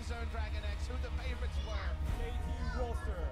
Kingzone Dragon X, who the favorites were. KT roster.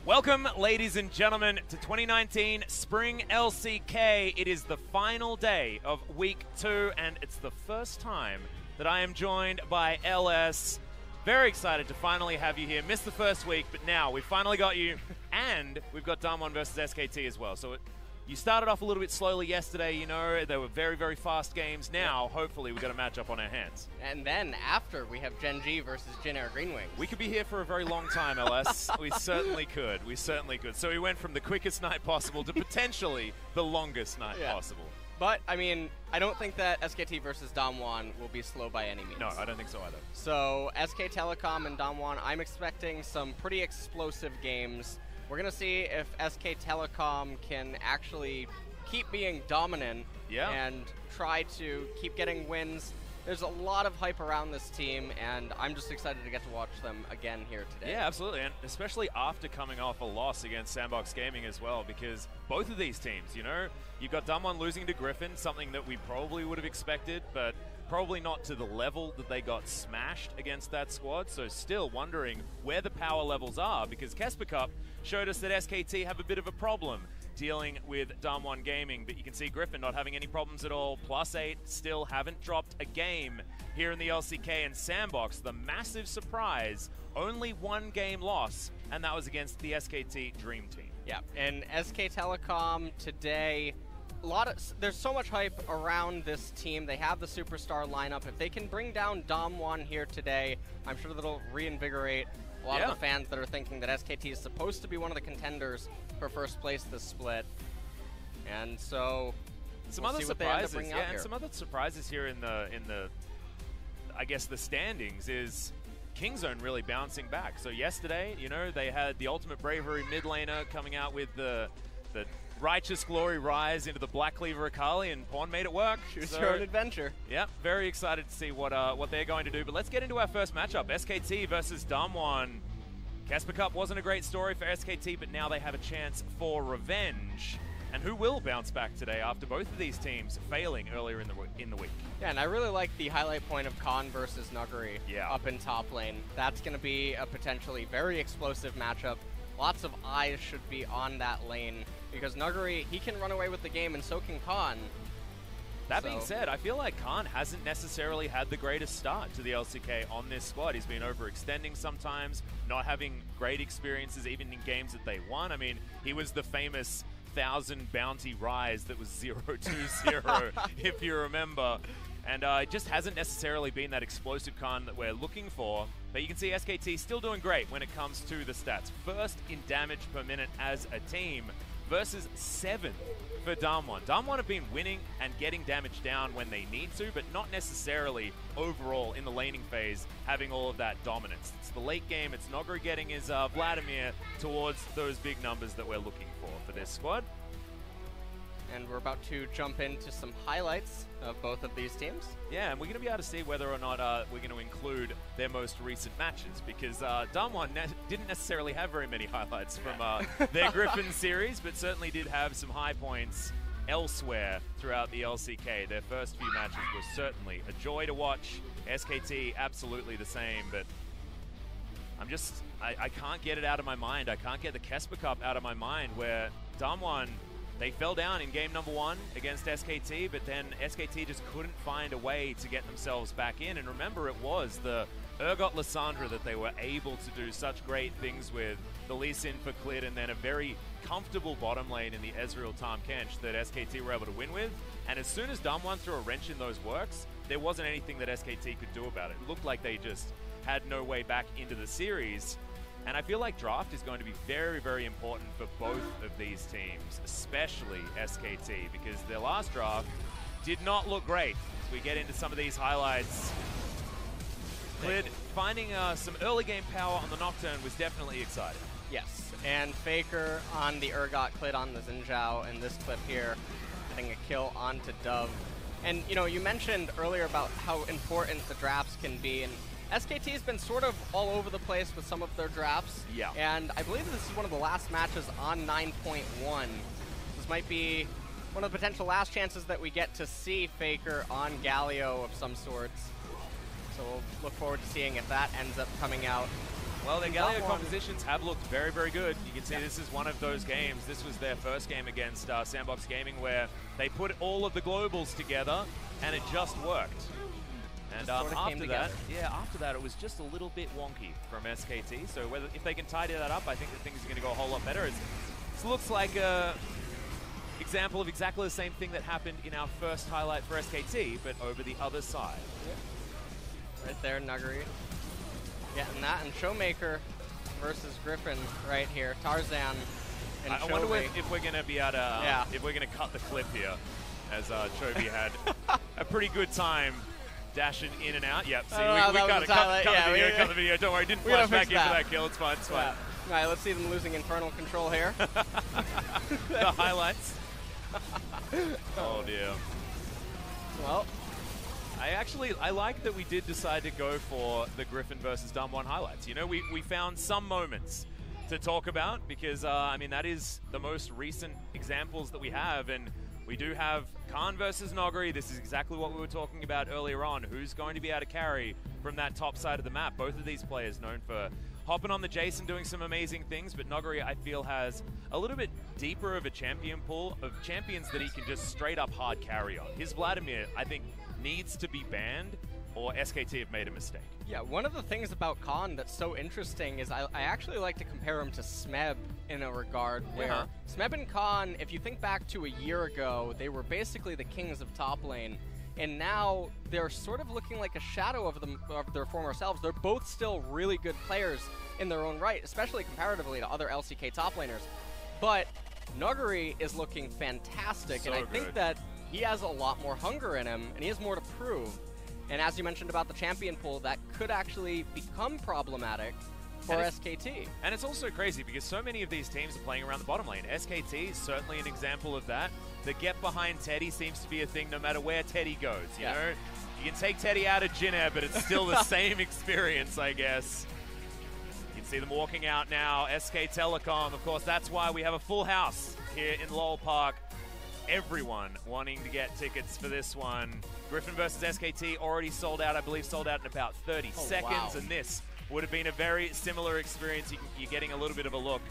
Welcome, ladies and gentlemen, to 2019 Spring LCK. It is the final day of Week 2, and it's the first time that I am joined by LS. Very excited to finally have you here. Missed the first week, but now we've finally got you, and we've got DAMWON versus SKT as well. So you started off a little bit slowly yesterday, you know, they were very, very fast games. Now, hopefully, we've got a matchup on our hands. And then after, we have Gen.G versus GreenWings. We could be here for a very long time, LS. We certainly could. We certainly could. So we went from the quickest night possible to potentially the longest night possible. But, I mean, I don't think that SKT versus DAMWON will be slow by any means. No, I don't think so either. So, SK Telecom and DAMWON, I'm expecting some pretty explosive games. We're going to see if SK Telecom can actually keep being dominant and try to keep getting wins. There's a lot of hype around this team, and I'm just excited to get to watch them again here today. Yeah, absolutely, and especially after coming off a loss against Sandbox Gaming as well, because both of these teams, you know, you've got DAMWON losing to Griffin, something that we probably would have expected, but probably not to the level that they got smashed against that squad, so still wondering where the power levels are, because Kesper Cup showed us that SKT have a bit of a problem dealing with DWG Gaming, but you can see Griffin not having any problems at all. +8, still haven't dropped a game here in the LCK, and Sandbox, the massive surprise, only one game loss, and that was against the SKT Dream Team. Yeah, and SK Telecom today, there's so much hype around this team. They have the superstar lineup. If they can bring down DAMWON here today, I'm sure that'll reinvigorate a lot of the fans that are thinking that SKT is supposed to be one of the contenders for first place this split. And so some other surprises, and some other surprises here in the I guess the standings is Kingzone really bouncing back. So yesterday, you know, they had the ultimate bravery mid laner coming out with the Righteous Glory Rise into the Black Cleaver Akali, and Pawn made it work. Choose your own adventure. Yeah, very excited to see what they're going to do. But let's get into our first matchup, SKT versus DAMWON. Kesper Cup wasn't a great story for SKT, but now they have a chance for revenge. And who will bounce back today after both of these teams failing earlier in the week? Yeah, and I really like the highlight point of Khan versus Nuguri up in top lane. That's going to be a potentially very explosive matchup. Lots of eyes should be on that lane, because Nuguri, he can run away with the game, and so can Khan. That being said, I feel like Khan hasn't necessarily had the greatest start to the LCK on this squad. He's been overextending sometimes, not having great experiences even in games that they won. I mean, he was the famous 1,000 bounty rise that was 0-2-0, if you remember. And it just hasn't necessarily been that explosive Khan that we're looking for. But you can see SKT still doing great when it comes to the stats. First in damage per minute as a team versus 7 for DAMWON. DAMWON have been winning and getting damage down when they need to, but not necessarily overall in the laning phase having all of that dominance. It's the late game, it's Nogri getting his Vladimir towards those big numbers that we're looking for this squad. And we're about to jump into some highlights of both of these teams. Yeah, and we're going to be able to see whether or not we're going to include their most recent matches, because DAMWON didn't necessarily have very many highlights from their Griffin series, but certainly did have some high points elsewhere throughout the LCK. Their first few matches were certainly a joy to watch. SKT, absolutely the same, but I can't get it out of my mind. I can't get the Kesper Cup out of my mind, where DAMWON, they fell down in game number 1 against SKT, but then SKT just couldn't find a way to get themselves back in. And remember, it was the Urgot Lissandra that they were able to do such great things with, the Lee Sin for Clit, and then a very comfortable bottom lane in the Ezreal Tahm Kench that SKT were able to win with. And as soon as DAMWON threw a wrench in those works, there wasn't anything that SKT could do about it. It looked like they just had no way back into the series. And I feel like draft is going to be very, very important for both of these teams, especially SKT, because their last draft did not look great. As we get into some of these highlights, Clit finding some early game power on the Nocturne was definitely exciting. Yes, and Faker on the Urgot, Clit on the Xin Zhao in this clip here, getting a kill onto Dove. And, you know, you mentioned earlier about how important the drafts can be, and SKT has been sort of all over the place with some of their drafts. Yeah. And I believe this is one of the last matches on 9.1. This might be one of the potential last chances that we get to see Faker on Galio of some sorts. So we'll look forward to seeing if that ends up coming out. Well, their Galio compositions have looked very, very good. You can see this is one of those games. This was their first game against Sandbox Gaming, where they put all of the globals together and it just worked. And after that, it was just a little bit wonky from SKT. So if they can tidy that up, I think that things are going to go a whole lot better. It looks like a example of exactly the same thing that happened in our first highlight for SKT, but over the other side. Yeah. Right there, Nuggery. Getting that, and Showmaker versus Griffin right here. Tarzan and I wonder if we're going to be able to, if we're going to cut the clip here, as Chovy had a pretty good time dashing in and out. Yep, see, we cut the video. Don't worry, didn't flash back into that kill. It's fine, it's fine. All right, let's see them losing Infernal Control here. The highlights. Oh, dear. Well, I like that we did decide to go for the Griffin versus DAMWON highlights. You know, we found some moments to talk about because, I mean, that is the most recent examples that we have, and we do have Khan versus Nogri. This is exactly what we were talking about earlier on. Who's going to be able to carry from that top side of the map? Both of these players known for hopping on the Jason, doing some amazing things, but Nogri, I feel, has a little bit deeper of a champion pool of champions that he can just straight up hard carry on. His Vladimir, I think, needs to be banned, or SKT have made a mistake. Yeah, one of the things about Khan that's so interesting is I actually like to compare him to Smeb in a regard where Smeb and Khan, if you think back to a year ago, they were basically the kings of top lane, and now they're sort of looking like a shadow of their former selves. They're both still really good players in their own right, especially comparatively to other LCK top laners. But Nuggery is looking fantastic, and I think that he has a lot more hunger in him, and he has more to prove. And as you mentioned about the champion pool, that could actually become problematic for SKT. And it's also crazy because so many of these teams are playing around the bottom lane. SKT is certainly an example of that. The get behind Teddy seems to be a thing no matter where Teddy goes. You know, you can take Teddy out of Jinner, but it's still the same experience, I guess. You can see them walking out now. SK Telecom, of course, that's why we have a full house here in Lowell Park. Everyone wanting to get tickets for this one. Griffin versus SKT already sold out, I believe sold out in about 30 seconds, and this would have been a very similar experience. You're getting a little bit of a look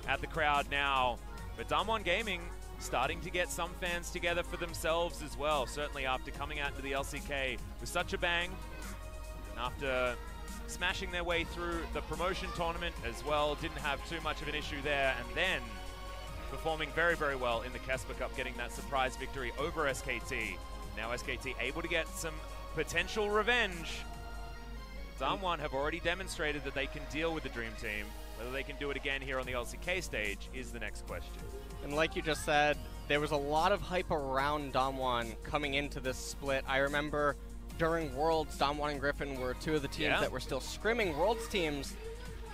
at the crowd now. But DWGN Gaming, starting to get some fans together for themselves as well, certainly after coming out into the LCK with such a bang, and after smashing their way through the promotion tournament as well, didn't have too much of an issue there, and then performing very, very well in the Kesper Cup, getting that surprise victory over SKT. Now SKT able to get some potential revenge. DAMWON have already demonstrated that they can deal with the Dream Team. Whether they can do it again here on the LCK stage is the next question. And like you just said, there was a lot of hype around DAMWON coming into this split. I remember during Worlds, DAMWON and Griffin were two of the teams that were still scrimming Worlds teams,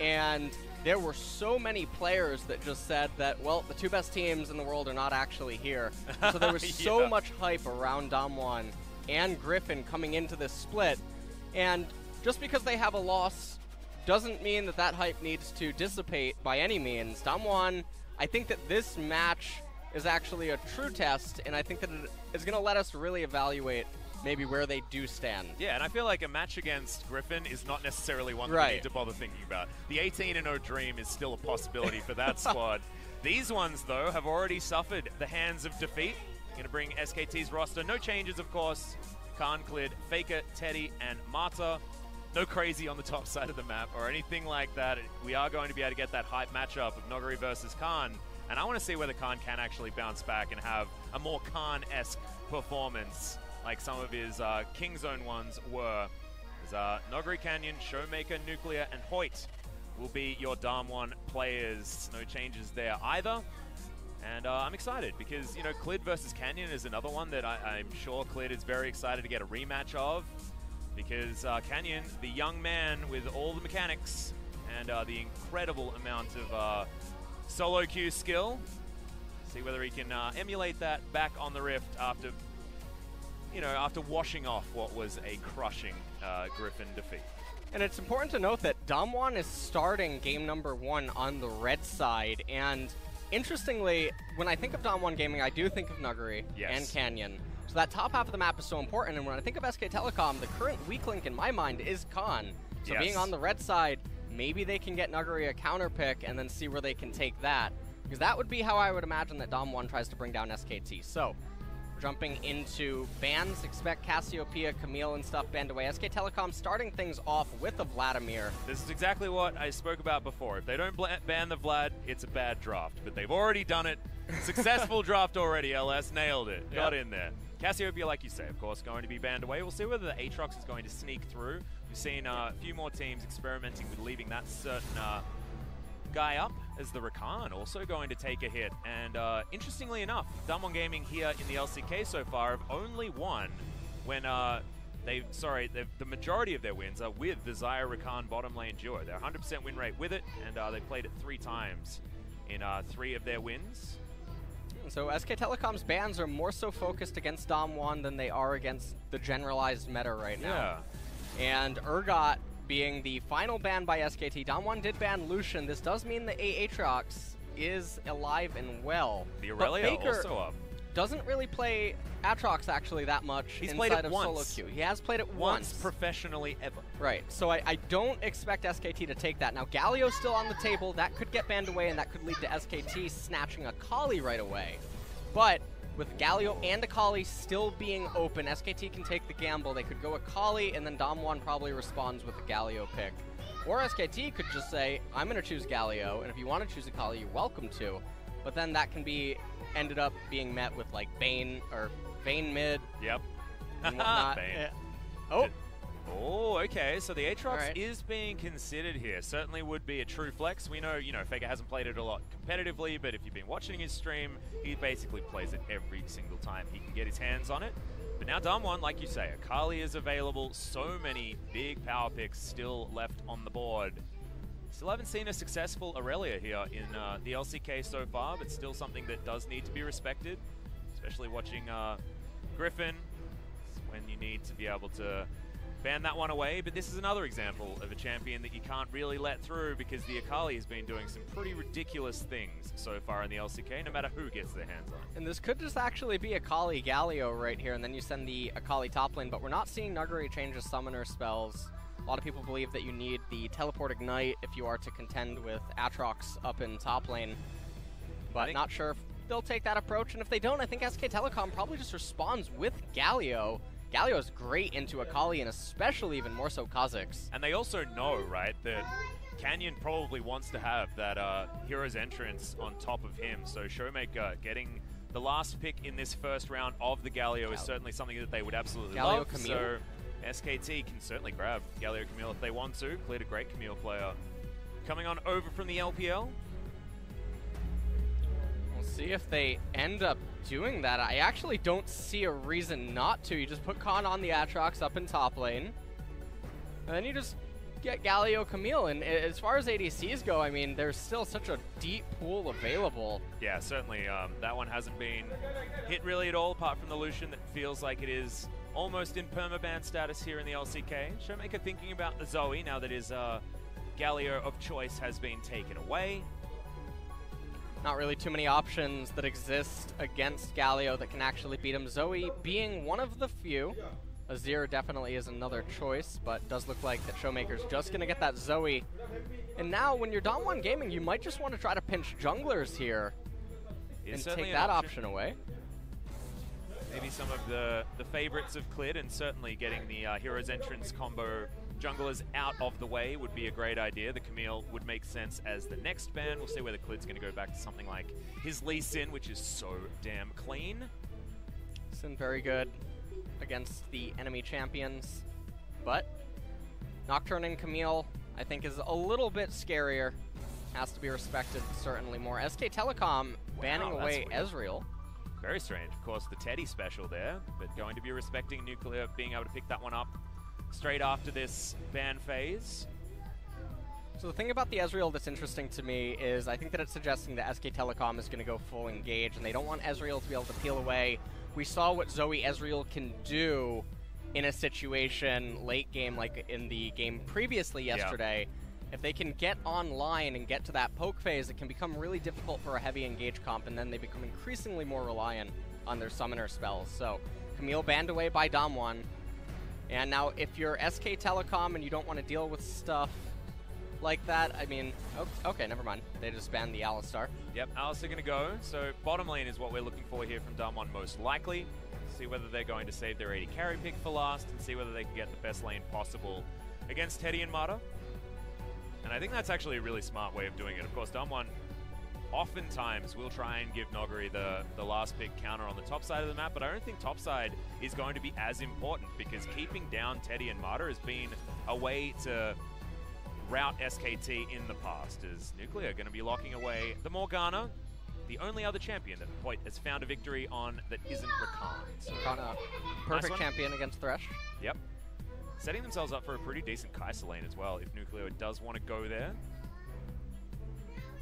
and there were so many players that just said that, well, the two best teams in the world are not actually here. So there was so much hype around DAMWON and Griffin coming into this split, and just because they have a loss doesn't mean that that hype needs to dissipate by any means. DAMWON, I think that this match is actually a true test, and I think that it is going to let us really evaluate maybe where they do stand. Yeah, and I feel like a match against Griffin is not necessarily one that we need to bother thinking about. The 18-0 dream is still a possibility for that squad. These ones, though, have already suffered the hands of defeat. Going to bring SKT's roster. No changes, of course. Khan cleared Faker, Teddy, and Marta. No crazy on the top side of the map or anything like that. We are going to be able to get that hype matchup of Noguri versus Khan. And I want to see whether Khan can actually bounce back and have a more Khan-esque performance like some of his King Zone ones were. As Noguri Canyon, Showmaker, Nuclear, and Hoyt will be your DAMWON players. No changes there either. And I'm excited because, you know, Clid versus Canyon is another one that I'm sure Clid is very excited to get a rematch of. Because Canyon, the young man with all the mechanics and the incredible amount of solo queue skill, see whether he can emulate that back on the Rift after, you know, after washing off what was a crushing Griffin defeat. And it's important to note that DAMWON is starting game number 1 on the red side, and interestingly, when I think of DAMWON Gaming, I do think of Nuguri and Canyon. So that top half of the map is so important, and when I think of SK Telecom, the current weak link in my mind is Khan. So being on the red side, maybe they can get Nuguri a counter pick and then see where they can take that. Because that would be how I would imagine that DAMWON tries to bring down SKT. So, jumping into bans, expect Cassiopeia, Camille, and stuff banned away. SK Telecom starting things off with a Vladimir. This is exactly what I spoke about before. If they don't ban the Vlad, it's a bad draft. But they've already done it. Successful draft already, LS. Nailed it. Got in there. Cassiopeia, like you say, of course, going to be banned away. We'll see whether the Aatrox is going to sneak through. We've seen a few more teams experimenting with leaving that certain guy up as the Rakan, also going to take a hit. And interestingly enough, DWG Gaming here in the LCK so far have only won when the majority of their wins are with the Xayah Rakan bottom lane duo. They're 100% win rate with it, and they played it 3 times in 3 of their wins. So SK Telecom's bans are more so focused against DAMWON than they are against the generalized meta right now. And Urgot being the final ban by SKT. DAMWON did ban Lucian. This does mean the Aatrox is alive and well. The Aurelia also up. Doesn't really play Aatrox actually that much inside of solo queue. He has played it once professionally ever. Right, so I don't expect SKT to take that. Now Galio's still on the table. That could get banned away, and that could lead to SKT snatching a Kali right away. But with Galio and Akali still being open, SKT can take the gamble. They could go Akali, and then DAMWON probably responds with a Galio pick. Or SKT could just say, I'm going to choose Galio, and if you want to choose Akali, you're welcome to. But then that can be ended up being met with like Bane or Vayne mid. Yep. And whatnot. Oh, okay. So the Aatrox is being considered here. Certainly would be a true flex. We know, you know, Faker hasn't played it a lot competitively, but if you've been watching his stream, he basically plays it every single time he can get his hands on it. But now DAMWON, like you say, Akali is available. So many big power picks still left on the board. Still haven't seen a successful Aurelia here in the LCK so far, but still something that does need to be respected, especially watching Griffin. It's when you need to be able to ban that one away, but this is another example of a champion that you can't really let through because the Akali has been doing some pretty ridiculous things so far in the LCK, no matter who gets their hands on it. And this could just actually be Akali Galio right here, and then you send the Akali top lane, but we're not seeing Nuguri change his summoner spells. A lot of people believe that you need the Teleport Ignite if you are to contend with Aatrox up in top lane, but not sure if they'll take that approach, and if they don't, I think SK Telecom probably just responds with Galio. Galio's great into Akali, and especially even more so Kha'Zix. And they also know, right, that Canyon probably wants to have that Hero's Entrance on top of him. So Showmaker getting the last pick in this first round of the Galio is certainly something that they would absolutely love. Camille. So SKT can certainly grab Galio Camille if they want to. Cleared a great Camille player. Coming on over from the LPL. We'll see if they end up doing that. I actually don't see a reason not to. You just put Khan on the Aatrox up in top lane, and then you just get Galio Camille. And as far as ADCs go, I mean, there's still such a deep pool available. Yeah, certainly. That one hasn't been hit really at all, apart from the Lucian that feels like it is almost in permaban status here in the LCK. Showmaker thinking about the Zoe now that his Galio of choice has been taken away. Not really too many options that exist against Galio that can actually beat him. Zoe being one of the few. Azir definitely is another choice, but does look like that Showmaker's just going to get that Zoe. And now, when you're DAMWON Gaming, you might just want to try to pinch junglers here and take that option away. Maybe some of the favorites of Clid, and certainly getting the Hero's Entrance combo junglers out of the way would be a great idea. The Camille would make sense as the next ban. We'll see whether Clid's going to go back to something like his Lee Sin, which is so damn clean. Sin very good against the enemy champions, but Nocturne and Camille, I think, is a little bit scarier. Has to be respected certainly more. SK Telecom banning away Ezreal. Very strange. Of course, the Teddy special there, but going to be respecting Nuclear, being able to pick that one up straight after this ban phase. So the thing about the Ezreal that's interesting to me is I think that it's suggesting that SK Telecom is going to go full engage, and they don't want Ezreal to be able to peel away. We saw what Zoe Ezreal can do in a situation late game, like in the game previously yesterday. If they can get online and get to that poke phase, it can become really difficult for a heavy engage comp, and then they become increasingly more reliant on their summoner spells. So Camille banned away by DAMWON. And now if you're SK Telecom and you don't want to deal with stuff like that, I mean, okay, never mind. They just banned the Alistar. Yep, Alistar going to go. So bottom lane is what we're looking for here from DAMWON most likely. See whether they're going to save their AD carry pick for last and see whether they can get the best lane possible against Teddy and Mata. And I think that's actually a really smart way of doing it. Of course, DAMWON oftentimes will try and give Noguri the last pick counter on the top side of the map, but I don't think top side is going to be as important because keeping down Teddy and Mata has been a way to route SKT in the past, as Nuclear going to be locking away the Morgana, the only other champion that Point has found a victory on that isn't Rakan. So Morgana, perfect champion against Thresh. Yep. Setting themselves up for a pretty decent Kai'Sa lane as well, if Nuclear does want to go there.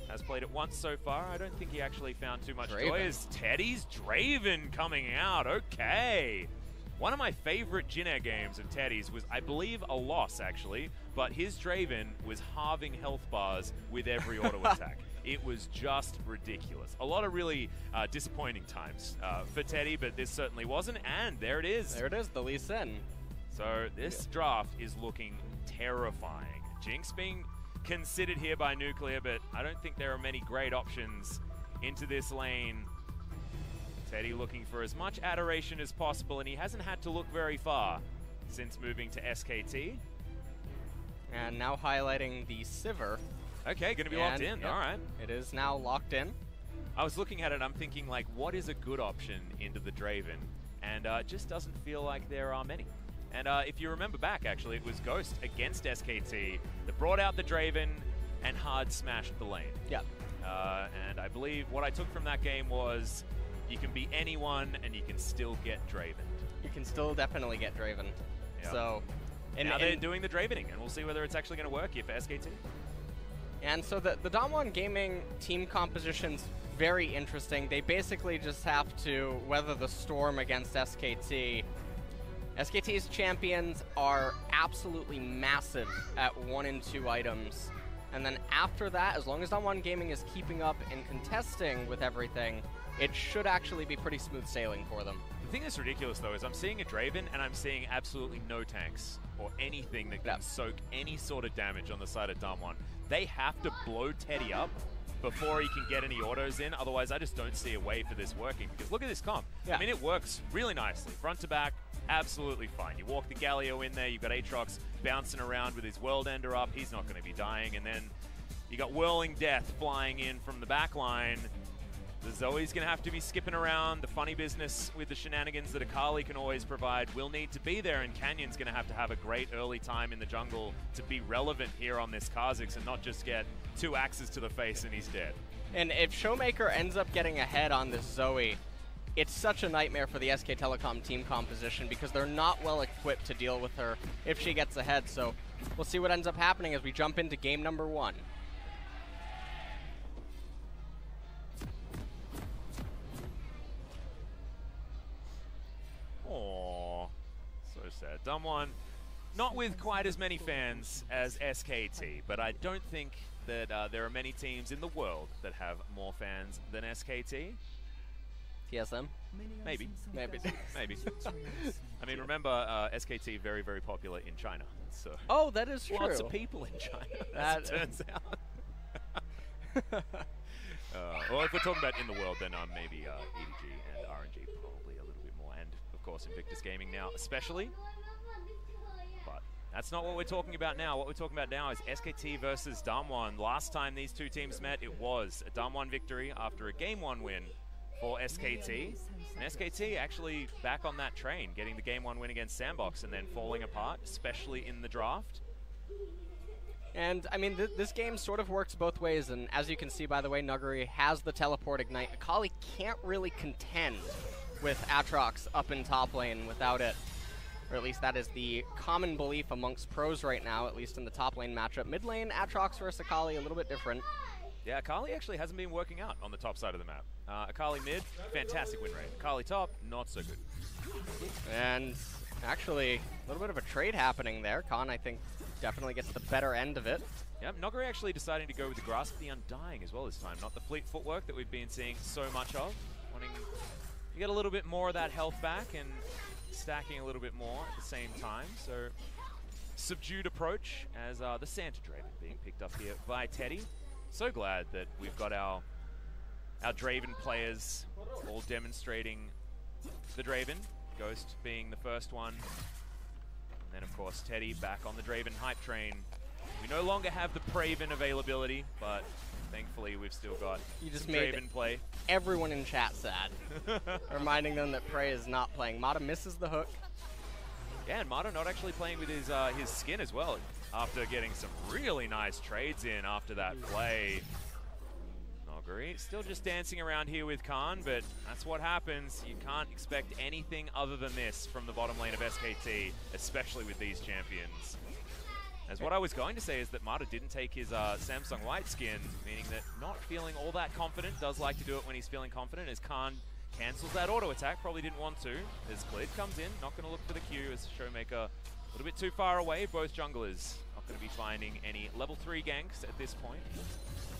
Has played it once so far. I don't think he actually found too much joy. As Teddy's Draven coming out. Okay. One of my favorite Jin Air games of Teddy's was, I believe, a loss, actually. But his Draven was halving health bars with every auto attack. It was just ridiculous. A lot of really disappointing times for Teddy, but this certainly wasn't. And there it is. There it is, the Lee Sin. So this draft is looking terrifying. Jinx being considered here by Nuclear, but I don't think there are many great options into this lane. Teddy looking for as much adoration as possible, and he hasn't had to look very far since moving to SKT. And now highlighting the Sivir. Okay, going to be locked in. Yep, all right. It is now locked in. I was looking at it, I'm thinking, like, what is a good option into the Draven? And it just doesn't feel like there are many. And if you remember back, actually, it was Ghost against SKT that brought out the Draven and hard smashed the lane. Yeah. And I believe what I took from that game was you can be anyone and you can still get Draven. You can still definitely get Draven. Yep. So, and now they're doing the Dravening, and we'll see whether it's actually going to work here for SKT. And so the DAMWON Gaming team composition's very interesting. They basically just have to weather the storm against SKT. SKT's champions are absolutely massive at 1 and 2 items. And then after that, as long as DAMWON Gaming is keeping up and contesting with everything, it should actually be pretty smooth sailing for them. The thing that's ridiculous, though, is I'm seeing a Draven and I'm seeing absolutely no tanks or anything that can soak any sort of damage on the side of DAMWON. They have to blow Teddy up before he can get any autos in. Otherwise, I just don't see a way for this working. Because look at this comp. Yeah. I mean, it works really nicely. Front to back, absolutely fine. You walk the Galio in there, you've got Aatrox bouncing around with his World Ender up. He's not going to be dying. And then you got Whirling Death flying in from the back line. The Zoe's going to have to be skipping around. The funny business with the shenanigans that Akali can always provide will need to be there, and Canyon's going to have a great early time in the jungle to be relevant here on this Kha'Zix and not just get 2 axes to the face and he's dead. And if Showmaker ends up getting ahead on this Zoe, it's such a nightmare for the SK Telecom team composition because they're not well equipped to deal with her if she gets ahead. So we'll see what ends up happening as we jump into game number 1. Aww, so sad. DAMWON, not with quite as many fans as SKT, but I don't think that there are many teams in the world that have more fans than SKT. TSM? Maybe. Maybe. Maybe. I mean, remember, SKT very, very popular in China. So Oh, that is true. lots of people in China, as it turns out. Well, if we're talking about in the world, then maybe EDG and RNG probably a little bit more, and of course Invictus Gaming now especially. But that's not what we're talking about now. What we're talking about now is SKT versus DAMWON. Last time these two teams met, it was a DAMWON victory after a Game 1 win for SKT. And SKT actually back on that train, getting the Game 1 win against Sandbox and then falling apart, especially in the draft. And, I mean, this game sort of works both ways, and as you can see, by the way, Nuguri has the Teleport Ignite. Akali can't really contend with Aatrox up in top lane without it. Or at least that is the common belief amongst pros right now, at least in the top lane matchup. Mid lane, Aatrox versus Akali, a little bit different. Yeah, Akali actually hasn't been working out on the top side of the map. Akali mid, fantastic win rate. Akali top, not so good. And actually, a little bit of a trade happening there. Khan, I think, definitely gets the better end of it. Yep, Noguri actually deciding to go with the Grasp of the Undying as well this time. Not the fleet footwork that we've been seeing so much of. Wanting to get a little bit more of that health back and stacking a little bit more at the same time. So, subdued approach as the Santa Draven being picked up here by Teddy. So glad that we've got our Draven players all demonstrating the Draven. Ghost being the first one. And then, of course, Teddy back on the Draven hype train. We no longer have the Praven availability, but thankfully we've still got some Draven play. Everyone in chat sad. Reminding them that Prey is not playing. Mata misses the hook. Yeah, and Mata not actually playing with his skin as well, after getting some really nice trades in after that play. Noguri still just dancing around here with Khan, but that's what happens. You can't expect anything other than this from the bottom lane of SKT, especially with these champions. As what I was going to say is that Mata didn't take his Samsung Light skin, meaning that not feeling all that confident, does like to do it when he's feeling confident, as Khan cancels that auto attack, probably didn't want to, as Clid comes in, not going to look for the Q, as Showmaker a little bit too far away, both junglers not going to be finding any level 3 ganks at this point.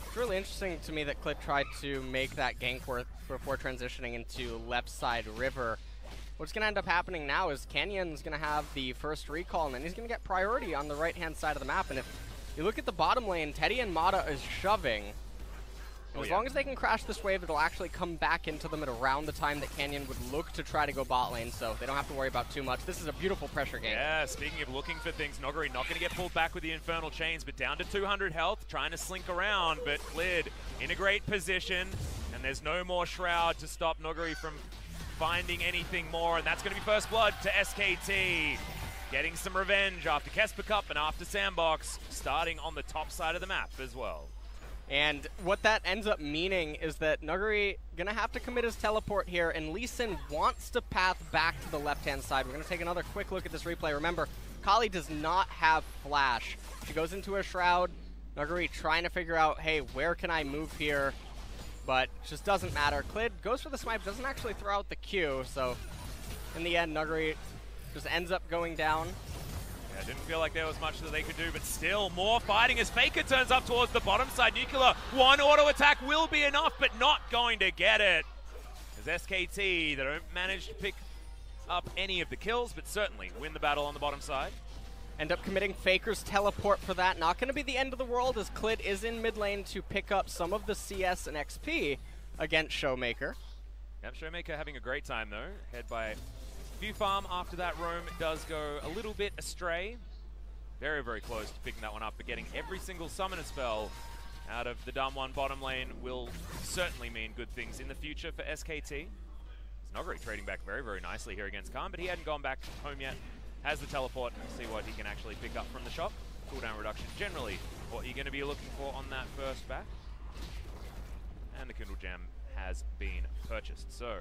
It's really interesting to me that Clid tried to make that gank before transitioning into left side river. What's going to end up happening now is Canyon's going to have the first recall, and then he's going to get priority on the right-hand side of the map. And if you look at the bottom lane, Teddy and Mata is shoving. As long as they can crash this wave, it'll actually come back into them at around the time that Canyon would look to try to go bot lane, so they don't have to worry about too much. This is a beautiful pressure game. Yeah, speaking of looking for things, Noguri not going to get pulled back with the Infernal Chains, but down to 200 health, trying to slink around, but Clid in a great position, and there's no more Shroud to stop Noguri from finding anything more, and that's going to be first blood to SKT. Getting some revenge after Kesper Cup and after Sandbox, starting on the top side of the map as well. And what that ends up meaning is that Nuguri going to have to commit his teleport here, and Lee Sin wants to path back to the left-hand side. We're going to take another quick look at this replay. Remember, Kali does not have Flash. She goes into a Shroud. Nuguri trying to figure out, hey, where can I move here? But it just doesn't matter. Clid goes for the swipe, doesn't actually throw out the Q, so in the end, Nuguri just ends up going down. Yeah, didn't feel like there was much that they could do, but still more fighting as Faker turns up towards the bottom side. Nuclear, one auto attack will be enough, but not going to get it. As SKT, they don't manage to pick up any of the kills, but certainly win the battle on the bottom side. End up committing Faker's teleport for that. Not going to be the end of the world as Clid is in mid lane to pick up some of the CS and XP against Showmaker. Yep, Showmaker having a great time though. Head by few farm after that roam does go a little bit astray. Very, very close to picking that one up, but getting every single summoner spell out of the DAMWON bottom lane will certainly mean good things in the future for SKT. Noguri trading back very, very nicely here against Khan, but he hadn't gone back home yet. Has the teleport, see what he can actually pick up from the shop. Cooldown reduction, generally what you're going to be looking for on that first back. And the Kindle Gem has been purchased. So,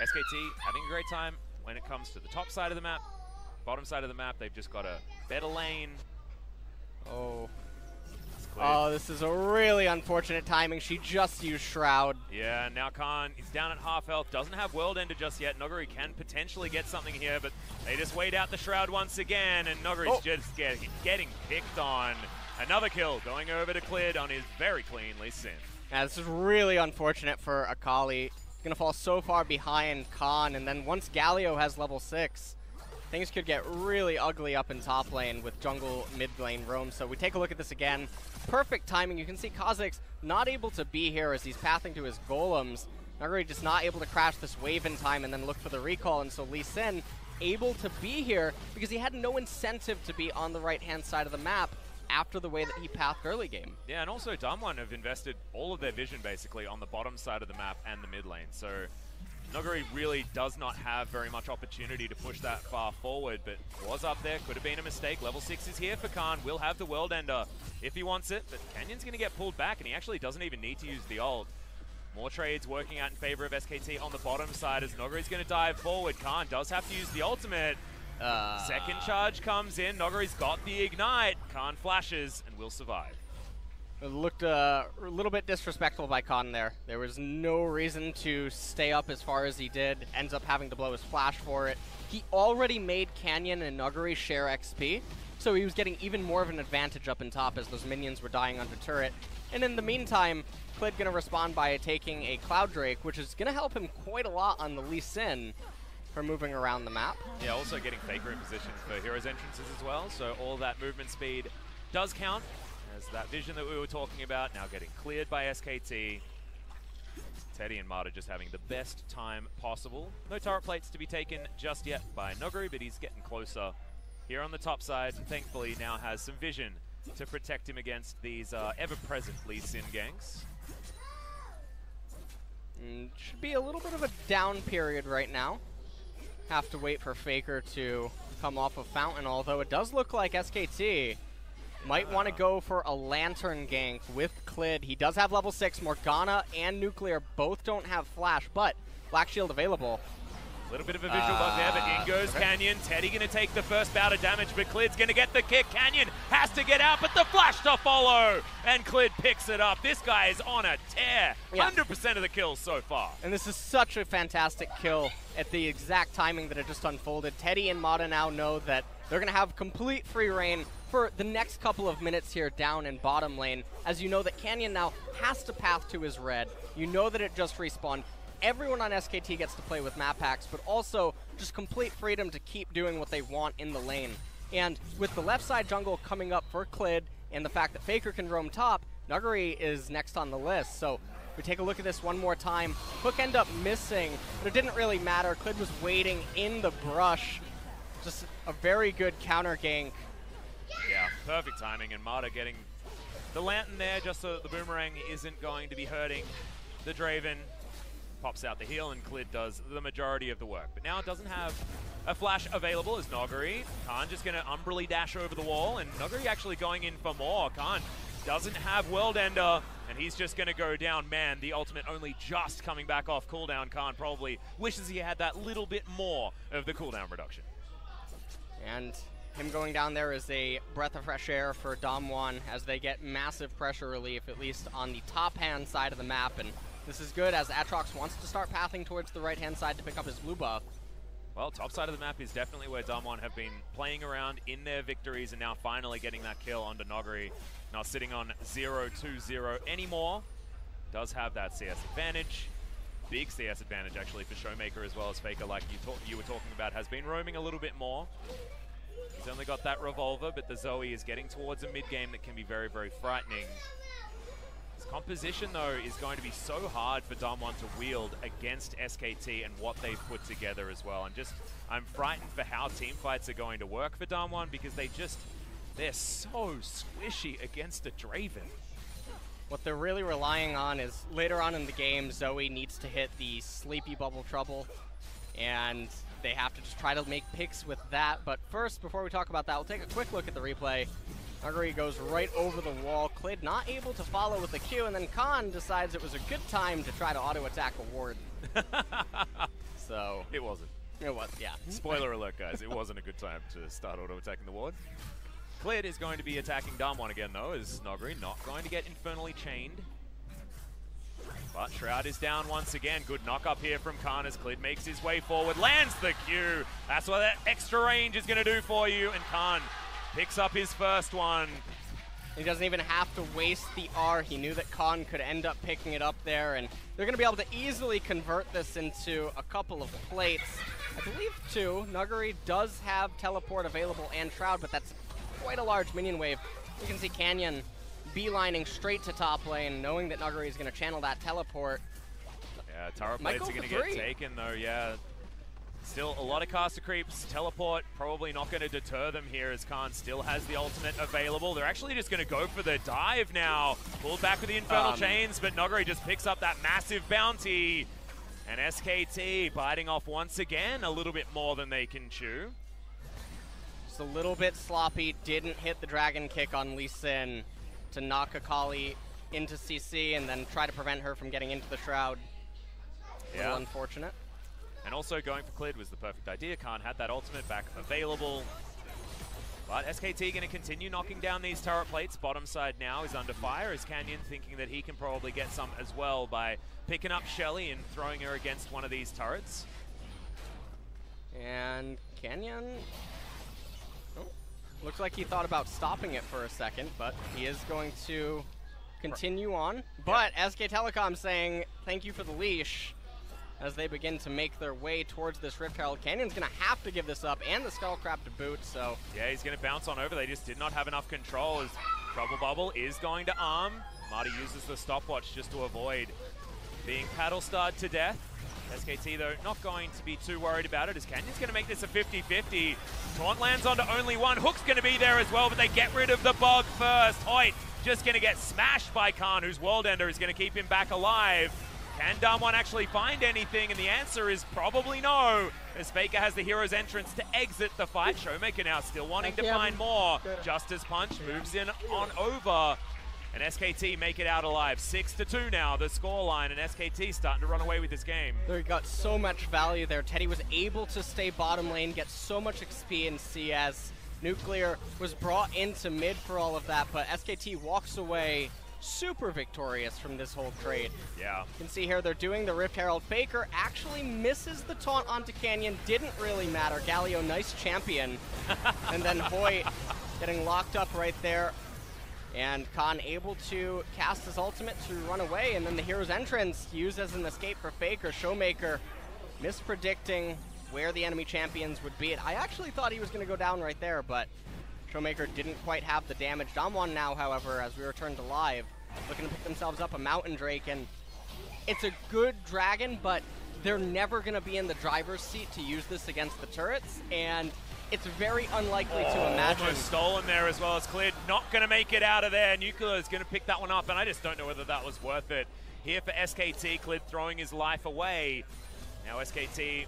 SKT having a great time when it comes to the top side of the map. Bottom side of the map, they've just got a better lane. Oh. Oh, this is a really unfortunate timing. She just used Shroud. Yeah, now Khan is down at half health. Doesn't have World Ender just yet. Noguri can potentially get something here, but they just wait out the Shroud once again, and Noguri's just getting picked on. Another kill going over to Clid on his very clean Lee Sin. Yeah, this is really unfortunate for Akali. He's going to fall so far behind Khan, and then once Galio has level 6, things could get really ugly up in top lane with jungle mid lane roam. So we take a look at this again. Perfect timing. You can see Kha'Zix not able to be here as he's pathing to his golems. Noguri just not able to crash this wave in time and then look for the recall. And so Lee Sin able to be here because he had no incentive to be on the right-hand side of the map after the way that he pathed early game. Yeah, and also DAMWON have invested all of their vision basically on the bottom side of the map and the mid lane. So Noguri really does not have very much opportunity to push that far forward, but was up there, could have been a mistake. Level 6 is here for Khan, will have the World Ender if he wants it, but Canyon's going to get pulled back, and he actually doesn't even need to use the ult. More trades working out in favor of SKT on the bottom side as Noguri's going to dive forward. Khan does have to use the ultimate. Second charge comes in, Noguri's got the ignite. Khan flashes and will survive. It looked a little bit disrespectful by Khan there. There was no reason to stay up as far as he did. Ends up having to blow his flash for it. He already made Canyon and Noguri share XP, so he was getting even more of an advantage up in top as those minions were dying under turret. And in the meantime, Clid going to respond by taking a Cloud Drake, which is going to help him quite a lot on the Lee Sin for moving around the map. Yeah, also getting Faker in position for Heroes entrances as well, so all that movement speed does count. As that vision that we were talking about now getting cleared by SKT. Teddy and Marta just having the best time possible. No turret plates to be taken just yet by Noguri, but he's getting closer here on the top side. Thankfully now has some vision to protect him against these ever-present Lee Sin ganks. Should be a little bit of a down period right now. Have to wait for Faker to come off of Fountain, although it does look like SKT might want to go for a Lantern gank with Clid. He does have level 6. Morgana and Nuclear both don't have flash, but Black Shield available. A little bit of a visual bug there, but in goes Canyon. Teddy going to take the first bout of damage, but Clid's going to get the kick. Canyon has to get out, but the flash to follow, and Clid picks it up. This guy is on a tear. 100% of the kills so far. And this is such a fantastic kill at the exact timing that it just unfolded. Teddy and Mata now know that they're going to have complete free reign for the next couple of minutes here down in bottom lane, as you know that Canyon now has to path to his red. You know that it just respawned. Everyone on SKT gets to play with map hacks, but also just complete freedom to keep doing what they want in the lane. And with the left side jungle coming up for Clid and the fact that Faker can roam top, Noguri is next on the list. So we take a look at this one more time. Hook end up missing, but it didn't really matter. Clid was waiting in the brush. Just a very good counter gank. Yeah, perfect timing, and Marta getting the Lantern there just so that the Boomerang isn't going to be hurting the Draven. Pops out the heal, and Clid does the majority of the work. But now it doesn't have a flash available as Noguri. Khan just going to umbrally dash over the wall, and Noguri actually going in for more. Khan doesn't have World Ender, and he's just going to go down. Man, the ultimate only just coming back off cooldown. Khan probably wishes he had that little bit more of the cooldown reduction. And him going down there is a breath of fresh air for DAMWON as they get massive pressure relief, at least on the top-hand side of the map. And this is good as Aatrox wants to start pathing towards the right-hand side to pick up his blue buff. Well, top side of the map is definitely where DAMWON have been playing around in their victories, and now finally getting that kill onto Noguri. Not sitting on 0-2-0 anymore. Does have that CS advantage. Big CS advantage actually for Showmaker as well as Faker, like you were talking about, has been roaming a little bit more. He's only got that revolver, but the Zoe is getting towards a mid-game that can be very, very frightening. His composition, though, is going to be so hard for DAMWON to wield against SKT and what they've put together as well. I'm frightened for how team fights are going to work for DAMWON because they're so squishy against a Draven. What they're really relying on is later on in the game, Zoe needs to hit the sleepy bubble trouble, and they have to just try to make picks with that. But first, before we talk about that, we'll take a quick look at the replay. Nuguri goes right over the wall. Clid not able to follow with the Q, and then Khan decides it was a good time to try to auto-attack a ward. So It wasn't. It was, yeah. Spoiler alert, guys. It wasn't a good time to start auto-attacking the ward. Clid is going to be attacking DAMWON again, though, as Noguri not going to get infernally chained. But Shroud is down once again. Good knock up here from Khan as Clid makes his way forward. Lands the Q. That's what that extra range is going to do for you. And Khan picks up his first one. He doesn't even have to waste the R. He knew that Khan could end up picking it up there. And they're going to be able to easily convert this into a couple of plates. I believe, too, Nuguri does have teleport available and Shroud, but that's quite a large minion wave. You can see Canyon beelining straight to top lane, knowing that Nuguri is going to channel that teleport. Yeah, turret plates are going to get taken, though, yeah. Still a lot of caster creeps. Teleport probably not going to deter them here as Khan still has the ultimate available. They're actually just going to go for the dive now. Pulled back with the Infernal Chains, but Nuguri just picks up that massive bounty. And SKT biting off once again a little bit more than they can chew. Just a little bit sloppy. Didn't hit the dragon kick on Lee Sin to knock Akali into CC and then try to prevent her from getting into the Shroud. A little unfortunate. And also going for Clid was the perfect idea. Khan had that ultimate back available. But SKT going to continue knocking down these turret plates. Bottom side now is under fire as Canyon thinking that he can probably get some as well by picking up Shelly and throwing her against one of these turrets. And Canyon, looks like he thought about stopping it for a second, but he is going to continue on. But SK Telecom saying thank you for the leash as they begin to make their way towards this Rift Herald. Canyon's going to have to give this up, and the Skullcrab to boot, so... Yeah, he's going to bounce on over. They just did not have enough control as Trouble Bubble is going to arm. Marty uses the stopwatch just to avoid being paddle-starred to death. SKT, though, not going to be too worried about it as Canyon's going to make this a 50-50. Taunt lands onto only one. Hook's going to be there as well, but they get rid of the bug first. Hoyt just going to get smashed by Khan, whose World Ender is going to keep him back alive. Can DAMWON actually find anything? And the answer is probably no, as Faker has the hero's entrance to exit the fight. Showmaker now still wanting to find more. Justice Punch moves in on over. And SKT make it out alive. 6-2 now, the scoreline, and SKT starting to run away with this game. They got so much value there. Teddy was able to stay bottom lane, get so much XP in CS. Nuclear was brought into mid for all of that, but SKT walks away super victorious from this whole trade. Yeah. You can see here they're doing the Rift Herald. Faker actually misses the taunt onto Canyon. Didn't really matter. Galio, nice champion. And then Hoyt getting locked up right there. And Khan able to cast his ultimate to run away. And then the hero's entrance used as an escape for Faker. Showmaker mispredicting where the enemy champions would be. I actually thought he was going to go down right there, but Showmaker didn't quite have the damage. DAMWON now, however, as we return to live, looking to pick themselves up a Mountain Drake, and it's a good dragon, but they're never going to be in the driver's seat to use this against the turrets, and it's very unlikely to imagine. Almost stolen there as well as Clid. Not going to make it out of there. Nuclear is going to pick that one up, and I just don't know whether that was worth it. Here for SKT, Clid throwing his life away. Now SKT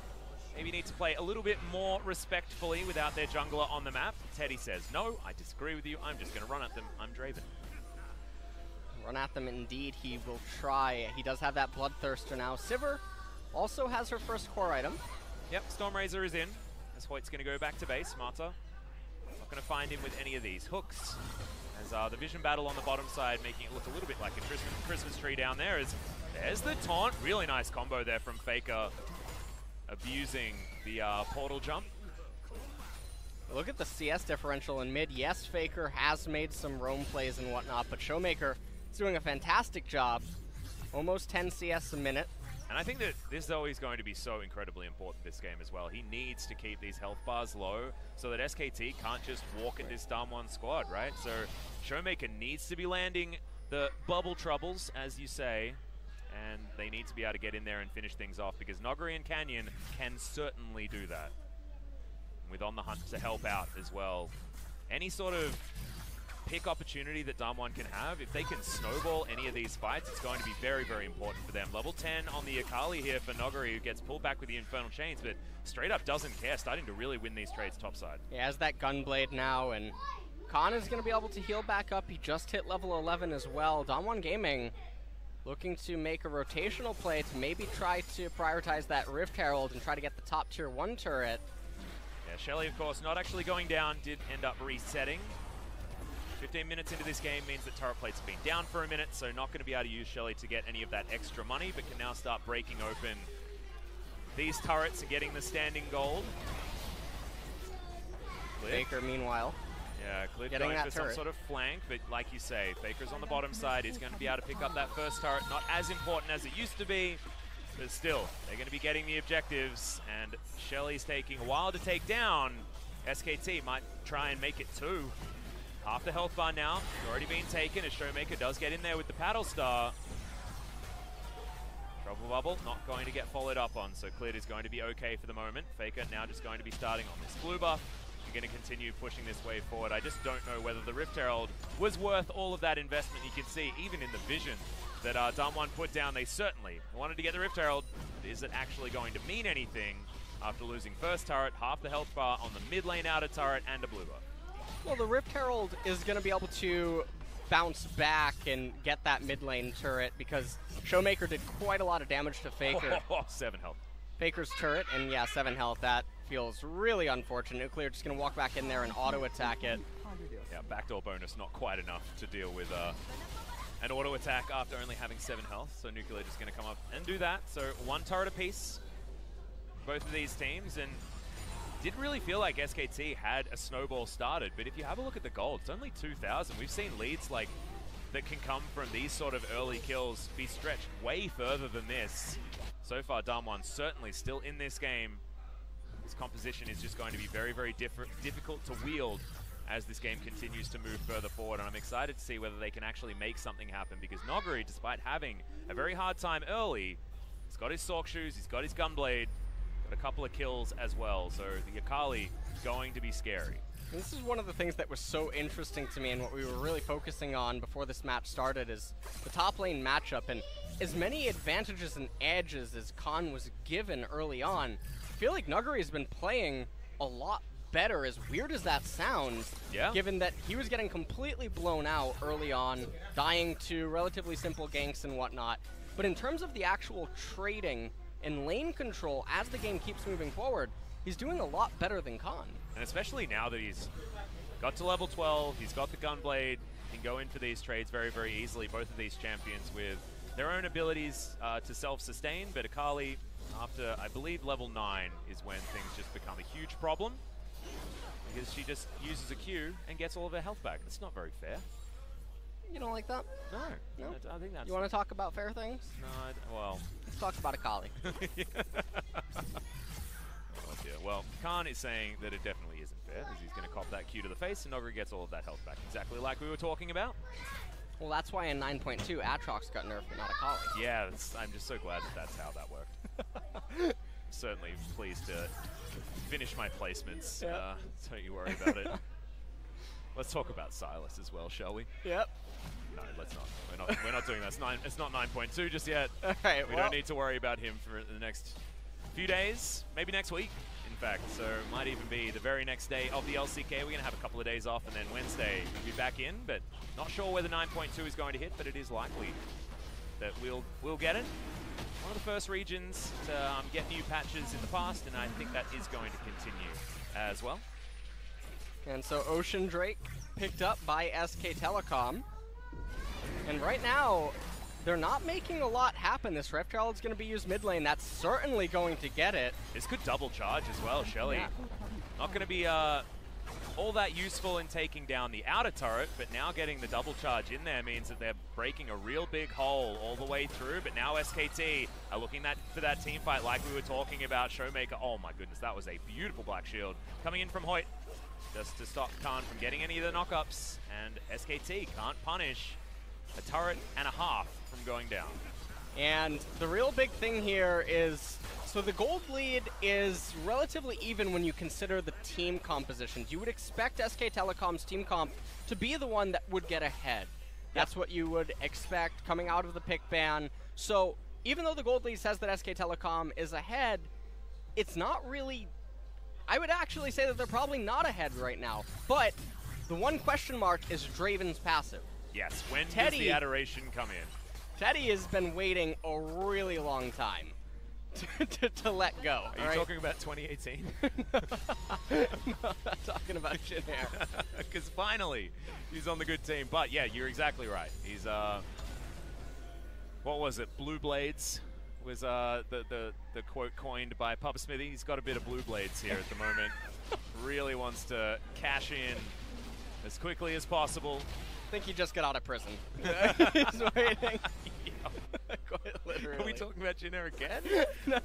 maybe need to play a little bit more respectfully without their jungler on the map. Teddy says, no, I disagree with you. I'm just going to run at them. I'm Draven. Run at them indeed. He will try. He does have that Bloodthirster now. Sivir also has her first core item. Yep, Stormrazor is in. As Hoyt's going to go back to base. Marta not going to find him with any of these hooks. As the vision battle on the bottom side making it look a little bit like a Christmas tree down there. As there's the taunt. Really nice combo there from Faker. Abusing the portal jump. Look at the CS differential in mid. Yes, Faker has made some roam plays and whatnot, but Showmaker is doing a fantastic job. Almost 10 CS a minute. And I think that this is always going to be so incredibly important this game as well. He needs to keep these health bars low so that SKT can't just walk at this DAMWON squad, right? So Showmaker needs to be landing the bubble troubles, as you say, and they need to be able to get in there and finish things off because Noguri and Canyon can certainly do that. With On the Hunt to help out as well. Any sort of pick opportunity that DAMWON can have, if they can snowball any of these fights, it's going to be very, very important for them. Level 10 on the Akali here for Noguri, who gets pulled back with the Infernal Chains, but straight up doesn't care, starting to really win these trades topside. He has that Gunblade now, and Khan is going to be able to heal back up. He just hit level 11 as well. DWG Gaming looking to make a rotational play to maybe try to prioritize that Rift Herald and try to get the top tier 1 turret. Yeah, Shelly, of course, not actually going down, did end up resetting. 15 minutes into this game means that turret plates have been down for a minute, so not going to be able to use Shelly to get any of that extra money, but can now start breaking open these turrets and getting the standing gold. Faker, meanwhile. Yeah, Clid going for some sort of flank, but like you say, Faker's on the bottom side. He's going to be able to pick up that first turret. Not as important as it used to be, but still, they're going to be getting the objectives, and Shelly's taking a while to take down. SKT might try and make it 2. Half the health bar now, already been taken as Showmaker does get in there with the Paddle Star. Trouble Bubble not going to get followed up on, so Clid is going to be okay for the moment. Faker now just going to be starting on this blue buff. You're going to continue pushing this way forward. I just don't know whether the Rift Herald was worth all of that investment. You can see even in the vision that DAMWON put down, they certainly wanted to get the Rift Herald. Is it actually going to mean anything after losing first turret, half the health bar on the mid lane outer turret, and a blue buff? Well, the Rift Herald is going to be able to bounce back and get that mid lane turret because Showmaker did quite a lot of damage to Faker. 7 health. Faker's turret, and yeah, 7 health. That feels really unfortunate. Nuclear just going to walk back in there and auto-attack it. Yeah, backdoor bonus not quite enough to deal with an auto-attack after only having 7 health, so Nuclear just going to come up and do that. So 1 turret apiece, both of these teams, and didn't really feel like SKT had a snowball started, but if you have a look at the gold, it's only 2,000. We've seen leads like that can come from these sort of early kills be stretched way further than this. So far, DAMWON certainly still in this game. This composition is just going to be very, very difficult to wield as this game continues to move further forward, and I'm excited to see whether they can actually make something happen, because Noguri, despite having a very hard time early, he's got his Sork Shoes, he's got his Gunblade, got a couple of kills as well, so the Akali is going to be scary. And this is one of the things that was so interesting to me, and what we were really focusing on before this match started is the top lane matchup, and as many advantages and edges as Khan was given early on, I feel like Noguri has been playing a lot better, as weird as that sounds, given that he was getting completely blown out early on, dying to relatively simple ganks and whatnot. But in terms of the actual trading and lane control as the game keeps moving forward, he's doing a lot better than Khan. And especially now that he's got to level 12, he's got the Gunblade, he can go in for these trades very, very easily, both of these champions with their own abilities to self-sustain, but Akali, after, I believe, level 9 is when things just become a huge problem, because she just uses a Q and gets all of her health back. It's not very fair. You don't like that? No. No? I think that's... You want to talk about fair things? No, well... Let's talk about Akali. Oh dear. Well, Khan is saying that it definitely isn't fair, because he's going to cop that Q to the face, and Noguri gets all of that health back, exactly like we were talking about. Well, that's why in 9.2, Aatrox got nerfed, but not Akali. Yeah, I'm just so glad that that's how that worked. Certainly pleased to finish my placements. Yep. Don't you worry about it. Let's talk about Silas as well, shall we? Yep. No, let's not. We're not doing that. It's not 9.2 just yet. Alright, we don't need to worry about him for the next few days, maybe next week, in fact. So it might even be the very next day of the LCK. We're going to have a couple of days off, and then Wednesday we'll be back in, but not sure whether 9.2 is going to hit, but it is likely that we'll get it. One of the first regions to get new patches in the past, and I think that is going to continue as well. And so Ocean Drake picked up by SK Telecom. And right now, they're not making a lot happen. This Rift Herald's going to be used mid lane. That's certainly going to get it. This could double charge as well, Shelly. Yeah. Not going to be all that useful in taking down the outer turret, but now getting the double charge in there means that they're breaking a real big hole all the way through, but now SKT are looking for that team fight like we were talking about. Showmaker, oh my goodness, that was a beautiful Black Shield coming in from Hoyt just to stop Khan from getting any of the knockups, and SKT can't punish a turret and a half from going down. And the real big thing here is, so the gold lead is relatively even when you consider the team compositions. You would expect SK Telecom's team comp to be the one that would get ahead. That's what you would expect coming out of the pick ban. So even though the gold lead says that SK Telecom is ahead, it's not really, I would actually say that they're probably not ahead right now. But the one question mark is Draven's passive. Yes, when does the adoration come in? Teddy has been waiting a really long time to let go. Are you talking about 2018? No, I'm not talking about Gen.G. Because finally, he's on the good team. But yeah, you're exactly right. He's, what was it? Blue Blades was the quote coined by Papa Smithy. He's got a bit of Blue Blades here at the moment. Really wants to cash in as quickly as possible. I think he just got out of prison. He's waiting. Quite literally. Are we talking about Jenner again? No.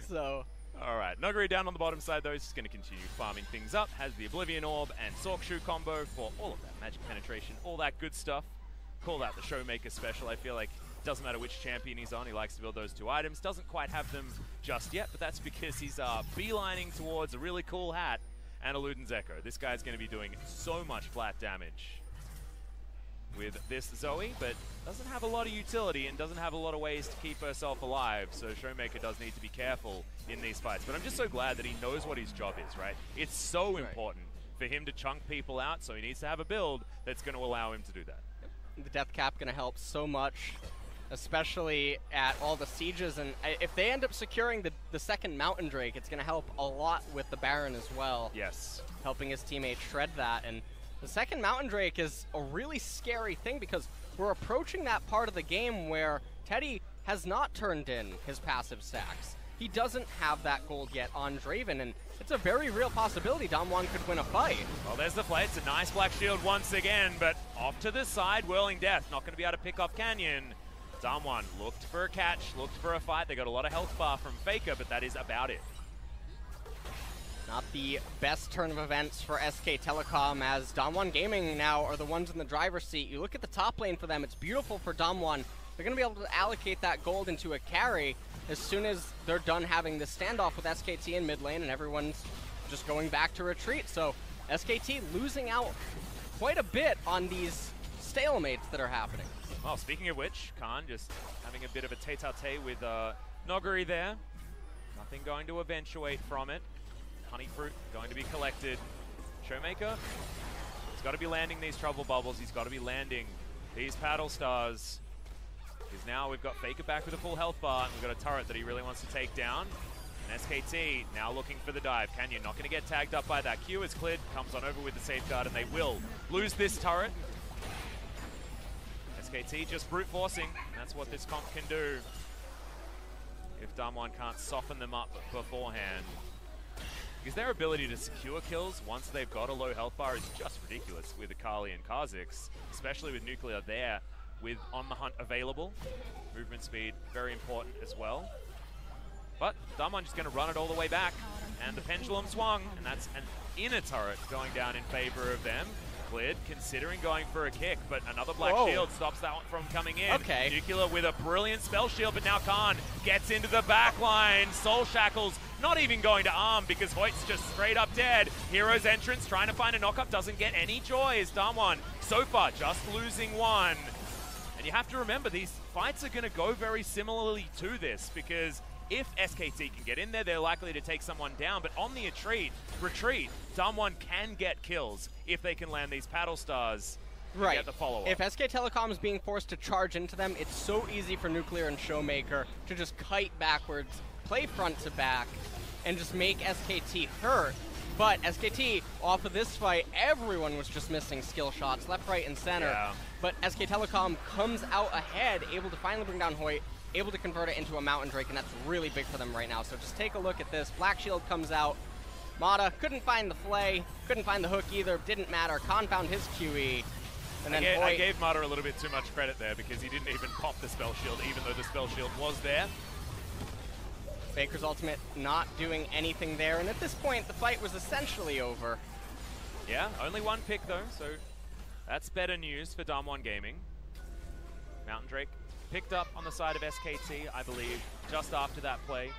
So. All right. Nuguri down on the bottom side, though. He's just going to continue farming things up. Has the Oblivion Orb and Sork Shoe combo for all of that magic penetration, all that good stuff. Call that the Showmaker special. I feel like it doesn't matter which champion he's on. He likes to build those two items. Doesn't quite have them just yet, but that's because he's beelining towards a really cool hat and a Luden's Echo. This guy's going to be doing so much flat damage with this Zoe, but doesn't have a lot of utility and doesn't have a lot of ways to keep herself alive, so Showmaker does need to be careful in these fights. But I'm just so glad that he knows what his job is, right? It's so important for him to chunk people out, so he needs to have a build that's going to allow him to do that. The death cap going to help so much, especially at all the sieges, and if they end up securing the second Mountain Drake, it's going to help a lot with the Baron as well. Yes. Helping his teammates shred that, and the second Mountain Drake is a really scary thing because we're approaching that part of the game where Teddy has not turned in his passive stacks. He doesn't have that gold yet on Draven, and it's a very real possibility DAMWON could win a fight. Well, there's the play. It's a nice Black Shield once again, but off to the side, Whirling Death. Not going to be able to pick off Canyon. DAMWON looked for a catch, looked for a fight. They got a lot of health bar from Faker, but that is about it. Not the best turn of events for SK Telecom, as DAMWON Gaming now are the ones in the driver's seat. You look at the top lane for them, it's beautiful for DAMWON. They're going to be able to allocate that gold into a carry as soon as they're done having this standoff with SKT in mid lane and everyone's just going back to retreat. So SKT losing out quite a bit on these stalemates that are happening. Well, speaking of which, Khan just having a bit of a tete-a-tete with Noguri there. Nothing going to eventuate from it. Honey fruit going to be collected. Showmaker, he's got to be landing these trouble bubbles. He's got to be landing these paddle stars. Because now we've got Faker back with a full health bar, and we've got a turret that he really wants to take down. And SKT now looking for the dive. Canyon not going to get tagged up by that. Q is cleared, comes on over with the safeguard, and they will lose this turret. SKT just brute forcing. That's what this comp can do if DAMWON can't soften them up beforehand. Because their ability to secure kills once they've got a low health bar is just ridiculous with Akali and Kha'Zix, especially with Nuclear there with On the Hunt available. Movement speed, very important as well. But DAMWON just going to run it all the way back, and the pendulum swung, and that's an inner turret going down in favor of them. Cleared, considering going for a kick, but another Black Shield stops that one from coming in. Okay. Nuclear with a brilliant spell shield, but now Khan gets into the back line. Soul Shackles not even going to arm because Hoyt's just straight up dead. Hero's entrance trying to find a knockup, doesn't get any joy as DAMWON so far just losing one. And you have to remember, these fights are going to go very similarly to this because if SKT can get in there, they're likely to take someone down. But on the retreat, DAMWON can get kills if they can land these paddle stars and get the follow-up. If SK Telecom is being forced to charge into them, it's so easy for Nuclear and Showmaker to just kite backwards, play front to back, and just make SKT hurt. But SKT, off of this fight, everyone was just missing skill shots, left, right, and center. Yeah. But SK Telecom comes out ahead, able to finally bring down Hoyt, able to convert it into a Mountain Drake, and that's really big for them right now. So just take a look at this. Black Shield comes out. Mata couldn't find the flay, couldn't find the hook either, didn't matter. Khan found his QE. And then I gave Mata a little bit too much credit there because he didn't even pop the spell shield, even though the spell shield was there. Faker's ultimate not doing anything there, and at this point, the fight was essentially over. Yeah, only one pick though, so that's better news for DAMWON Gaming. Mountain Drake picked up on the side of SKT, I believe, just after that play.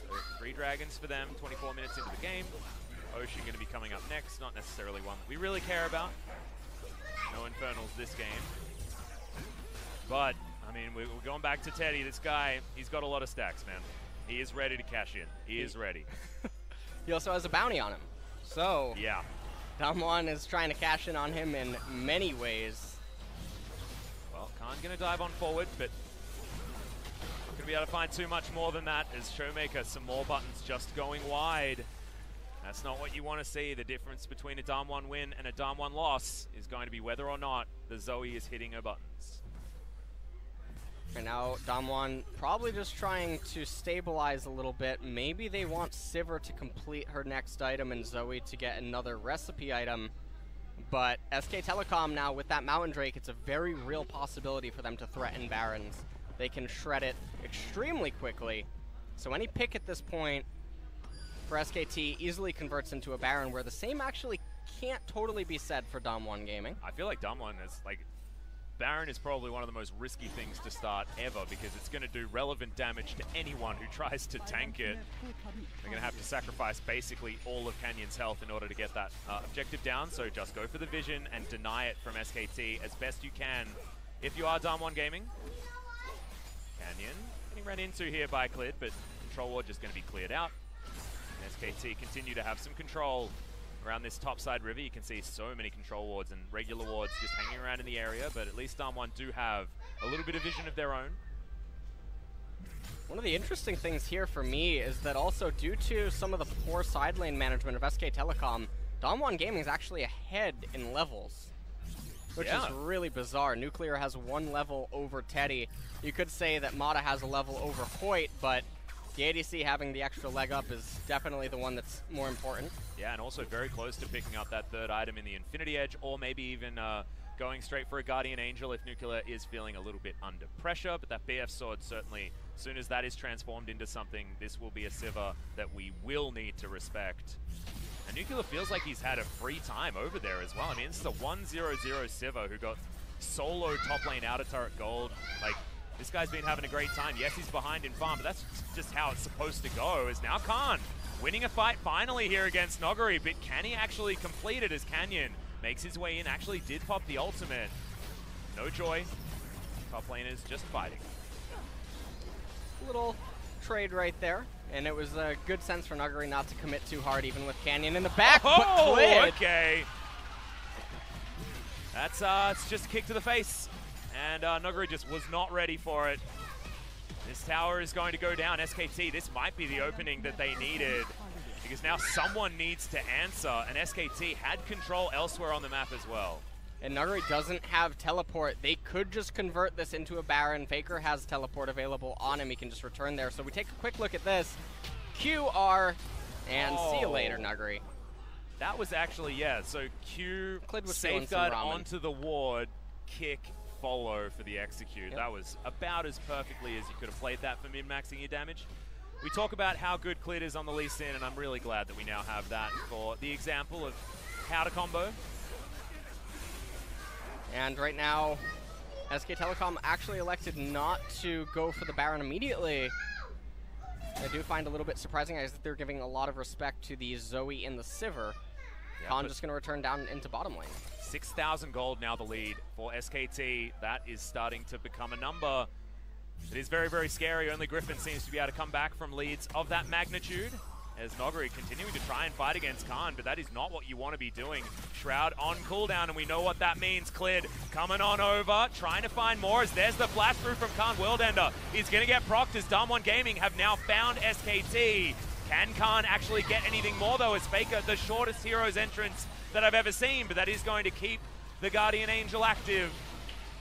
So 3 dragons for them, 24 minutes into the game. Ocean going to be coming up next, not necessarily one that we really care about. No Infernals this game. But, I mean, we're going back to Teddy. This guy, he's got a lot of stacks, man. He is ready to cash in. He is ready. He also has a bounty on him. So, yeah. DAMWON is trying to cash in on him in many ways. Well, Khan going to dive on forward, but not going to be able to find too much more than that as Showmaker, some more buttons just going wide. That's not what you want to see. The difference between a DAMWON win and a DAMWON loss is going to be whether or not the Zoe is hitting her buttons. Right now, DAMWON probably just trying to stabilize a little bit. Maybe they want Sivir to complete her next item and Zoe to get another recipe item. But SK Telecom now, with that Mountain Drake, it's a very real possibility for them to threaten Barons. They can shred it extremely quickly. So any pick at this point for SKT easily converts into a Baron, where the same actually can't totally be said for DAMWON Gaming. I feel like DAMWON is like, Baron is probably one of the most risky things to start ever because it's going to do relevant damage to anyone who tries to tank it. They're going to have to sacrifice basically all of Canyon's health in order to get that objective down, so just go for the vision and deny it from SKT as best you can if you are DAMWON Gaming. Canyon getting ran into here by Clid, but control ward just going to be cleared out. SKT continue to have some control around this topside river. You can see so many control wards and regular wards just hanging around in the area, but at least DAMWON do have a little bit of vision of their own. One of the interesting things here for me is that also due to some of the poor side lane management of SK Telecom, DAMWON Gaming is actually ahead in levels, which is really bizarre. Nuclear has 1 level over Teddy. You could say that Mata has a level over Hoyt, but the ADC having the extra leg up is definitely the one that's more important. Yeah, and also very close to picking up that 3rd item in the Infinity Edge, or maybe even going straight for a Guardian Angel if Nuclear is feeling a little bit under pressure. But that BF Sword certainly, as soon as that is transformed into something, this will be a Sivir that we will need to respect. And Nuclear feels like he's had a free time over there as well. I mean, this is a 1-0-0 Sivir who got solo top lane outer turret gold. Like, this guy's been having a great time. Yes, he's behind in farm, but that's just how it's supposed to go. Is now Khan winning a fight finally here against Noguri, but can he actually complete it as Canyon makes his way in, actually did pop the ultimate. No joy. Top laners just fighting. Little trade right there, and it was a good sense for Noguri not to commit too hard, even with Canyon in the back. Oh, but okay. That's it's just a kick to the face. And Noguri just was not ready for it. This tower is going to go down. SKT, this might be the opening that they needed, because now someone needs to answer, and SKT had control elsewhere on the map as well. And Noguri doesn't have teleport. They could just convert this into a Baron. Faker has teleport available on him. He can just return there. So we take a quick look at this. QR, and see you later, Noguri. That was actually, yeah, so Q, Clid was safeguard onto the ward, kick, follow for the execute. Yep. That was about as perfectly as you could have played that for min-maxing your damage. We talk about how good Clid is on the Lee Sin, and I'm really glad that we now have that for the example of how to combo. And right now, SK Telecom actually elected not to go for the Baron immediately. I do find a little bit surprising as they're giving a lot of respect to the Zoe and the Sivir. Yeah, Khan just going to return down into bottom lane. 6,000 gold now the lead for SKT. That is starting to become a number. It is very, very scary. Only Griffin seems to be able to come back from leads of that magnitude, as Noguri continuing to try and fight against Khan, but that is not what you want to be doing. Shroud on cooldown, and we know what that means. Clid coming on over, trying to find more, as there's the flash through from Khan. Worldender is going to get procced as DAMWON Gaming have now found SKT. Can Khan actually get anything more, though, as Faker, the shortest hero's entrance that I've ever seen, but that is going to keep the Guardian Angel active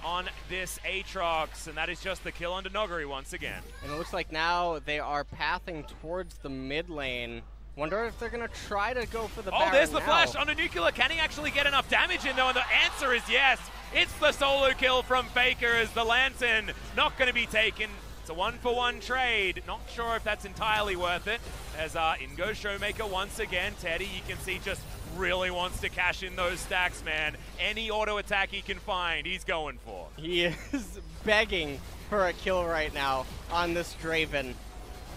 on this Aatrox, and that is just the kill onto Noguri once again. And it looks like now they are pathing towards the mid lane. Wonder if they're going to try to go for the Oh, Baron there's the now. flash onto Nuclear. Can he actually get enough damage in, though? And the answer is yes. It's the solo kill from Faker as the Lantern not going to be taken. It's a 1-for-1 trade. Not sure if that's entirely worth it. As in goes Showmaker once again. Teddy, you can see, just really wants to cash in those stacks, man. Any auto attack he can find, he's going for. He is begging for a kill right now on this Draven.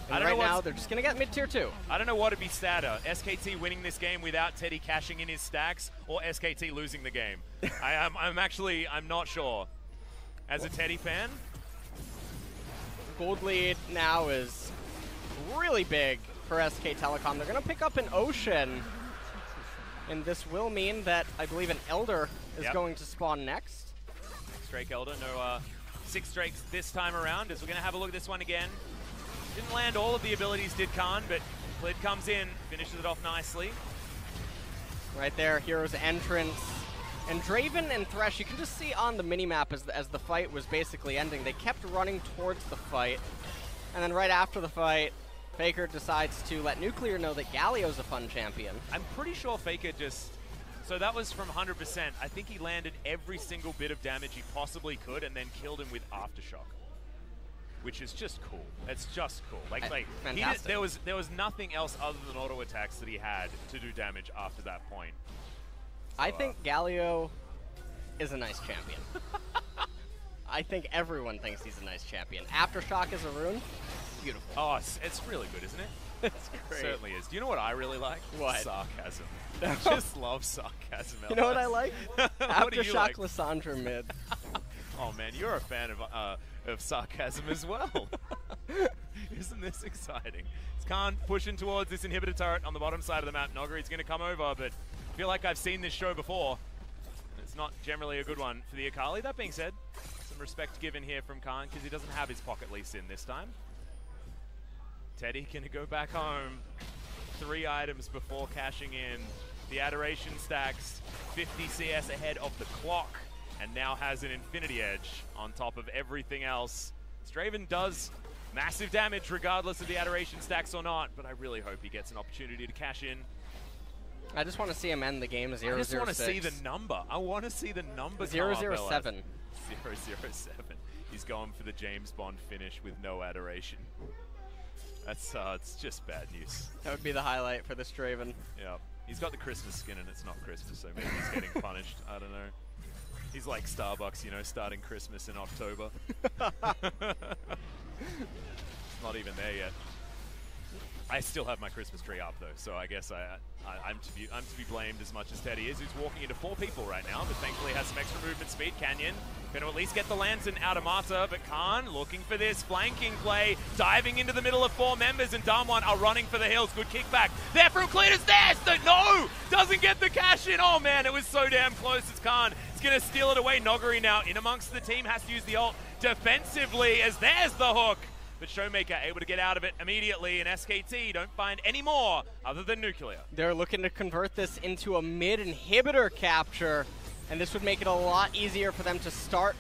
And right now, they're just going to get mid-tier 2. I don't know what would be sadder, SKT winning this game without Teddy cashing in his stacks, or SKT losing the game. I'm not sure. As a Teddy fan, Gold lead now is really big for SK Telecom. They're going to pick up an Ocean, and this will mean that I believe an Elder is going to spawn next. Drake Elder, no 6 Drakes this time around, as we're going to have a look at this one again. Didn't land all of the abilities, did Khan, but Clid comes in, finishes it off nicely. Right there, Hero's entrance. And Draven and Thresh, you can just see on the minimap as the fight was basically ending, they kept running towards the fight. And then right after the fight, Faker decides to let Nuclear know that Galio's a fun champion. I'm pretty sure Faker just... So that was from 100%. I think he landed every single bit of damage he possibly could and then killed him with Aftershock. Which is just cool. It's just cool. Like fantastic. There was nothing else other than auto attacks that he had to do damage after that point. So, I think Galio is a nice champion. I think everyone thinks he's a nice champion. Aftershock is a rune. Beautiful. Oh, it's really good, isn't it? It's great. It certainly is. Do you know what I really like? What? Sarcasm. I just love sarcasm. You know what I like? What do you Aftershock like? Lysandra mid. Oh man, you're a fan of sarcasm as well. Isn't this exciting? It's Khan pushing towards this inhibitor turret on the bottom side of the map. Nogari's going to come over, but I feel like I've seen this show before. It's not generally a good one for the Akali. That being said, some respect given here from Khan because he doesn't have his pocket lease in this time. Teddy going to go back home. 3 items before cashing in. The Adoration stacks 50 CS ahead of the clock, and now has an Infinity Edge on top of everything else. Straven does massive damage regardless of the Adoration stacks or not, but I really hope he gets an opportunity to cash in. I just want to see him end the game 0-0-6. I just want to see the number. I want to see the number 0-0-7. 0-0-7. He's going for the James Bond finish with no Adoration. That's it's just bad news. That would be the highlight for this Draven. Yeah. He's got the Christmas skin and it's not Christmas, so maybe he's getting punished. I don't know. He's like Starbucks, you know, starting Christmas in October. It's not even there yet. I still have my Christmas tree up though, so I guess I'm to be blamed as much as Teddy is, who's walking into 4 people right now, but thankfully has some extra movement speed. Canyon going to at least get the Lantern out of Mata, but Khan looking for this flanking play, diving into the middle of 4 members, and DAMWON are running for the hills. Good kickback there from Cletus. There, no, doesn't get the cash in. Oh man, it was so damn close. It's Khan. It's going to steal it away. Nogari now in amongst the team, has to use the ult defensively as there's the hook. But Showmaker able to get out of it immediately, and SKT don't find any more other than Nuclear. They're looking to convert this into a mid-inhibitor capture, and this would make it a lot easier for them to start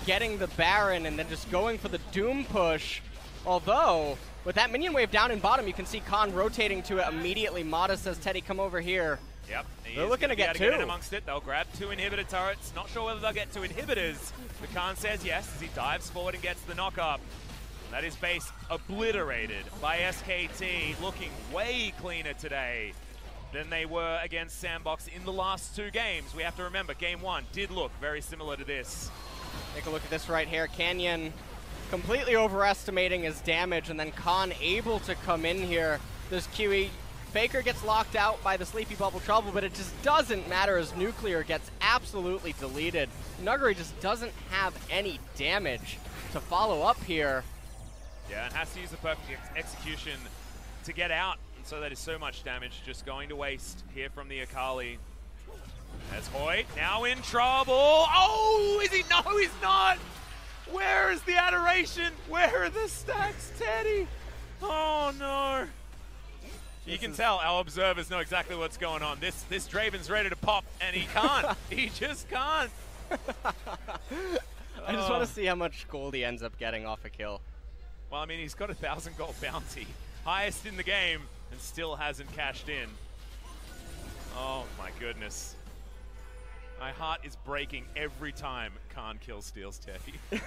getting the Baron and then just going for the Doom push. Although, with that minion wave down in bottom, you can see Khan rotating to it immediately. Mata says, Teddy, come over here. Yep. They're looking to get 2. In amongst it. They'll grab 2 inhibitor turrets. Not sure whether they'll get 2 inhibitors, but Khan says yes as he dives forward and gets the knock-up. That is base obliterated by SKT, looking way cleaner today than they were against Sandbox in the last 2 games. We have to remember, game 1 did look very similar to this. Take a look at this right here. Canyon completely overestimating his damage, and then Khan able to come in here. This QE. Faker gets locked out by the Sleepy Bubble Trouble, but it just doesn't matter as Nuclear gets absolutely deleted. Nuggery just doesn't have any damage to follow up here. Yeah, and has to use the perfect execution to get out, and so that is so much damage just going to waste here from the Akali. As Hoyt now in trouble. Oh, is he? No, he's not. Where is the Adoration? Where are the stacks, Teddy? Oh no. You can tell our observers know exactly what's going on. This Draven's ready to pop, and he can't. He just can't. I just want to see how much gold he ends up getting off a kill. Well, I mean, he's got 1,000 gold bounty. Highest in the game. and still hasn't cashed in. Oh my goodness. My heart is breaking every time Khan kills Steel's Teddy.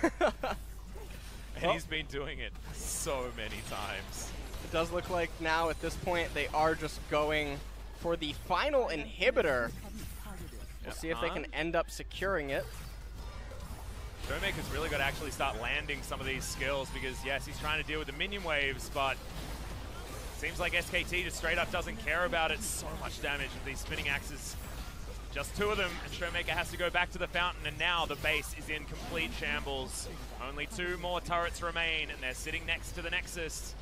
And he's been doing it so many times. It does look like now at this point they are just going for the final inhibitor. We'll see if they can end up securing it. Showmaker's really got to actually start landing some of these skills because, yes, he's trying to deal with the minion waves, but seems like SKT just straight up doesn't care about it. So much damage with these spinning axes. Just 2 of them, and Showmaker has to go back to the fountain, and now the base is in complete shambles. Only 2 more turrets remain, and they're sitting next to the Nexus.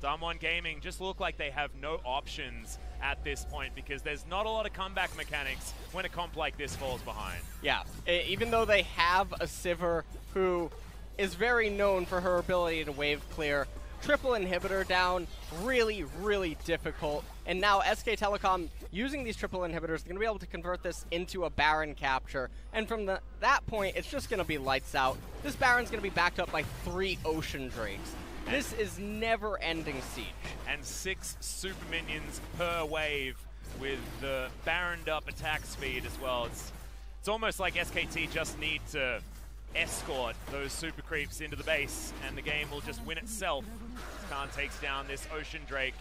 DAMWON Gaming just look like they have no options at this point because there's not a lot of comeback mechanics when a comp like this falls behind. Yeah, even though they have a Sivir who is very known for her ability to wave clear, triple inhibitor down, really, really difficult. And now SK Telecom, using these triple inhibitors, they're going to be able to convert this into a Baron capture. And from that point, it's just going to be lights out. This Baron's going to be backed up by 3 Ocean Drakes. This is never-ending siege. And 6 super minions per wave with the Baroned up attack speed as well. It's almost like SKT just need to escort those super creeps into the base and the game will just win itself. Khan takes down this Ocean Drake.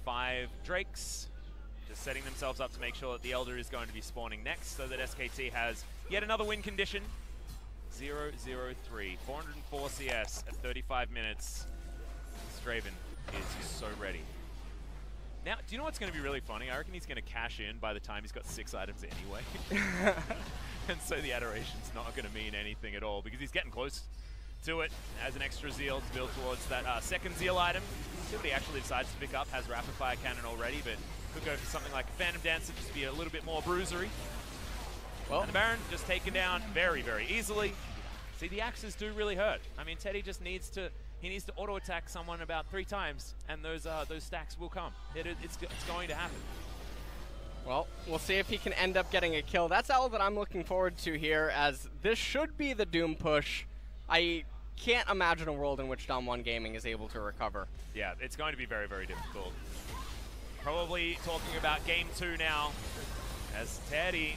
5 Drakes just setting themselves up to make sure that the Elder is going to be spawning next so that SKT has yet another win condition. 0-0-3, 404 CS at 35 minutes. Straven is so ready. Now, do you know what's going to be really funny? I reckon he's going to cash in by the time he's got 6 items anyway. And so the Adoration's not going to mean anything at all because he's getting close to it as an extra Zeal to build towards that second Zeal item. See what he actually decides to pick up. Has Rapid Fire Cannon already, but could go for something like a Phantom Dancer just to be a little bit more bruisery. Well, and the Baron just taken down very, very easily. See, the axes do really hurt. I mean, Teddy just needs to auto attack someone about 3 times, and those stacks will come. It's going to happen. Well, we'll see if he can end up getting a kill. That's all that I'm looking forward to here, as this should be the Doom push. I can't imagine a world in which DAMWON Gaming is able to recover. Yeah, it's going to be very, very difficult. Probably talking about Game 2 now, as Teddy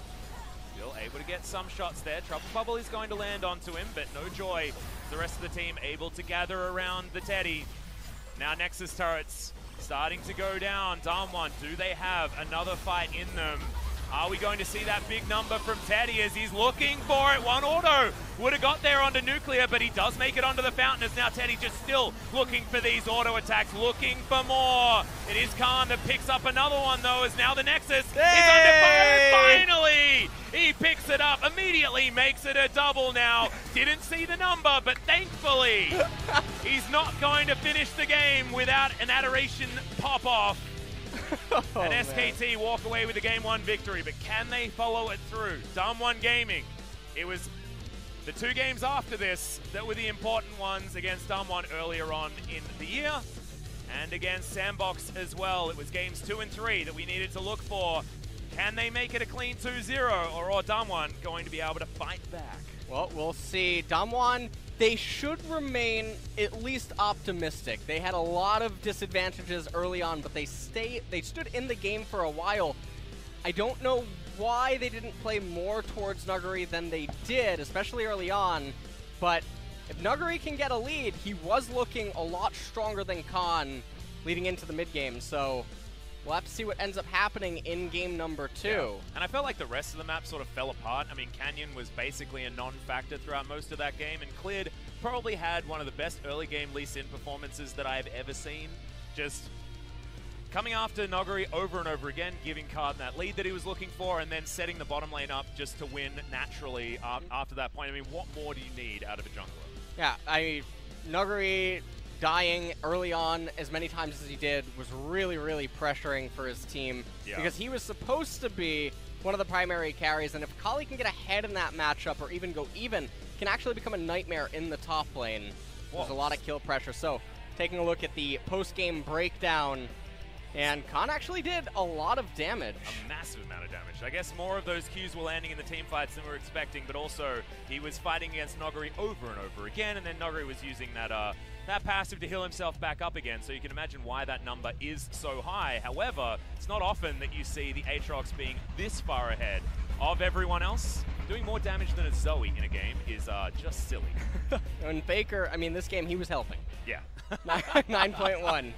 still able to get some shots there. Trouble Bubble is going to land onto him, but no joy. The rest of the team able to gather around the Teddy. Now Nexus turrets starting to go down. DAMWON, do they have another fight in them? Are we going to see that big number from Teddy as he's looking for it? 1 auto would have got there onto Nuclear, but he does make it onto the fountain as now Teddy just still looking for these auto attacks, looking for more. It is Khan that picks up another one though, as now the Nexus is under fire. Finally, he picks it up, immediately makes it a double now. Didn't see the number, but thankfully he's not going to finish the game without an Adoration pop-off. And SKT walk away with a Game 1 victory, but can they follow it through? DAMWON Gaming, it was the 2 games after this that were the important ones against DAMWON earlier on in the year, and against Sandbox as well. It was games 2 and 3 that we needed to look for. Can they make it a clean 2-0, or are DAMWON going to be able to fight back? Well, we'll see. DAMWON, they should remain at least optimistic. They had a lot of disadvantages early on, but they stood in the game for a while. I don't know why they didn't play more towards Nuguri than they did, especially early on, but if Nuguri can get a lead, he was looking a lot stronger than Khan leading into the mid-game, so we'll have to see what ends up happening in game number 2. Yeah. And I felt like the rest of the map sort of fell apart. I mean, Canyon was basically a non-factor throughout most of that game, and Cleared probably had one of the best early game Lee Sin performances that I've ever seen. Just coming after Nuguri over and over again, giving Card that lead that he was looking for, and then setting the bottom lane up just to win naturally after that point. I mean, what more do you need out of a jungler? Yeah, Nuguri dying early on as many times as he did was really, really pressuring for his team, because he was supposed to be one of the primary carries, and if Kali can get ahead in that matchup or even go even, can actually become a nightmare in the top lane. There's a lot of kill pressure. So taking a look at the post-game breakdown, And Khan actually did a lot of damage. A massive amount of damage. I guess more of those Qs were landing in the team fights than we were expecting, but also he was fighting against Noguri over and over again, and then Noguri was using that that passive to heal himself back up again, so you can imagine why that number is so high. However, it's not often that you see the Aatrox being this far ahead of everyone else. Doing more damage than a Zoe in a game is just silly. And Faker, I mean, this game he was helping. Yeah. 9.1.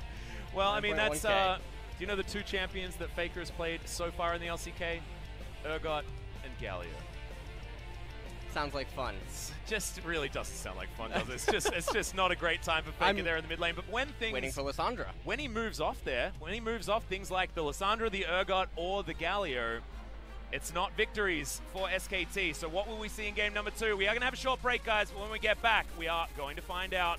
Well, I mean, that's, do 9.1K. you know the two champions that Faker has played so far in the LCK? Urgot and Galio. Sounds like fun. Just really doesn't sound like fun, does it? It's just not a great time for Faker there in the mid lane. But when things... Waiting for Lissandra. When he moves off there, when he moves off things like the Lissandra, the Urgot, or the Galio, it's not victories for SKT. So what will we see in game number 2? We are going to have a short break, guys, but when we get back, we are going to find out.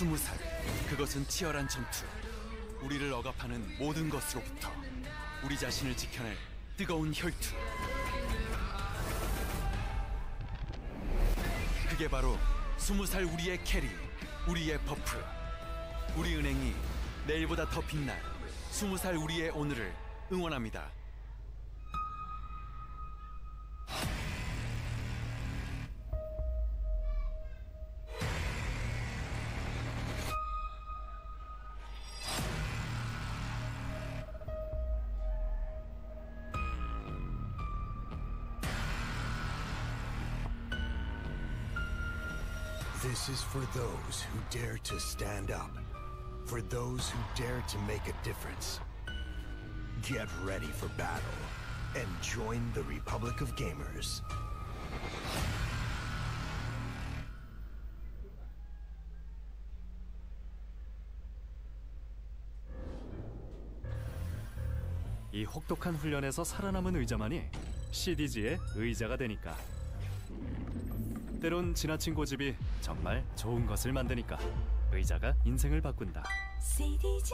스무 살, 그것은 치열한 전투. 우리를 억압하는 모든 것으로부터 우리 자신을 지켜낼 뜨거운 혈투. 그게 바로 20살 우리의 캐리, 우리의 버프. 우리 은행이 내일보다 더 빛날 20살 우리의 오늘을 응원합니다. This is for those who dare to stand up, for those who dare to make a difference. Get ready for battle and join the Republic of Gamers. 이 혹독한 훈련에서 살아남은 의자만이 CDG의 의자가 되니까. 때론 지나친 고집이 정말 좋은 것을 만드니까 의자가 인생을 바꾼다. CDG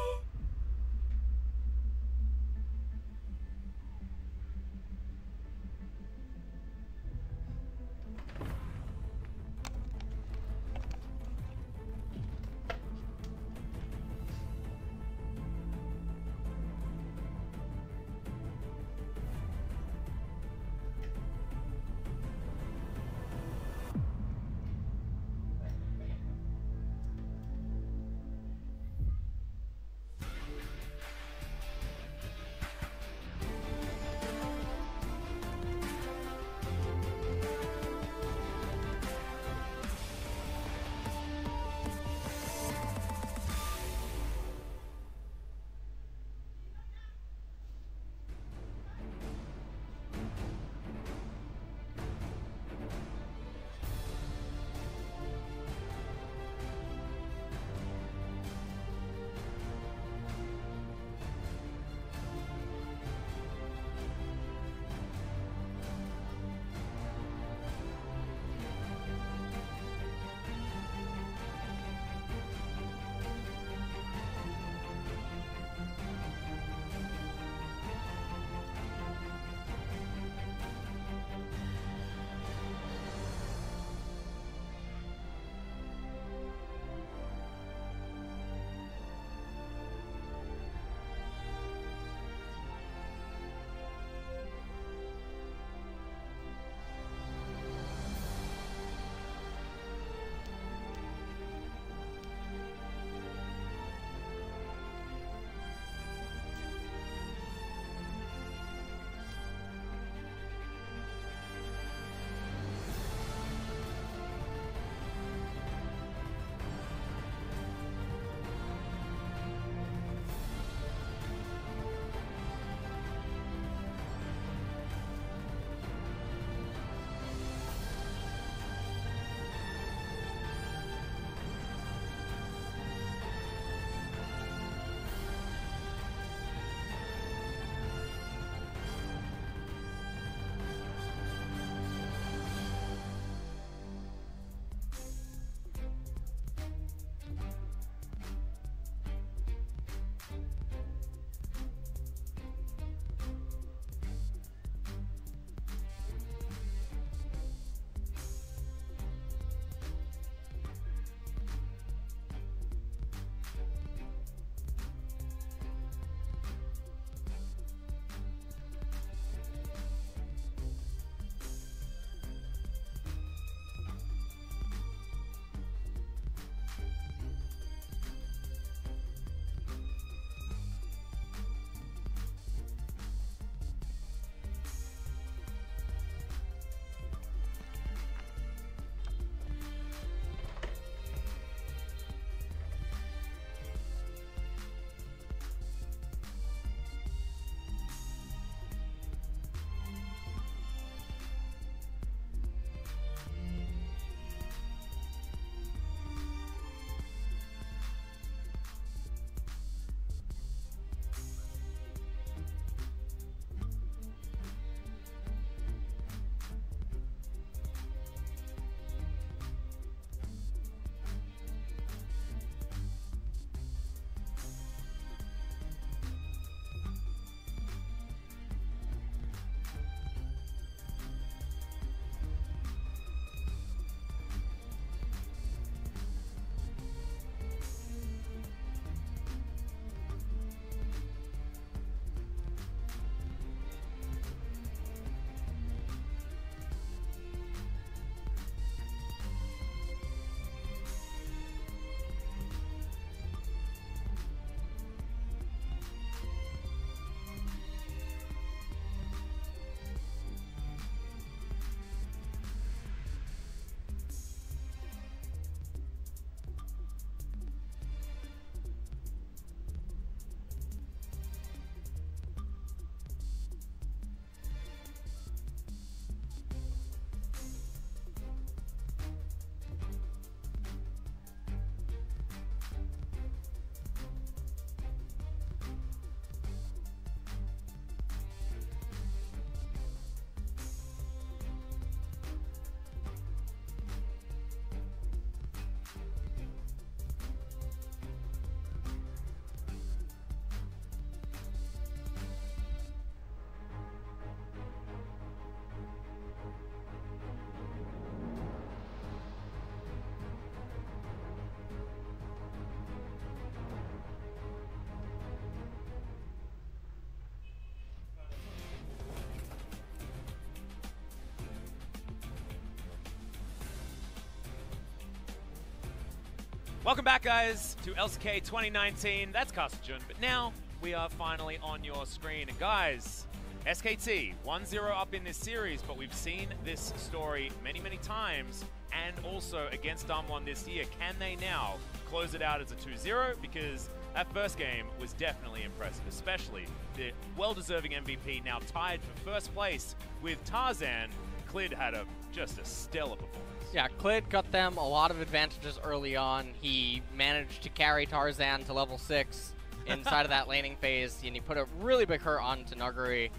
Welcome back, guys, to LCK 2019. That's Carson, but now we are finally on your screen. And guys, SKT 1-0 up in this series, but we've seen this story many, many times, and also against DAMWON this year. Can they now close it out as a 2-0? Because that first game was definitely impressive, especially the well-deserving MVP now tied for first place with Tarzan. Clid had just a stellar performance. Yeah, Clid got them a lot of advantages early on. He managed to carry Tarzan to level 6 inside of that laning phase, and he put a really big hurt onto Nuguri.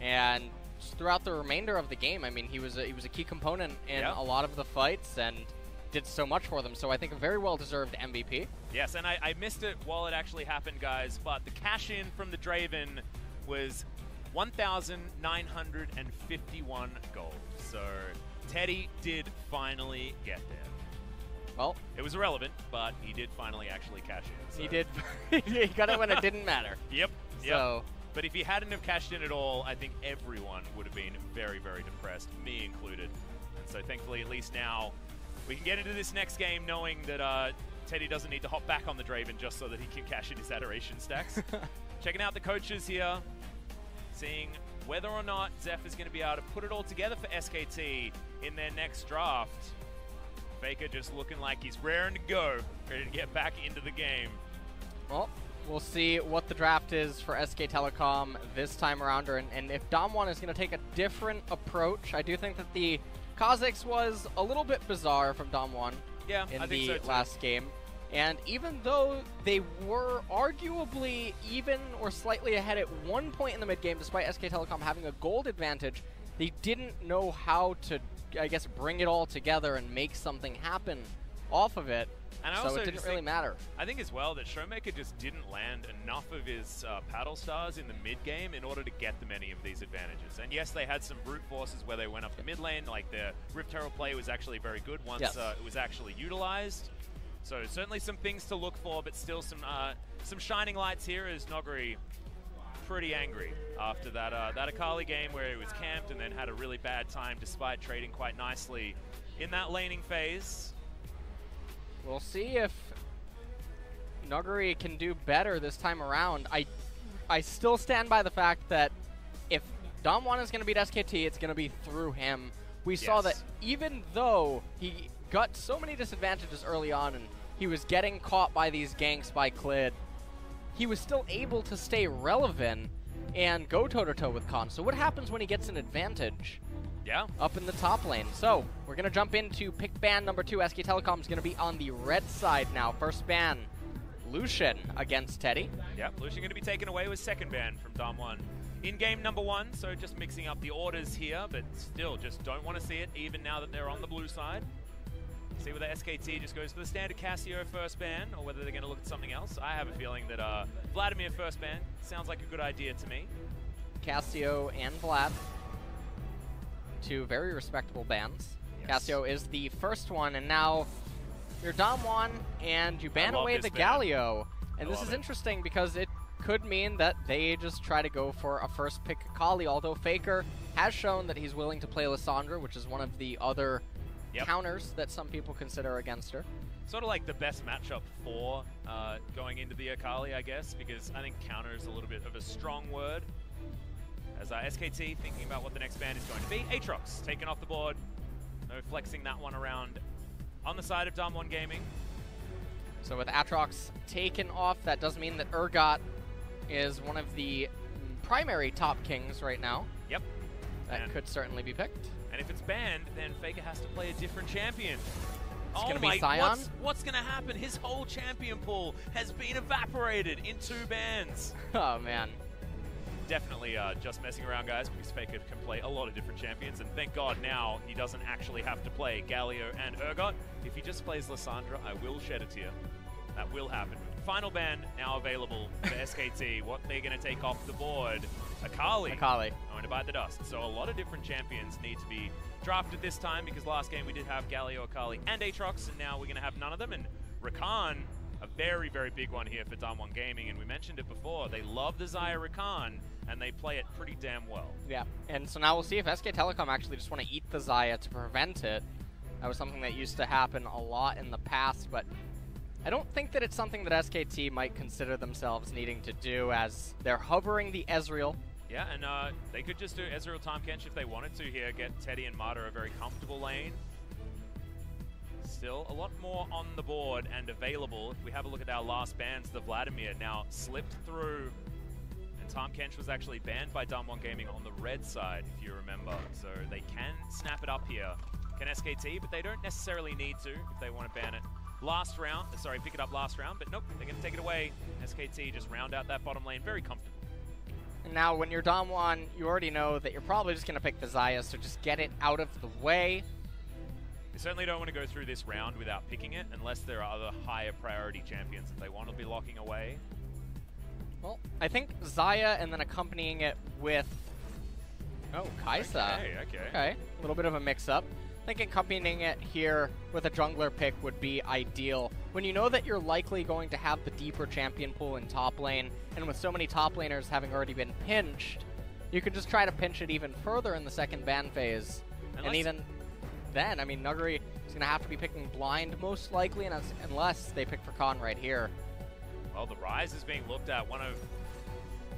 And just throughout the remainder of the game, I mean, he was a key component in a lot of the fights and did so much for them. So I think a very well-deserved MVP. Yes, and I missed it while it actually happened, guys, but the cash-in from the Draven was 1,951 gold. So Teddy did finally get there. Well, it was irrelevant, but he did finally actually cash in. So. He did. He got it when it didn't matter. Yep. So. But if he hadn't have cashed in at all, I think everyone would have been very, very depressed, me included. And so thankfully, at least now, we can get into this next game knowing that Teddy doesn't need to hop back on the Draven just so that he can cash in his adoration stacks. Checking out the coaches here, seeing whether or not Zeph is going to be able to put it all together for SKT in their next draft. Faker just looking like he's raring to go, ready to get back into the game. Well, we'll see what the draft is for SK Telecom this time around, and if DAMWON is going to take a different approach. I do think that the Kha'Zix was a little bit bizarre from DAMWON in the last game. And even though they were arguably even or slightly ahead at one point in the mid-game, despite SK Telecom having a gold advantage, they didn't know how to, I guess, bring it all together and make something happen off of it. And so it didn't really matter. I think as well that Showmaker just didn't land enough of his paddle stars in the mid-game in order to get them any of these advantages. And yes, they had some brute forces where they went up the mid lane, like the Rift Herald play was actually very good once it was actually utilized. So certainly some things to look for, but still some shining lights here as Noguri pretty angry after that Akali game where he was camped and then had a really bad time despite trading quite nicely in that laning phase. We'll see if Nuguri can do better this time around. I still stand by the fact that if DAMWON is going to beat SKT, it's going to be through him. We saw that even though he got so many disadvantages early on and he was getting caught by these ganks by Clid, he was still able to stay relevant and go toe-to-toe with Khan. So what happens when he gets an advantage? Up in the top lane. So we're going to jump into pick ban number 2. SK Telecom is going to be on the red side now. First ban, Lucian against Teddy. Yep, Lucian going to be taken away with second ban from DAMWON in game number 1. So just mixing up the orders here, but still just don't want to see it even now that they're on the blue side. See whether SKT just goes for the standard Cassio first ban or whether they're going to look at something else. I have a feeling that Vladimir first ban sounds like a good idea to me. Cassio and Vlad. 2 very respectable bans. Yes. Cassio is the first one, and now you're DAMWON, and you ban away the Galio. And this is interesting because it could mean that they just try to go for a first pick Akali, although Faker has shown that he's willing to play Lissandra, which is one of the other counters that some people consider against her. Sort of like the best matchup for going into the Akali, I guess, because I think counter is a little bit of a strong word. As SKT thinking about what the next ban is going to be. Aatrox taken off the board. No flexing that one around on the side of DAMWON Gaming. So with Aatrox taken off, that does mean that Urgot is one of the primary top kings right now. Yep. That could certainly be picked. And if it's banned, then Faker has to play a different champion. It's going to be Sion. What's going to happen? His whole champion pool has been evaporated in 2 bans. Oh, man. Definitely just messing around, guys, because Faker can play a lot of different champions, and thank God now he doesn't actually have to play Galio and Urgot. If he just plays Lissandra, I will shed a tear. That will happen. Final ban now available for SKT. What they're going to take off the board? Akali. Going to bite the dust. So a lot of different champions need to be drafted this time, because last game we did have Galio, Akali, and Aatrox, and now we're going to have none of them. And Rakan, a very, very big one here for DAMWON Gaming, and we mentioned it before. They love the Xayah Rakan, and they play it pretty damn well. Yeah, and so now we'll see if SK Telecom actually just want to eat the Xayah to prevent it. That was something that used to happen a lot in the past, but I don't think that it's something that SKT might consider themselves needing to do, as they're hovering the Ezreal. Yeah, and they could just do Ezreal Tahm Kench if they wanted to here, get Teddy and Mata a very comfortable lane. Still a lot more on the board and available. If we have a look at our last bans, the Vladimir now slipped through, and Tahm Kench was actually banned by DWG Gaming on the red side, if you remember. So they can snap it up here. Can SKT, but they don't necessarily need to if they want to ban it last round. Sorry, pick it up last round, but nope, they're going to take it away. SKT just round out that bottom lane very comfortably. And now when you're DAMWON, you already know that you're probably just going to pick the Xayah, so just get it out of the way. You certainly don't want to go through this round without picking it, unless there are other higher priority champions that they want to be locking away. Well, I think Xayah and then accompanying it with... Oh, Kaisa. Okay, a little bit of a mix-up. I think accompanying it here with a jungler pick would be ideal. When you know that you're likely going to have the deeper champion pool in top lane, and with so many top laners having already been pinched, you can just try to pinch it even further in the second ban phase. And even then, I mean, Nuguri is going to have to be picking blind most likely, unless they pick for Khan right here. Well, the Rise is being looked at. One of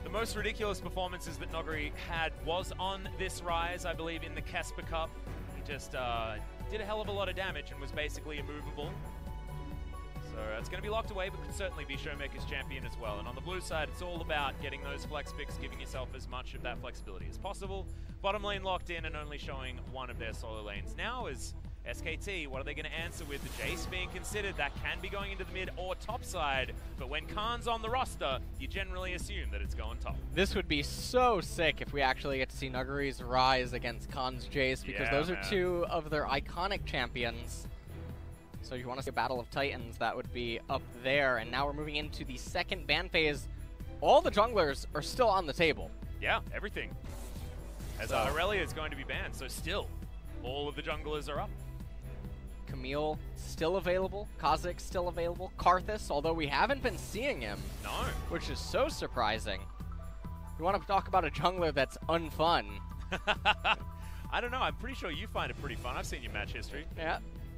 the most ridiculous performances that Nuguri had was on this Rise, I believe, in the Kesper Cup. He just did a hell of a lot of damage and was basically immovable. So it's going to be locked away, but could certainly be Showmaker's champion as well. And on the blue side, it's all about getting those flex picks, giving yourself as much of that flexibility as possible. Bottom lane locked in and only showing one of their solo lanes. Now is SKT. What are they going to answer with? The Jace being considered. That can be going into the mid or top side. But when Khan's on the roster, you generally assume that it's going top. This would be so sick if we actually get to see Nuguri's Rise against Khan's Jace, because those are two of their iconic champions. So if you want to see a Battle of Titans, that would be up there. And now we're moving into the second ban phase. All the junglers are still on the table. Yeah, everything. As Aurelia is going to be banned, so still, all of the junglers are up. Camille still available. Kha'Zix still available. Karthus, although we haven't been seeing him. No. Which is so surprising. You want to talk about a jungler that's unfun. I don't know. I'm pretty sure you find it pretty fun. I've seen your match history. Yeah.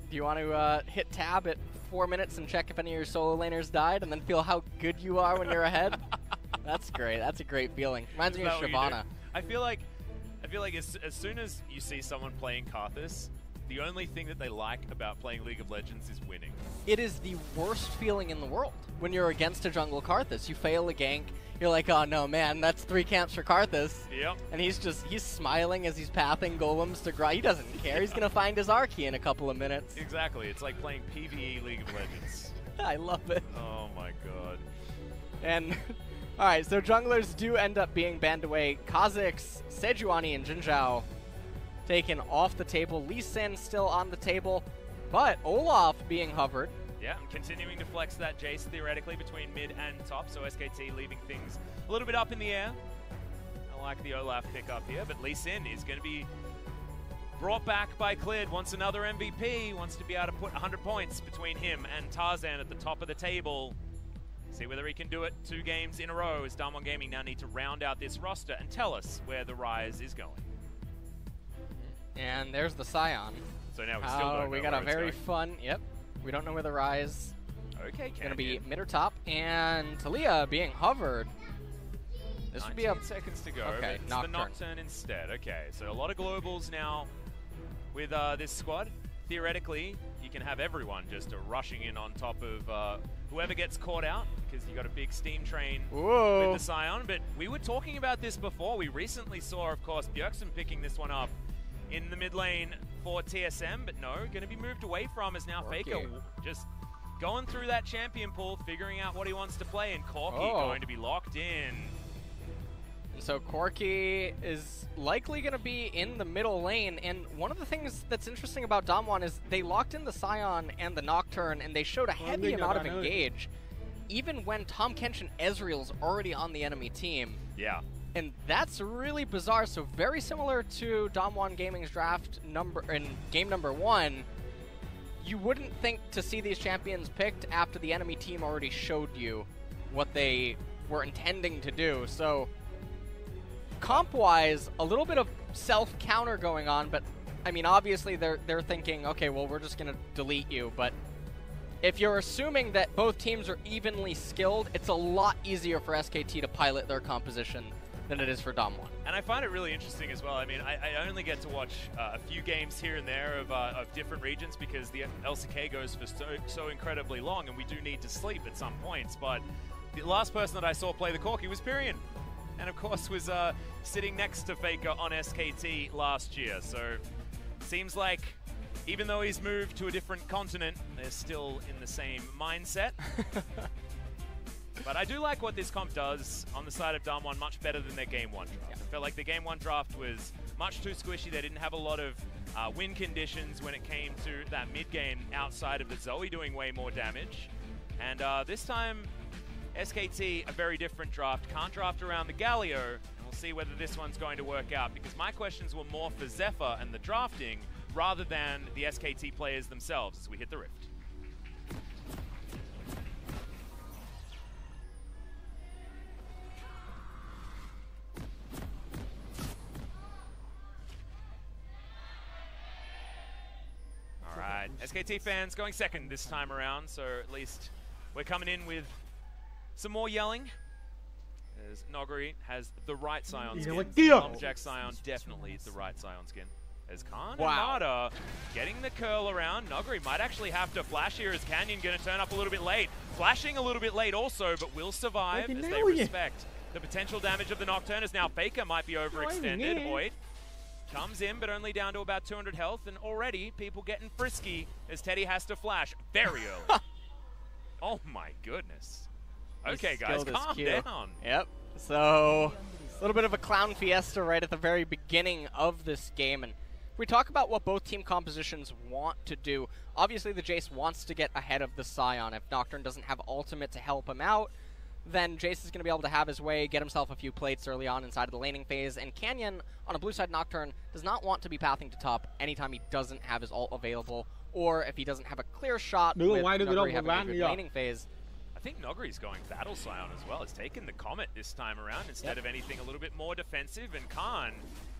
Do you want to hit tab at 4 minutes and check if any of your solo laners died and then feel how good you are when you're ahead? That's great. That's a great feeling. Reminds me of Shyvana. I feel like as soon as you see someone playing Karthus, the only thing that they like about playing League of Legends is winning. It is the worst feeling in the world when you're against a jungle Karthus. You fail a gank, you're like, oh no man, that's 3 camps for Karthus. Yep. And he's smiling as he's pathing golems to grind. He doesn't care. He's going to find his Archie in a couple of minutes. Exactly. It's like playing PvE League of Legends. I love it. Oh my god. And... Alright, so junglers do end up being banned away. Kha'Zix, Sejuani, and Jinzhao taken off the table. Lee Sin still on the table, but Olaf being hovered. Yeah, and continuing to flex that Jace theoretically between mid and top, so SKT leaving things a little bit up in the air. I like the Olaf pick up here, but Lee Sin is going to be brought back by Clid, wants another MVP, wants to be able to put 100 points between him and Tarzan at the top of the table. See whether he can do it 2 games in a row, as DWG Gaming now need to round out this roster and tell us where the Rise is going. And there's the Scion. So now we still don't know we got where a it's very going. fun, yep. We don't know where the Rise is going to be, mid or top. And Talia being hovered. This would be 19 seconds to go, okay, but it's the Nocturne instead. Okay, so a lot of globals now with this squad. Theoretically, you can have everyone just rushing in on top of whoever gets caught out, because you got a big steam train with the Scion. But we were talking about this before. We recently saw, of course, Bjergsen picking this one up in the mid lane for TSM, but no, going to be moved away from as now Faker just going through that champion pool, figuring out what he wants to play, and Corki going to be locked in. So Corki is likely going to be in the middle lane, and one of the things that's interesting about DAMWON is they locked in the Scion and the Nocturne, and they showed a heavy amount of engage, even when Tahm Kench and Ezreal's already on the enemy team. Yeah. And that's really bizarre. So very similar to DWG Gaming's draft in game number 1, you wouldn't think to see these champions picked after the enemy team already showed you what they were intending to do. So comp-wise, a little bit of self-counter going on, but I mean, obviously they're thinking, okay, well, we're just going to delete you, but if you're assuming that both teams are evenly skilled, it's a lot easier for SKT to pilot their composition than it is for DAMWON. And I find it really interesting as well. I mean, I only get to watch a few games here and there of different regions because the LCK goes for so incredibly long, and we do need to sleep at some points. But the last person that I saw play the Corki was Pyrian, and of course was sitting next to Faker on SKT last year. So seems like even though he's moved to a different continent, they're still in the same mindset. But I do like what this comp does on the side of DAMWON much better than their Game 1 draft. I felt like the Game 1 draft was much too squishy. They didn't have a lot of win conditions when it came to that mid game outside of the Zoe doing way more damage. And this time, SKT, a very different draft. Can't draft around the Galio, and we'll see whether this one's going to work out, because my questions were more for Zephyr and the drafting rather than the SKT players themselves as we hit the Rift. Alright, SKT fans going second this time around, so at least we're coming in with some more yelling. As Noguri has the right Scion skin. Lumberjack Scion definitely the right Scion skin. As Khan and Mata getting the curl around. Noguri might actually have to flash here as Canyon going to turn up a little bit late. Flashing a little bit late also, but will survive as they respect the potential damage of the Nocturne, as now Faker might be overextended. Void comes in, but only down to about 200 health, and already people getting frisky as Teddy has to flash very early. Oh my goodness. Okay, guys, calm down. Yep. So, a little bit of a clown fiesta right at the very beginning of this game. And if we talk about what both team compositions want to do, obviously the Jace wants to get ahead of the Scion. If Nocturne doesn't have ultimate to help him out, then Jace is going to be able to have his way, get himself a few plates early on inside of the laning phase. And Canyon, on a blue side Nocturne, does not want to be pathing to top anytime he doesn't have his ult available, or if he doesn't have a clear shot with Noguri having a good laning phase. I think Noguri's going Battle Scion as well. He's taken the Comet this time around instead of anything a little bit more defensive. And Khan,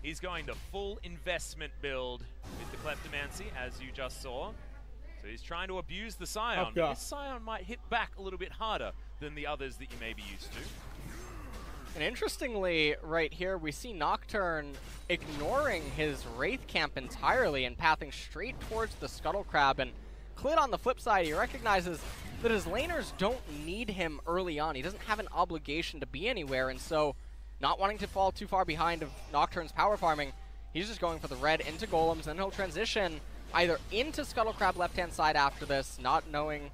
he's going the full investment build with the Kleptomancy, as you just saw. So he's trying to abuse the Scion. This Scion might hit back a little bit harder than the others that you may be used to. And interestingly, right here, we see Nocturne ignoring his Wraith camp entirely and pathing straight towards the Scuttle Crab. And Clit on the flip side, he recognizes that his laners don't need him early on. He doesn't have an obligation to be anywhere, and so not wanting to fall too far behind of Nocturne's power farming, he's just going for the red into Golems, then he'll transition either into Scuttle Crab left-hand side after this, not knowing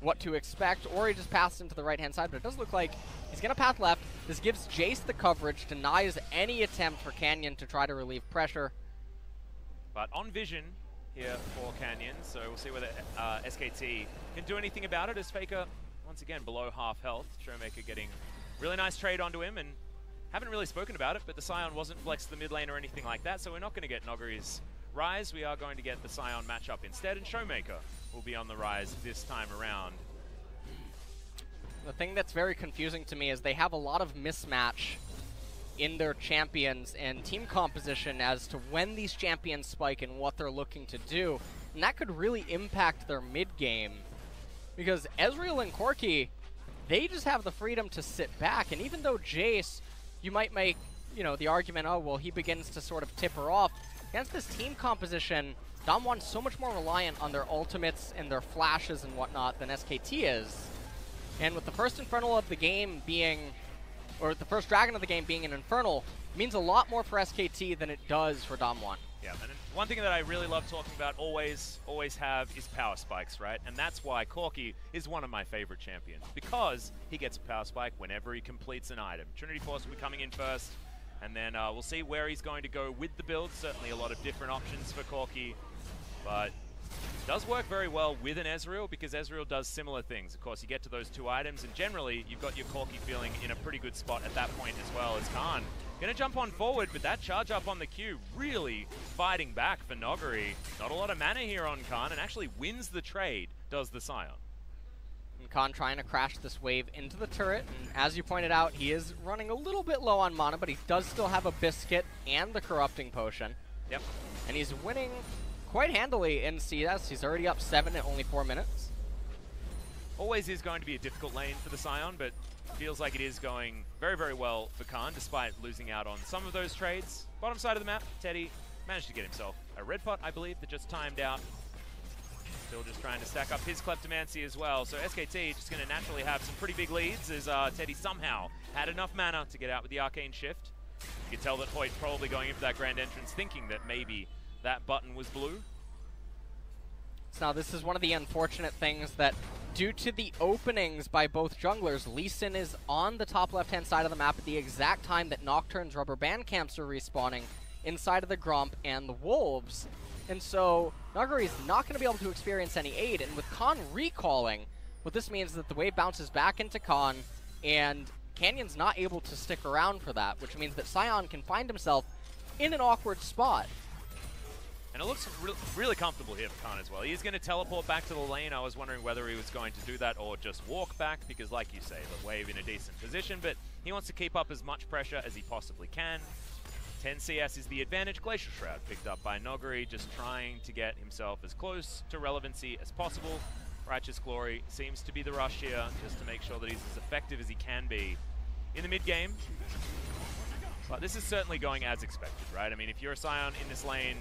what to expect, or he just passes into the right-hand side, but it does look like he's going to path left. This gives Jace the coverage, denies any attempt for Canyon to try to relieve pressure. But on vision here for Canyon, so we'll see whether SKT can do anything about it, as Faker, once again, below half health. Showmaker getting really nice trade onto him, and haven't really spoken about it, but the Scion wasn't flexed to the mid lane or anything like that, so we're not going to get Noguri's rise. We are going to get the Scion matchup instead, and Showmaker will be on the rise this time around. The thing that's very confusing to me is they have a lot of mismatch in their champions and team composition as to when these champions spike and what they're looking to do. And that could really impact their mid-game. Because Ezreal and Corki, they just have the freedom to sit back. And even though Jace, you might make, you know, the argument, oh, well, he begins to sort of tip her off. Against this team composition, DAMWON's so much more reliant on their ultimates and their flashes and whatnot than SKT is. And with the first Infernal of the game being, or the first Dragon of the game being an Infernal, means a lot more for SKT than it does for DAMWON. Yeah, and one thing that I really love talking about, always have, is power spikes, right? And that's why Corki is one of my favorite champions, because he gets a power spike whenever he completes an item. Trinity Force will be coming in first, and then we'll see where he's going to go with the build. Certainly a lot of different options for Corki, but it does work very well with an Ezreal, because Ezreal does similar things. Of course, you get to those two items, and generally, you've got your Corki feeling in a pretty good spot at that point as well. As Khan gonna jump on forward, but that charge up on the Q really fighting back for Noguri. Not a lot of mana here on Khan, and actually wins the trade, does the Scion. And Khan trying to crash this wave into the turret, and as you pointed out, he is running a little bit low on mana, but he does still have a Biscuit and the Corrupting Potion. Yep. And he's winning quite handily in CS. He's already up 7 in only 4 minutes. always is going to be a difficult lane for the Scion, but feels like it is going very, very well for Khan, despite losing out on some of those trades. Bottom side of the map, Teddy managed to get himself a red pot, I believe, that just timed out. Still just trying to stack up his Kleptomancy as well. So SKT just going to naturally have some pretty big leads as Teddy somehow had enough mana to get out with the Arcane Shift. You can tell that Hoyt probably going in for that grand entrance thinking that maybe that button was blue. So now this is one of the unfortunate things that due to the openings by both junglers, Lee Sin is on the top left-hand side of the map at the exact time that Nocturne's rubber band camps are respawning inside of the Gromp and the Wolves. And so Nuguri is not going to be able to experience any aid, and with Khan recalling, what this means is that the wave bounces back into Khan, and Canyon's not able to stick around for that, which means that Scion can find himself in an awkward spot. And it looks really comfortable here for Khan as well. He's going to teleport back to the lane. I was wondering whether he was going to do that or just walk back, because like you say, the wave in a decent position, but he wants to keep up as much pressure as he possibly can. 10 CS is the advantage. Glacial Shroud picked up by Noguri, just trying to get himself as close to relevancy as possible. Righteous Glory seems to be the rush here, just to make sure that he's as effective as he can be in the mid-game. But this is certainly going as expected, right? I mean, if you're a Scion in this lane,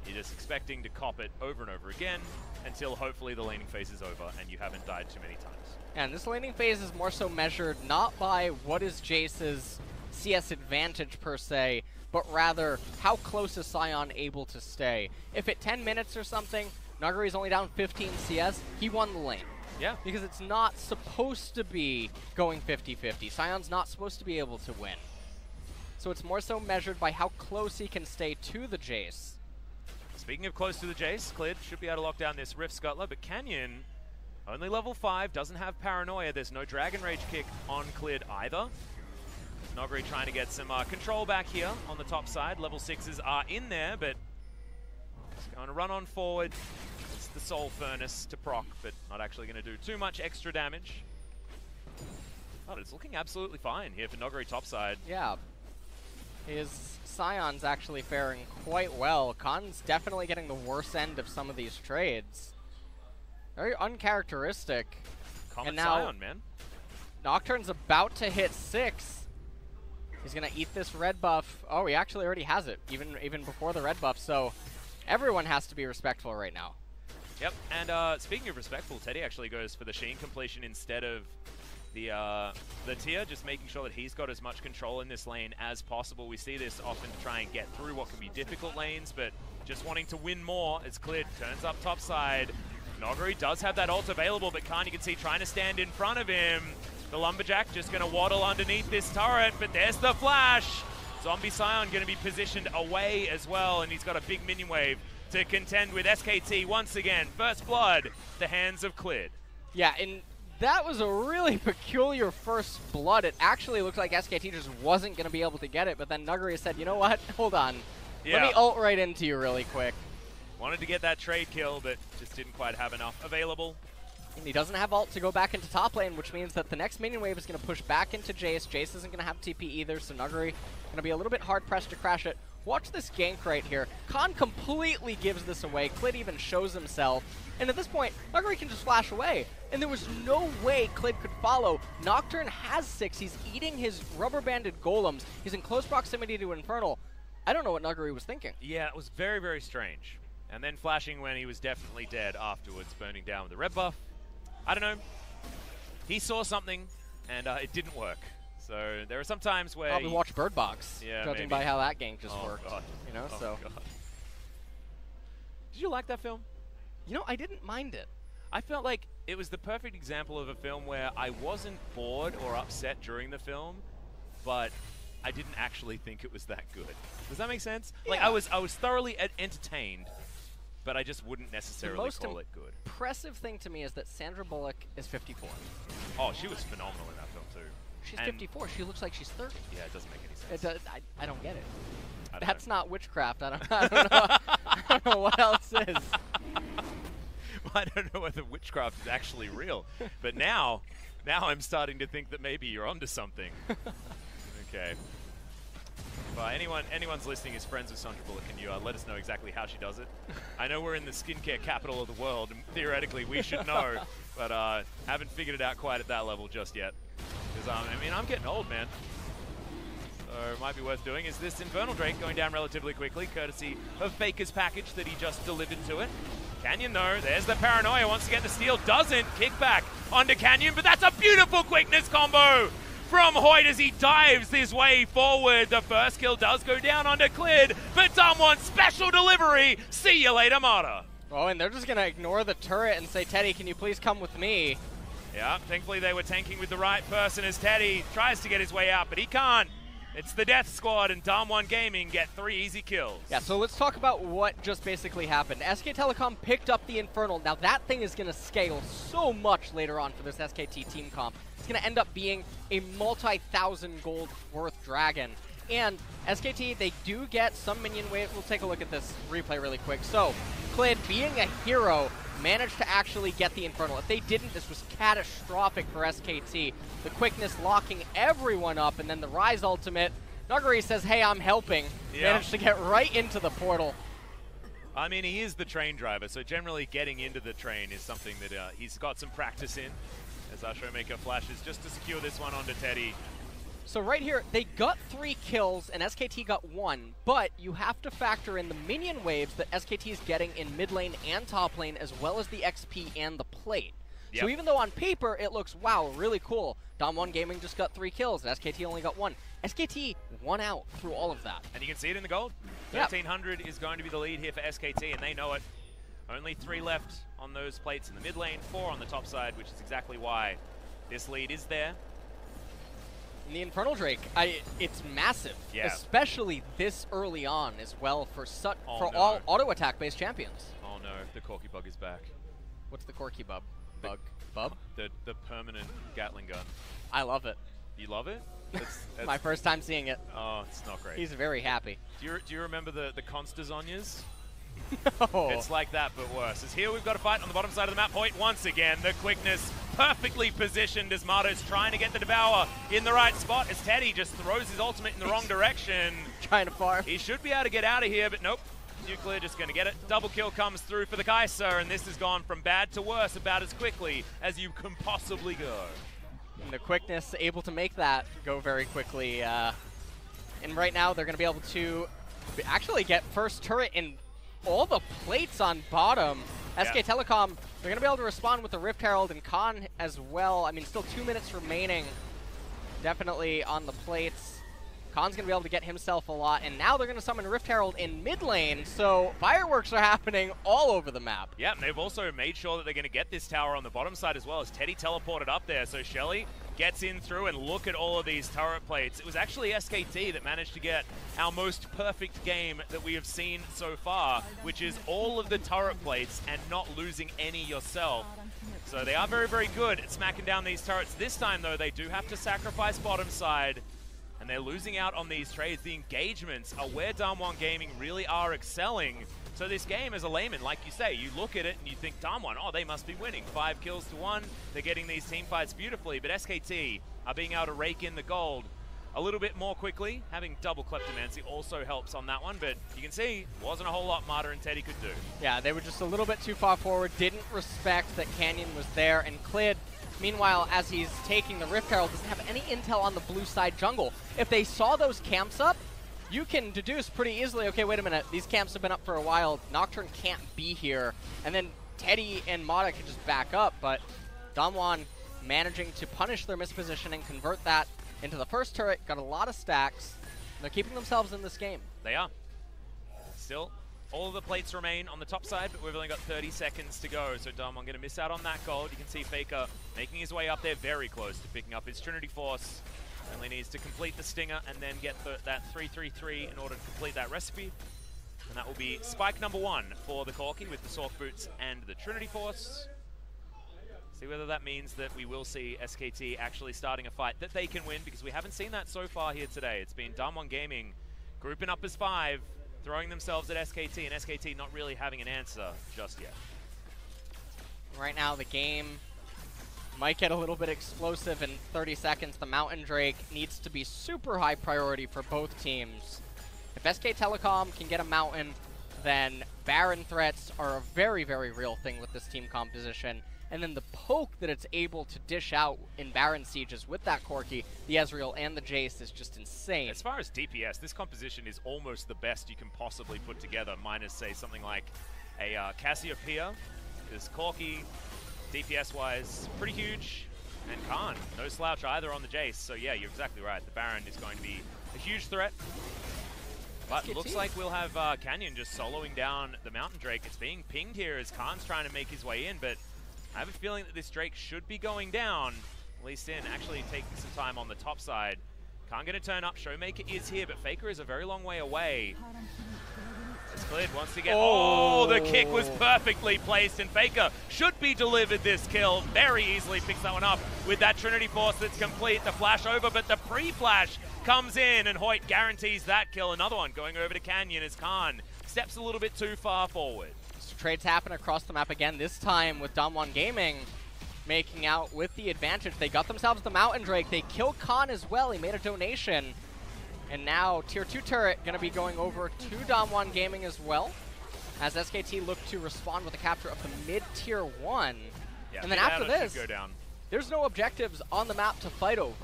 you're just expecting to cop it over and over again until hopefully the laning phase is over and you haven't died too many times. And this laning phase is more so measured not by what is Jace's CS advantage per se, but rather how close is Scion able to stay. If at 10 minutes or something, Nuguri's only down 15 CS, he won the lane. Yeah. Because it's not supposed to be going 50-50. Scion's not supposed to be able to win. So it's more so measured by how close he can stay to the Jace. Speaking of close to the Jace, Clid should be able to lock down this Rift Scuttler, but Canyon, only level 5, doesn't have Paranoia. There's no Dragon Rage kick on Clid either. Noguri trying to get some control back here on the top side. Level 6s are in there, but it's going to run on forward. It's the Soul Furnace to proc, but not actually going to do too much extra damage. But it's looking absolutely fine here for Noguri topside. Yeah. His Scion's actually faring quite well. Khan's definitely getting the worst end of some of these trades. Very uncharacteristic. Common and now, Scion, man. Nocturne's about to hit 6. He's going to eat this red buff. Oh, he actually already has it, even before the red buff. So everyone has to be respectful right now. Yep, and speaking of respectful, Teddy actually goes for the Sheen completion instead of the tier, just making sure that he's got as much control in this lane as possible. We see this often to try and get through what can be difficult lanes, but just wanting to win more as Clid turns up top side. Noguri does have that ult available, but Khan, you can see, trying to stand in front of him. The Lumberjack just going to waddle underneath this turret, but there's the flash. Zombie Scion going to be positioned away as well, and he's got a big minion wave to contend with. SKT once again. First blood, the hands of Clid. Yeah, and that was a really peculiar first blood. It actually looked like SKT just wasn't going to be able to get it, but then Nuguri said, you know what, hold on. Yeah. Let me ult right into you really quick. Wanted to get that trade kill, but just didn't quite have enough available. And he doesn't have ult to go back into top lane, which means that the next minion wave is going to push back into Jace. Jace isn't going to have TP either, so Nuguri going to be a little bit hard-pressed to crash it. Watch this gank right here. Khan completely gives this away. Clid even shows himself. And at this point, Nuguri can just flash away. And there was no way Clid could follow. Nocturne has 6. He's eating his rubber-banded golems. He's in close proximity to Infernal. I don't know what Nuguri was thinking. Yeah, it was very, very strange. And then flashing when he was definitely dead afterwards, burning down with the red buff. I don't know. He saw something, and it didn't work. So there are some times where... Probably watch Bird Box, judging by how that gank just worked. God. You know, God. Did you like that film? You know, I didn't mind it. I felt like it was the perfect example of a film where I wasn't bored or upset during the film, but I didn't actually think it was that good. Does that make sense? Yeah. Like, I was thoroughly entertained, but I just wouldn't necessarily call it good. The impressive thing to me is that Sandra Bullock is 54. Oh, she was phenomenal in that film too. She's 54. She looks like she's 30. Yeah, it doesn't make any sense. It does, I don't get it. That's not witchcraft. I don't know. I don't know what else is. Well, I don't know whether witchcraft is actually real, but now I'm starting to think that maybe you're onto something. Okay. anyone's listening is friends with Sandra Bullock, can you let us know exactly how she does it? I know we're in the skincare capital of the world, and theoretically we should know, but haven't figured it out quite at that level just yet. Because I mean, I'm getting old, man. So it might be worth doing. Is this Infernal Drake going down relatively quickly, courtesy of Faker's package that he just delivered to it? Canyon, though, there's the paranoia, wants to get the steal, doesn't. Kickback onto Canyon, but that's a beautiful quickness combo from Hoyt as he dives his way forward. The first kill does go down onto Clid, but DAMWON special delivery. See you later, Mata. Oh, and they're just going to ignore the turret and say, Teddy, can you please come with me? Yeah, thankfully they were tanking with the right person as Teddy tries to get his way out, but he can't. It's the Death Squad, and DAMWON Gaming get 3 easy kills. Yeah, so let's talk about what just basically happened. SK Telecom picked up the Infernal. Now that thing is going to scale so much later on for this SKT team comp. It's going to end up being a multi-thousand gold worth dragon. And SKT, they do get some minion wave. We'll take a look at this replay really quick. So, Clid, being a hero, managed to actually get the Infernal. If they didn't, this was catastrophic for SKT. The quickness locking everyone up, and then the Rise ultimate. Nuguri says, hey, I'm helping. Yeah. Managed to get right into the portal. I mean, he is the train driver, so generally getting into the train is something that he's got some practice in. As our Showmaker flashes just to secure this one onto Teddy. So right here, they got 3 kills and SKT got 1, but you have to factor in the minion waves that SKT is getting in mid lane and top lane, as well as the XP and the plate. Yep. So even though on paper it looks, wow, really cool, DAMWON Gaming just got 3 kills and SKT only got 1. SKT won out through all of that. And you can see it in the gold. 1300 is going to be the lead here for SKT, and they know it. Only 3 left on those plates in the mid lane, 4 on the top side, which is exactly why this lead is there. And the Infernal Drake, it's massive, especially this early on as well for all auto attack based champions. Oh no, the Corky Bug is back. What's the Corky Bug? Bub? The permanent Gatling gun. I love it. You love it? That's my first time seeing it. Oh, it's not great. He's very happy. Do you remember the Constazonias? No. It's like that, but worse. As here we've got a fight on the bottom side of the map point once again. The quickness perfectly positioned as Mato's trying to get the Devour in the right spot as Teddy just throws his ultimate in the wrong direction. Trying to farm. He should be able to get out of here, but nope. Nuclear just going to get it. Double kill comes through for the Kaiser, and this has gone from bad to worse about as quickly as you can possibly go. And the quickness able to make that go very quickly. And right now they're going to be able to actually get first turret in all the plates on bottom. SK Telecom, they're going to be able to respond with the Rift Herald and Khan as well. I mean, still 2 minutes remaining. Definitely on the plates. Khan's going to be able to get himself a lot, and now they're going to summon Rift Herald in mid lane, so fireworks are happening all over the map. Yeah, and they've also made sure that they're going to get this tower on the bottom side as well, as Teddy teleported up there, so Shelly gets in through, and look at all of these turret plates. It was actually SKT that managed to get our most perfect game that we have seen so far, which is all of the turret plates and not losing any yourself. So they are very, very good at smacking down these turrets. This time, though, they do have to sacrifice bottom side, and they're losing out on these trades. The engagements are where DAMWON Gaming really are excelling. So this game, as a layman, like you say, you look at it and you think, DAMWON, oh, they must be winning. 5 kills to 1. They're getting these team fights beautifully, but SKT are being able to rake in the gold a little bit more quickly. Having double Kleptomancy also helps on that one, but you can see, wasn't a whole lot Mata and Teddy could do. Yeah, they were just a little bit too far forward, didn't respect that Canyon was there, and Clid, meanwhile, as he's taking the Rift Herald, doesn't have any intel on the blue side jungle. If they saw those camps up, you can deduce pretty easily, okay, wait a minute, these camps have been up for a while, Nocturne can't be here, and then Teddy and Mata can just back up, but DAMWON managing to punish their mispositioning, convert that into the first turret, got a lot of stacks, and they're keeping themselves in this game. They are. Still, all of the plates remain on the top side, but we've only got 30 seconds to go, so DAMWON going to miss out on that gold. You can see Faker making his way up there, very close to picking up his Trinity Force. Only needs to complete the Stinger and then get that 3-3-3 in order to complete that recipe. And that will be spike number 1 for the Corky with the Sork Boots and the Trinity Force. See whether that means that we will see SKT actually starting a fight that they can win, because we haven't seen that so far here today. It's been DAMWON Gaming grouping up as 5, throwing themselves at SKT, and SKT not really having an answer just yet. Right now the game might get a little bit explosive in 30 seconds. The Mountain Drake needs to be super high priority for both teams. if SK Telecom can get a Mountain, then Baron threats are a very, very real thing with this team composition. And then the poke that it's able to dish out in Baron Sieges with that Corki, the Ezreal, and the Jace is just insane. As far as DPS, this composition is almost the best you can possibly put together, minus, say, something like a Cassiopeia, because Corki, DPS-wise, pretty huge, and Khan, no slouch either on the Jace. So yeah, you're exactly right. The Baron is going to be a huge threat. But it looks like we'll have Canyon just soloing down the Mountain Drake. It's being pinged here as Khan's trying to make his way in, but I have a feeling that this Drake should be going down. Lee Sin actually taking some time on the top side. Khan going to turn up. Showmaker is here, but Faker is a very long way away. It's cleared, wants to get... Oh, the kick was perfectly placed, and Faker should be delivered this kill. Very easily picks that one up with that Trinity Force that's complete. The flash over, but the pre-flash comes in, and Hoyt guarantees that kill. Another one going over to Canyon as Khan steps a little bit too far forward. Trades happen across the map again, this time with DAMWON Gaming making out with the advantage. They got themselves the Mountain Drake. They killed Khan as well. He made a donation. And now Tier 2 turret going to be going over to DAMWON Gaming as well, as SKT look to respond with the capture of the mid-Tier 1. Yeah, and then after this, go down. There's no objectives on the map to fight over.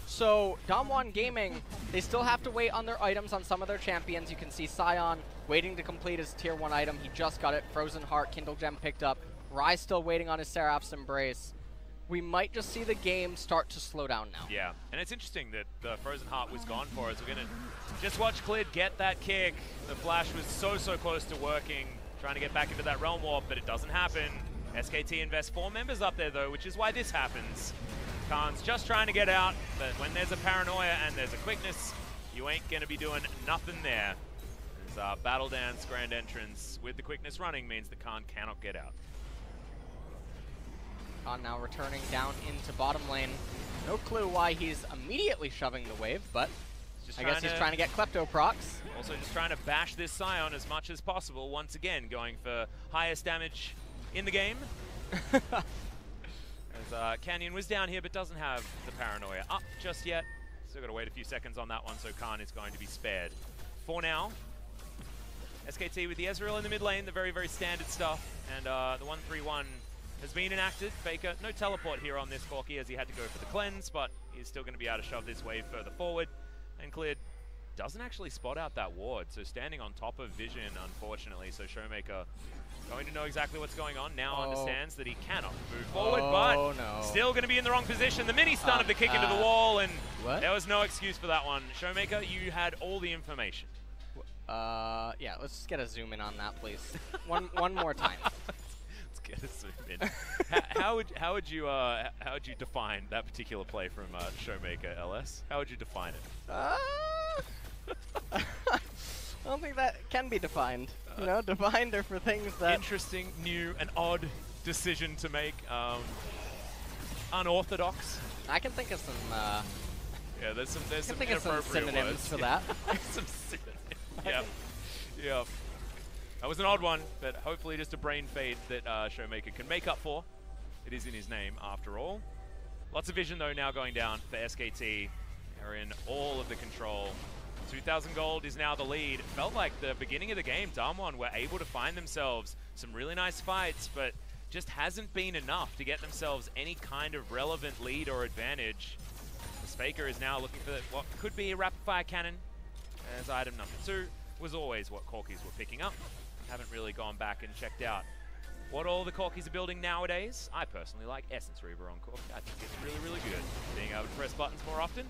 So DAMWON Gaming, they still have to wait on their items on some of their champions. You can see Sion waiting to complete his Tier 1 item. He just got it. Frozen Heart, Kindle Gem picked up. Rai still waiting on his Seraph's Embrace. We might just see the game start to slow down now. Yeah, and it's interesting that the Frozen Heart was gone for us. We're going to just watch Clid get that kick. The flash was so close to working, trying to get back into that Realm Warp, but it doesn't happen. SKT invests 4 members up there, though, which is why this happens. Khan's just trying to get out, but when there's a Paranoia and there's a Quickness, you ain't going to be doing nothing there. As Battle Dance Grand Entrance with the Quickness running means that Khan cannot get out. Khan now returning down into bottom lane. No clue why he's immediately shoving the wave, but I guess he's trying to get Klepto procs. Also just trying to bash this Sion as much as possible. Once again, going for highest damage in the game. As Canyon was down here, but doesn't have the Paranoia up just yet. Still got to wait a few seconds on that one, so Khan is going to be spared. For now, SKT with the Ezreal in the mid lane, the very standard stuff. And the 1-3-1 has been enacted. Faker, no teleport here on this Corki as he had to go for the cleanse, but he's still going to be able to shove this wave further forward. And Cleared doesn't actually spot out that ward, so standing on top of Vision, unfortunately. So Showmaker going to know exactly what's going on. Now understands that he cannot move forward, but still going to be in the wrong position. The mini stun of the kick into the wall, and there was no excuse for that one. Showmaker, you had all the information. Yeah, let's just get a zoom in on that, please. one more time. Let's get a zoom in. how would you define that particular play from Showmaker, LS? How would you define it? I don't think that can be defined. You know, defined are for things that... Interesting, new, and odd decision to make. Unorthodox. I can think of some... yeah, there's some inappropriate synonyms words. For that. Some synonyms. Yeah. That was an odd one, but hopefully just a brain fade that Showmaker can make up for. It is in his name, after all. Lots of vision, though, now going down for SKT. They're in all of the control. 2,000 gold is now the lead. It felt like the beginning of the game, DAMWON were able to find themselves some really nice fights, but just hasn't been enough to get themselves any kind of relevant lead or advantage. The Faker is now looking for what could be a rapid-fire cannon, as item number 2 was always what Corkis were picking up. Haven't really gone back and checked out what all the Corkis are building nowadays. I personally like Essence Reaver on Corki. I think it's really good. Being able to press buttons more often.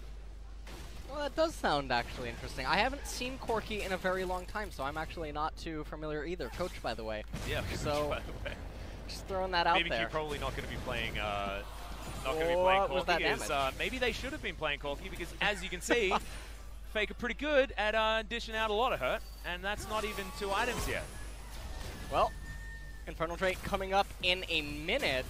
Well, that does sound actually interesting. I haven't seen Corki in a very long time, so I'm actually not too familiar either. Coach, by the way. Yeah, so by the way. Just throwing that out there. BBQ probably not going to be playing. Corki. Maybe they should have been playing Corki because, as you can see, Faker pretty good at dishing out a lot of hurt, and that's not even 2 items yet. Well, Infernal Drake coming up in a minute.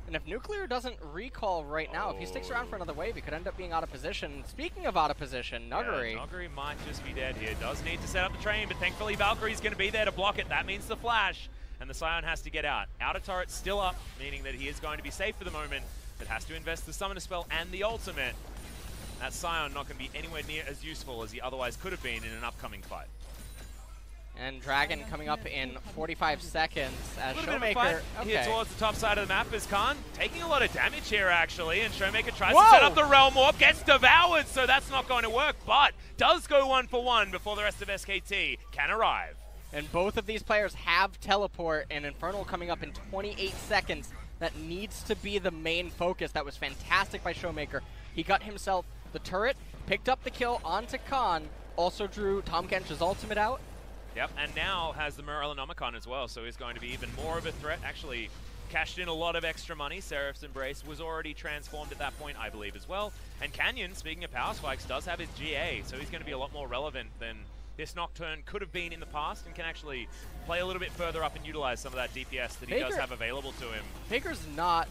And if Nuclear doesn't recall right now, if he sticks around for another wave, he could end up being out of position. Speaking of out of position, Nuggery. Yeah, Nuggery might just be dead here. Does need to set up the train, but thankfully Valkyrie's going to be there to block it. That means the flash, and the Scion has to get out. Outer turret still up, meaning that he is going to be safe for the moment, but has to invest the Summoner spell and the ultimate. That Scion not going to be anywhere near as useful as he otherwise could have been in an upcoming fight. And Dragon coming up in 45 seconds as Showmaker. Here towards the top side of the map is Khan taking a lot of damage here actually, and Showmaker tries Whoa! to set up the Realm Warp, gets devoured, so that's not going to work, but does go 1-for-1 before the rest of SKT can arrive. And both of these players have teleport, and Infernal coming up in 28 seconds. That needs to be the main focus. That was fantastic by Showmaker. He got himself the turret, picked up the kill onto Khan, also drew Tahm Kench's ultimate out. Yep, and now has the Morellonomicon as well, so he's going to be even more of a threat. Actually, cashed in a lot of extra money. Seraph's Embrace was already transformed at that point, I believe, as well. And Canyon, speaking of Power Spikes, does have his GA, so he's going to be a lot more relevant than this Nocturne could have been in the past, and can actually play a little bit further up and utilize some of that DPS that he does have available to him. Faker's not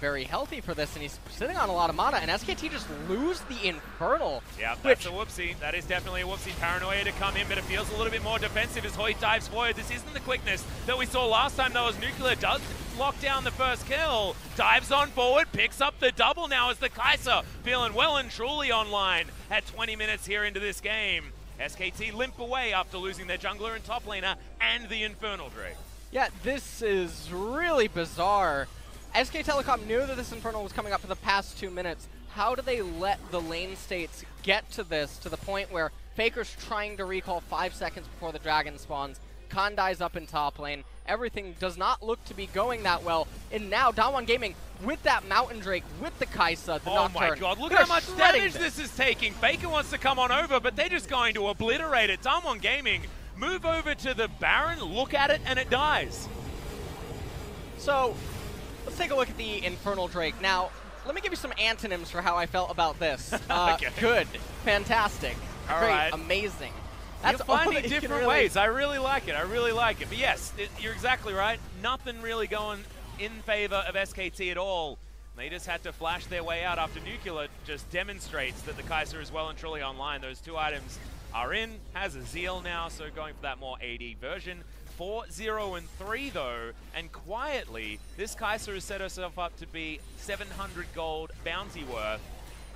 very healthy for this, and he's sitting on a lot of mana, and SKT just lose the Infernal. Yeah, that's a whoopsie. That is definitely a whoopsie. Paranoia to come in, but it feels a little bit more defensive as Hoyt dives forward. This isn't the quickness that we saw last time, though, as Nuclear does lock down the first kill. Dives on forward, picks up the double now as the Kai'Sa feeling well and truly online at 20 minutes here into this game. SKT limp away after losing their jungler and top laner and the Infernal Drake. Yeah, this is really bizarre. SK Telecom knew that this Infernal was coming up for the past 2 minutes. How do they let the lane states get to this, to the point where Faker's trying to recall 5 seconds before the Dragon spawns, Khan dies up in top lane, everything does not look to be going that well, and now DAMWON Gaming with that Mountain Drake, with the Kai'Sa, the Nocturne. Oh my god, look at how much damage this is taking. Faker wants to come on over, but they're just going to obliterate it. DAMWON Gaming move over to the Baron, look at it, and it dies. So, let's take a look at the Infernal Drake. Now, let me give you some antonyms for how I felt about this. Okay. Good, fantastic, All great, right. amazing. You're finding different ways. I really like it. I really like it. But yes, you're exactly right. Nothing really going in favor of SKT at all. They just had to flash their way out after Nuclear just demonstrates that the Kai'Sa is well and truly online. Those two items are in. Has a Zeal now, so going for that more AD version. 4-0-3 though, and quietly, this Kai'Sa has set herself up to be 700 gold bounty worth,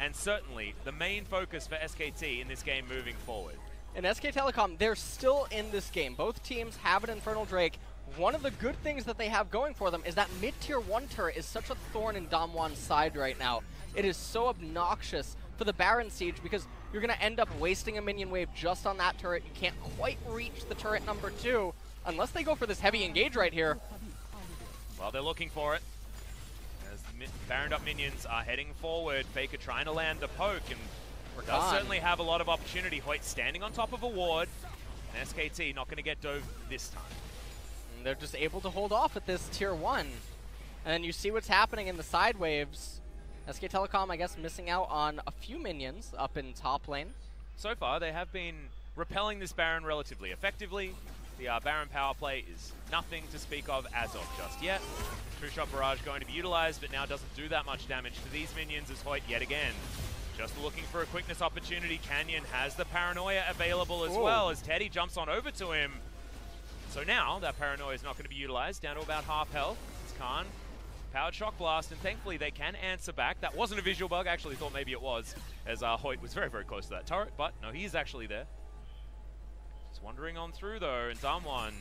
and certainly the main focus for SKT in this game moving forward. And SK Telecom, they're still in this game. Both teams have an Infernal Drake. One of the good things that they have going for them is that mid-tier 1 turret is such a thorn in DAMWON's side right now. It is so obnoxious for the Baron Siege because you're going to end up wasting a minion wave just on that turret. You can't quite reach the turret number 2 unless they go for this heavy engage right here. Well, they're looking for it. As the Baroned up minions are heading forward, Faker trying to land the poke, and does certainly have a lot of opportunity. Hoyt standing on top of a ward, and SKT not going to get dove this time. And they're just able to hold off at this tier 1. And then you see what's happening in the side waves. SK Telecom, I guess, missing out on a few minions up in top lane. So far, they have been repelling this Baron relatively effectively. The Baron power play is nothing to speak of as of just yet. True Shot Barrage going to be utilized, but now doesn't do that much damage to these minions as Hoyt yet again just looking for a quickness opportunity. Canyon has the Paranoia available as well as Teddy jumps on over to him. So now that Paranoia is not going to be utilized, down to about half health. It's Khan. Powered Shock Blast, and thankfully they can answer back. That wasn't a visual bug, I actually thought maybe it was, as Hoyt was very, very close to that turret, but no, he's actually there. Just wandering on through though, and DAMWON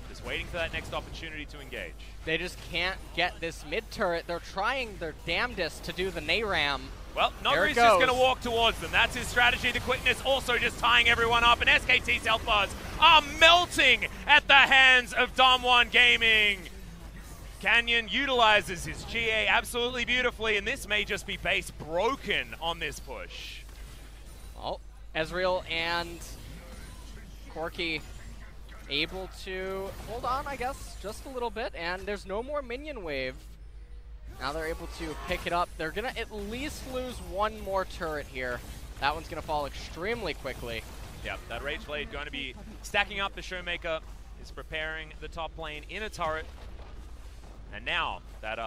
just waiting for that next opportunity to engage. They just can't get this mid turret. They're trying their damnedest to do the Nayram. Well, Nogri's just going to walk towards them. That's his strategy. The quickness also just tying everyone up, and SKT's health bars are melting at the hands of DAMWON Gaming. Canyon utilizes his GA absolutely beautifully, and this may just be base broken on this push. Well, Ezreal and Corki able to hold on, I guess, just a little bit, and there's no more minion wave. Now they're able to pick it up. They're going to at least lose one more turret here. That one's going to fall extremely quickly. Yep, that Rage Blade going to be stacking up. The Showmaker is preparing the top lane in a turret. And now that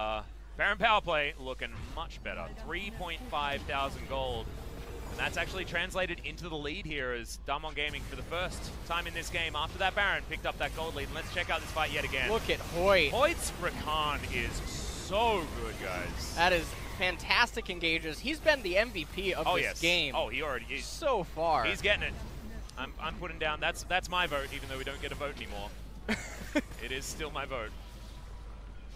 Baron power play looking much better. 3,500 gold. And that's actually translated into the lead here as DAMWON Gaming for the first time in this game after that Baron picked up that gold lead. And let's check out this fight yet again. Look at Hoyt. Hoyt's Rakan is so good, guys. That is fantastic engages. He's been the MVP of this game. Oh, he already is. So far. He's getting it. I'm putting down, that's my vote, even though we don't get a vote anymore. It is still my vote.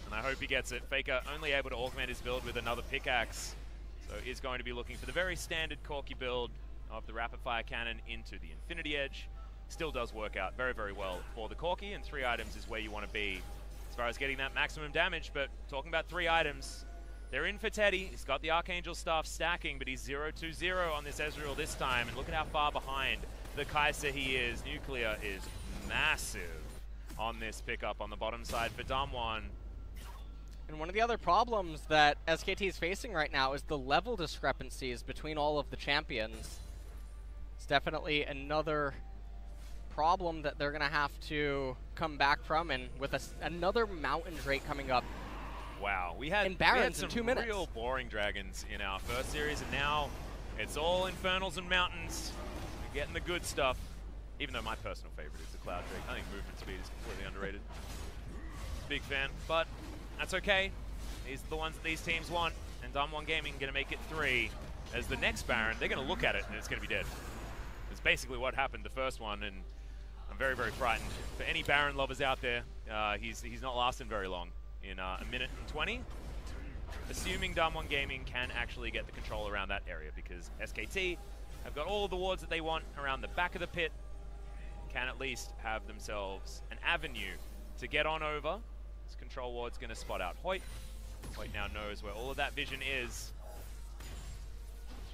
And I hope he gets it. Faker only able to augment his build with another pickaxe. So he's going to be looking for the very standard Corki build of the rapid fire cannon into the Infinity Edge. Still does work out very, very well for the Corki, and 3 items is where you want to be as far as getting that maximum damage. But talking about 3 items, they're in for Teddy. He's got the Archangel staff stacking, but he's 0-2-0 on this Ezreal this time. And look at how far behind the Kai'Sa he is. Nuclear is massive on this pickup on the bottom side for DAMWON. And one of the other problems that SKT is facing right now is the level discrepancies between all of the champions. It's definitely another problem that they're going to have to come back from, and with another Mountain Drake coming up. Wow, we had Barons some in 2 minutes. real boring dragons in our first series, and now it's all Infernals and Mountains. We're getting the good stuff, even though my personal favorite is the Cloud Drake. I think movement speed is completely underrated. Big fan, but that's okay. These are the ones that these teams want, and DAMWON Gaming going to make it 3. As the next Baron, they're going to look at it, and it's going to be dead. It's basically what happened the first one, and I'm very, very frightened. For any Baron lovers out there, he's not lasting very long. In a minute and 20, assuming DAMWON Gaming can actually get the control around that area, because SKT have got all of the wards that they want around the back of the pit, can at least have themselves an avenue to get on over. This control ward's going to spot out Hoyt. Hoyt now knows where all of that vision is,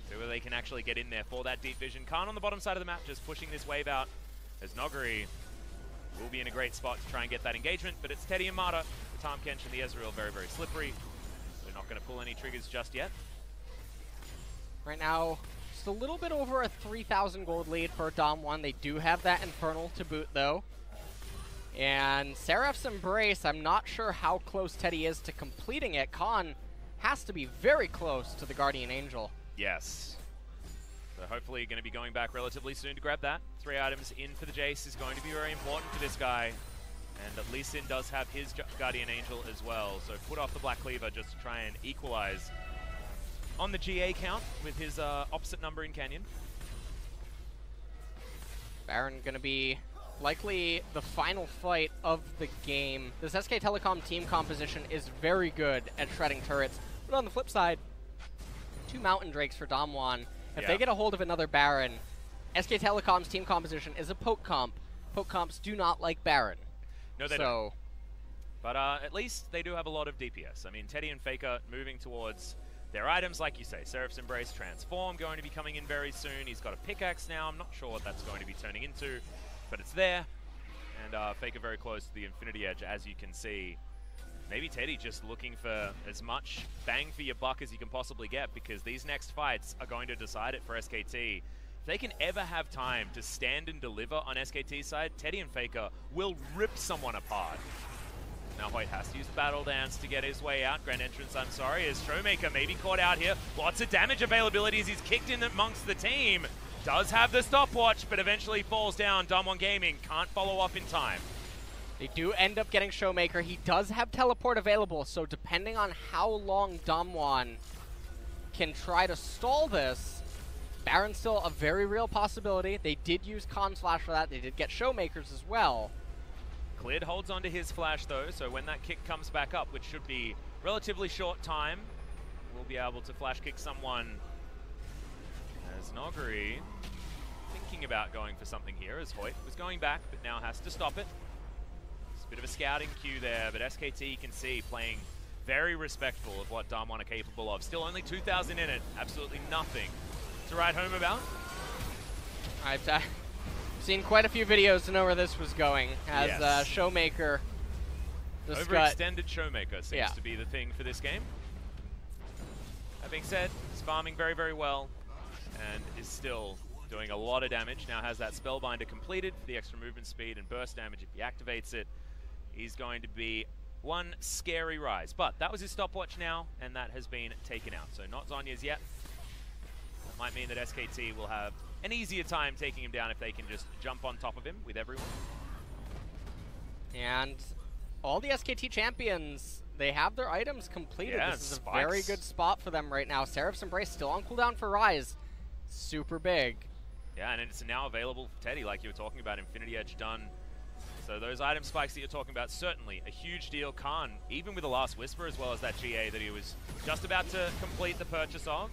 so where they can actually get in there for that deep vision. Khan on the bottom side of the map just pushing this wave out, as Noguri will be in a great spot to try and get that engagement, but it's Teddy and Mata. Tom Kench and the Ezreal very, very slippery. They're not going to pull any triggers just yet. Right now, just a little bit over a 3,000 gold lead for DAMWON. They do have that Infernal to boot, though. And Seraph's Embrace, I'm not sure how close Teddy is to completing it. Khan has to be very close to the Guardian Angel. Yes. So hopefully going to be going back relatively soon to grab that. 3 items in for the Jace is going to be very important for this guy. And Lee Sin does have his Guardian Angel as well, so put off the Black Cleaver just to try and equalize on the GA count with his opposite number in Canyon. Baron going to be likely the final fight of the game. This SK Telecom team composition is very good at shredding turrets, but on the flip side, 2 Mountain Drakes for DAMWON. If they get a hold of another Baron, SK Telecom's team composition is a poke comp. Poke comps do not like Baron. No, they don't. But at least they do have a lot of DPS. I mean, Teddy and Faker moving towards their items, like you say. Seraph's Embrace, Transform, going to be coming in very soon. He's got a pickaxe now. I'm not sure what that's going to be turning into, but it's there. And Faker very close to the Infinity Edge, as you can see. Maybe Teddy just looking for as much bang for your buck as you can possibly get, because these next fights are going to decide it for SKT. If they can ever have time to stand and deliver on SKT's side, Teddy and Faker will rip someone apart. Now Hoyt has to use Battle Dance to get his way out. Grand Entrance, I'm sorry, as Showmaker maybe caught out here. Lots of damage availability as he's kicked in amongst the team. Does have the stopwatch, but eventually falls down. DAMWON Gaming can't follow up in time. They do end up getting Showmaker. He does have Teleport available, so depending on how long DAMWON can try to stall this, Baron's still a very real possibility. They did use Khan's Flash for that. They did get Showmakers as well. Cleared holds onto his Flash though, so when that kick comes back up, which should be relatively short time, we'll be able to Flash kick someone. As Noguri thinking about going for something here, as Hoyt was going back, but now has to stop it. It's a bit of a scouting cue there, but SKT you can see playing very respectful of what DAMWON are capable of. Still only 2,000 in it, absolutely nothing to write home about. I've seen quite a few videos to know where this was going, as Showmaker just overextended Showmaker seems to be the thing for this game. That being said, he's farming very, very well and is still doing a lot of damage. Now has that Spellbinder completed for the extra movement speed and burst damage. If he activates it, he's going to be one scary rise. But that was his stopwatch now, and that has been taken out. So not Zhonya's yet. That might mean that SKT will have an easier time taking him down if they can just jump on top of him with everyone. And all the SKT champions, they have their items completed. Yeah, this is spikes. a very good spot for them right now. Seraph's Embrace still on cooldown for Rise. Super big. Yeah, and it's now available for Teddy, like you were talking about. Infinity Edge done. So those item spikes that you're talking about, certainly a huge deal. Khan, even with the Last Whisper, as well as that GA that he was just about to complete the purchase of.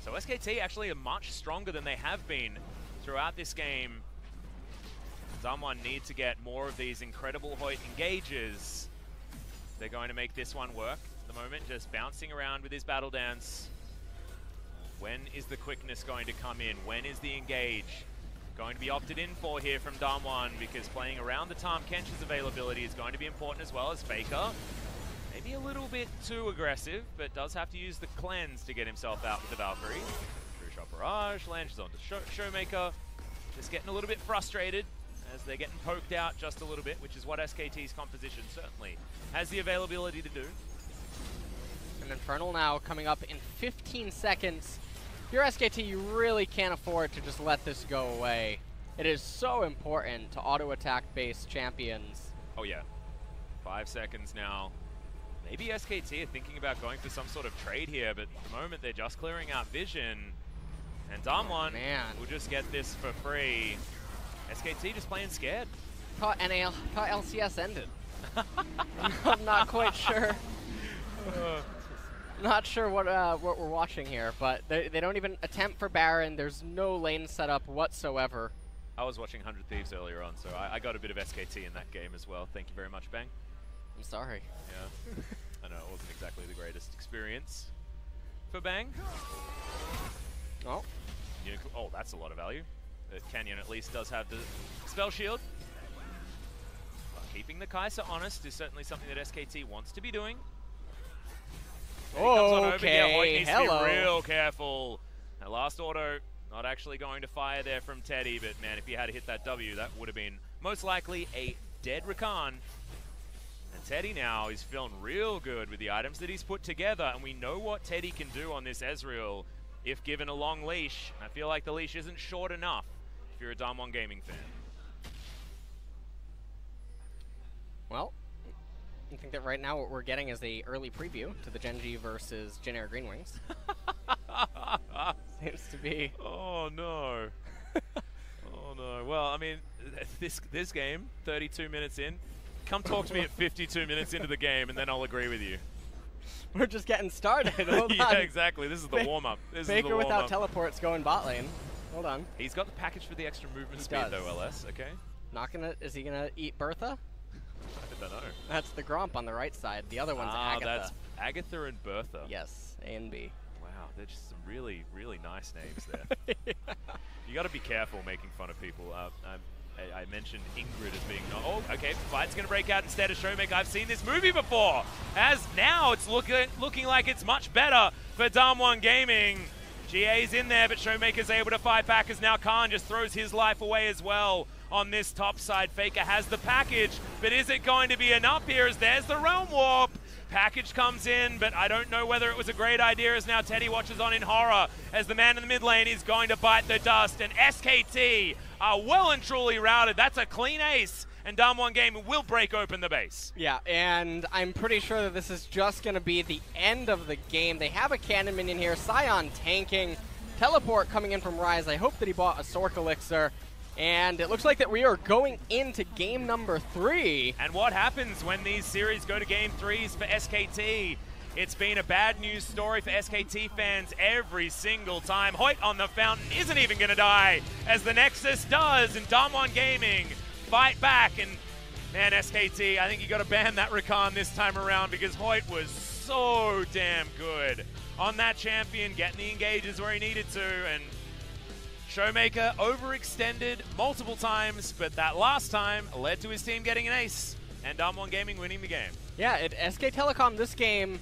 So SKT actually are much stronger than they have been throughout this game. DAMWON need to get more of these incredible Hoyt engages. They're going to make this one work. At the moment, just bouncing around with his battle dance. When is the quickness going to come in? When is the engage going to be opted in for here from DAMWON? Because playing around the Tahm Kench's availability is going to be important, as well as Faker. Maybe a little bit too aggressive, but does have to use the cleanse to get himself out with the Valkyrie. True Shot Barrage lands onto Showmaker. Just getting a little bit frustrated as they're getting poked out just a little bit, which is what SKT's composition certainly has the availability to do. And Infernal now coming up in 15 seconds. If you're SKT, you really can't afford to just let this go away. It is so important to auto-attack based champions. Oh yeah, 5 seconds now. Maybe SKT are thinking about going for some sort of trade here, but at the moment they're just clearing out vision. And DAMWON will just get this for free. SKT just playing scared. Thought LCS ended. I'm not quite sure. Not sure what we're watching here, but they don't even attempt for Baron. There's no lane setup whatsoever. I was watching 100 Thieves earlier on, so I got a bit of SKT in that game as well. Thank you very much, Bang. I'm sorry. Yeah, I know it wasn't exactly the greatest experience for Bang. Oh. Oh, that's a lot of value. Canyon at least does have the spell shield. But keeping the Kai'Sa honest is certainly something that SKT wants to be doing. Okay, Hoyt needs to be hello. real careful. That last auto, not actually going to fire there from Teddy, but man, if he had to hit that W, that would have been most likely a dead Rakan. And Teddy now is feeling real good with the items that he's put together, and we know what Teddy can do on this Ezreal if given a long leash. I feel like the leash isn't short enough if you're a DAMWON Gaming fan. Well, I think that right now what we're getting is the early preview to the Gen.G versus Gen.G GreenWings. Seems to be. Oh no. Oh no. Well, I mean, this game, 32 minutes in. Come talk to me at 52 minutes into the game, and then I'll agree with you. We're just getting started. Hold yeah, on. exactly. This is the warm-up. Baker without teleports going bot lane. Hold on. He's got the package for the extra movement speed, does. though, LS. Okay. Not gonna. Is he gonna eat Bertha? I don't know. That's the Gromp on the right side. The other one's Agatha. That's Agatha and Bertha. Yes, A and B. Wow, they're just some really, really nice names there. You got to be careful making fun of people. I mentioned Ingrid as being... Oh, okay, fight's going to break out instead of Showmaker. I've seen this movie before. As now it's looking like it's much better for DAMWON Gaming. GA's in there, but Showmaker's able to fight back as now Khan just throws his life away as well on this top side. Faker has the package, but is it going to be enough here as there's the Realm Warp? Package comes in, but I don't know whether it was a great idea as now Teddy watches on in horror as the man in the mid lane is going to bite the dust, and SKT are well and truly routed. That's a clean ace, and DAMWON Gaming will break open the base. Yeah, and I'm pretty sure that this is just going to be the end of the game. They have a cannon minion here, Sion tanking, teleport coming in from Rise. I hope that he bought a Sork Elixir. And it looks like that we are going into game number 3. And what happens when these series go to game 3s for SKT? It's been a bad news story for SKT fans every single time. Hoyt on the fountain isn't even going to die, as the Nexus does, and DAMWON Gaming fight back. And man, SKT, I think you got to ban that Rakan this time around, because Hoyt was so damn good on that champion, getting the engages where he needed to, and Showmaker overextended multiple times, but that last time led to his team getting an ace and DAMWON Gaming winning the game. Yeah, SK Telecom this game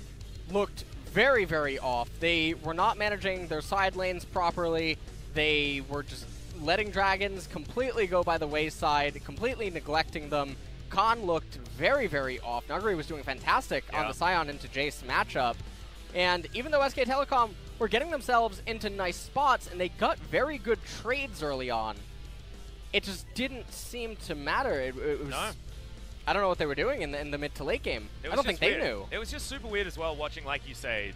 looked very, very off. They were not managing their side lanes properly. They were just letting dragons completely go by the wayside, completely neglecting them. Khan looked very, very off. Nuguri was doing fantastic on the Sion into Jace matchup. And even though SK Telecom were getting themselves into nice spots and they got very good trades early on, it just didn't seem to matter. It was, no. I don't know what they were doing in the mid to late game. I don't think they knew. It was just super weird as well watching, like you say,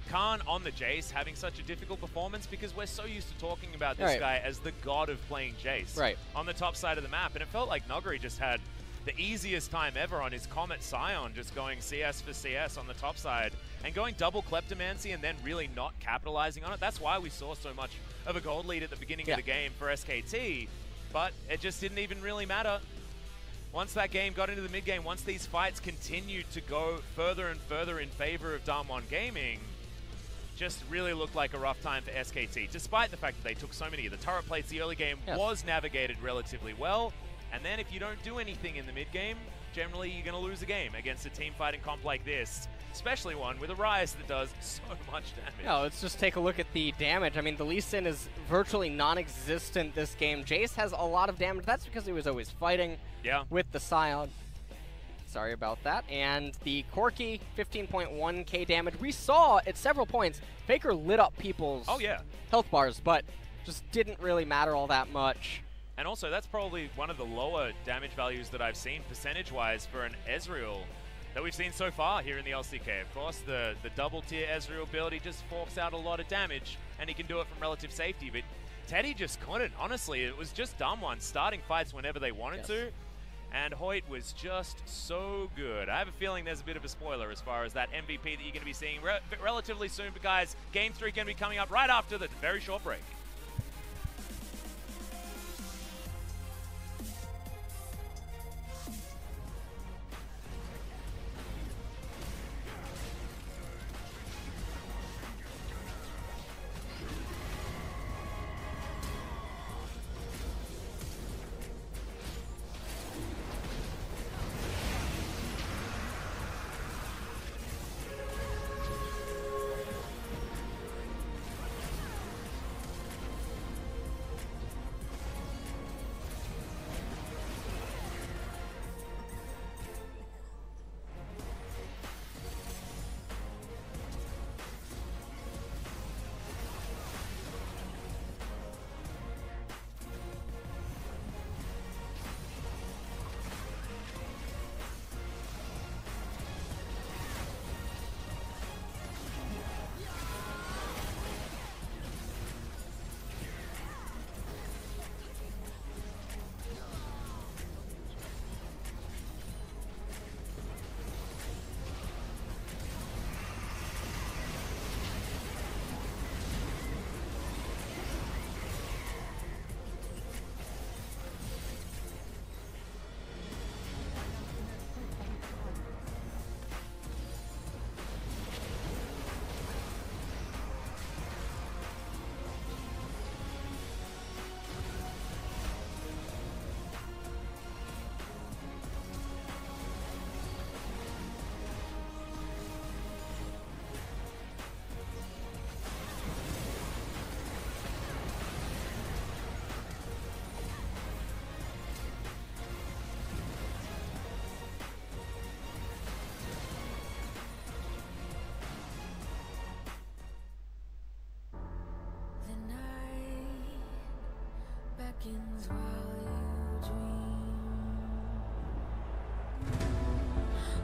Khan on the Jace having such a difficult performance because we're so used to talking about this guy as the god of playing Jace on the top side of the map. And it felt like Nuguri just had the easiest time ever on his Comet Scion, just going CS for CS on the top side and going double Kleptomancy and then really not capitalizing on it. That's why we saw so much of a gold lead at the beginning of the game for SKT, but it just didn't even really matter. Once that game got into the mid game, once these fights continued to go further and further in favor of DAMWON Gaming, just really looked like a rough time for SKT, despite the fact that they took so many of the turret plates. The early game was navigated relatively well, and then if you don't do anything in the mid game, generally you're going to lose a game against a team fighting comp like this, especially one with a Ryze that does so much damage. No, let's just take a look at the damage. I mean, the Lee Sin is virtually non-existent this game. Jace has a lot of damage. That's because he was always fighting with the Scion. Sorry about that. And the Corki, 15.1k damage. We saw at several points, Faker lit up people's health bars, but just didn't really matter all that much. And also, that's probably one of the lower damage values that I've seen percentage-wise for an Ezreal that we've seen so far here in the LCK. Of course, the double-tier Ezreal build, he just forks out a lot of damage, and he can do it from relative safety. But Teddy just couldn't. Honestly, it was just DAMWON starting fights whenever they wanted to. And Hoyt was just so good. I have a feeling there's a bit of a spoiler as far as that MVP that you're going to be seeing relatively soon. But guys, Game 3 going to be coming up right after the very short break. While you dream,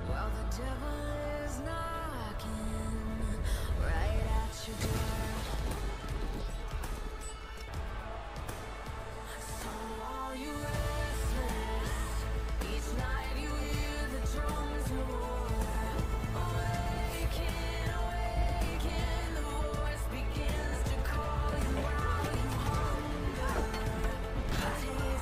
while the devil is knocking right at your door. So while you restless, each night you hear the drums roar. Awaken, awaken, the voice begins to call you while you hunger. Taste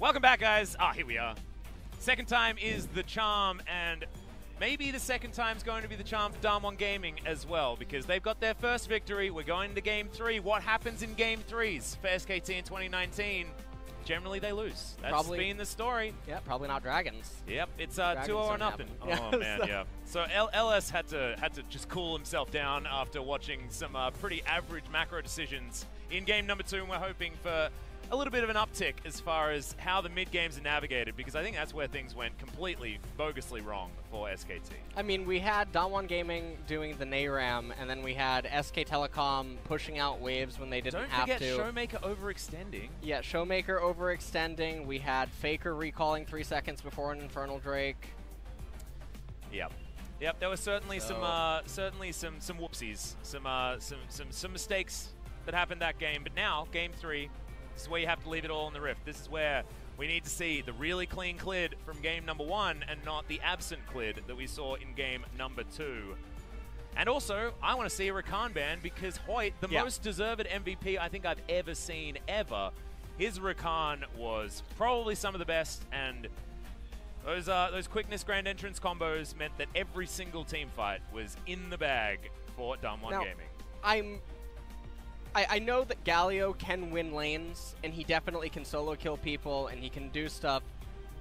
Welcome back, guys. Here we are. Second time is the charm, and maybe the second time's going to be the charm for DWON Gaming as well, because they've got their first victory. We're going into Game 3. What happens in Game 3s for SKT in 2019? Generally, they lose. That's been the story. Yeah, probably not Dragons. Yep, it's 2-0 or nothing. Oh, man, yeah. So LS had to just cool himself down after watching some pretty average macro decisions in game number 2, and we're hoping for a little bit of an uptick as far as how the mid games are navigated, because I think that's where things went completely bogusly wrong for SKT. I mean, we had DWON Gaming doing the NARAM, and then we had SK Telecom pushing out waves when they didn't have to. Don't forget Showmaker overextending. Yeah, Showmaker overextending. We had Faker recalling 3 seconds before an Infernal Drake. Yep. There were certainly some whoopsies, some mistakes that happened that game. But now, Game 3. This is where you have to leave it all in the Rift. This is where we need to see the really clean Clid from game number 1 and not the absent Clid that we saw in game number 2. And also, I want to see a Rakan ban, because Hoyt, the most deserved MVP I think I've ever seen ever, his Rakan was probably some of the best, and those quickness grand entrance combos meant that every single team fight was in the bag for DWON Gaming. I know that Galio can win lanes, and he definitely can solo kill people, and he can do stuff,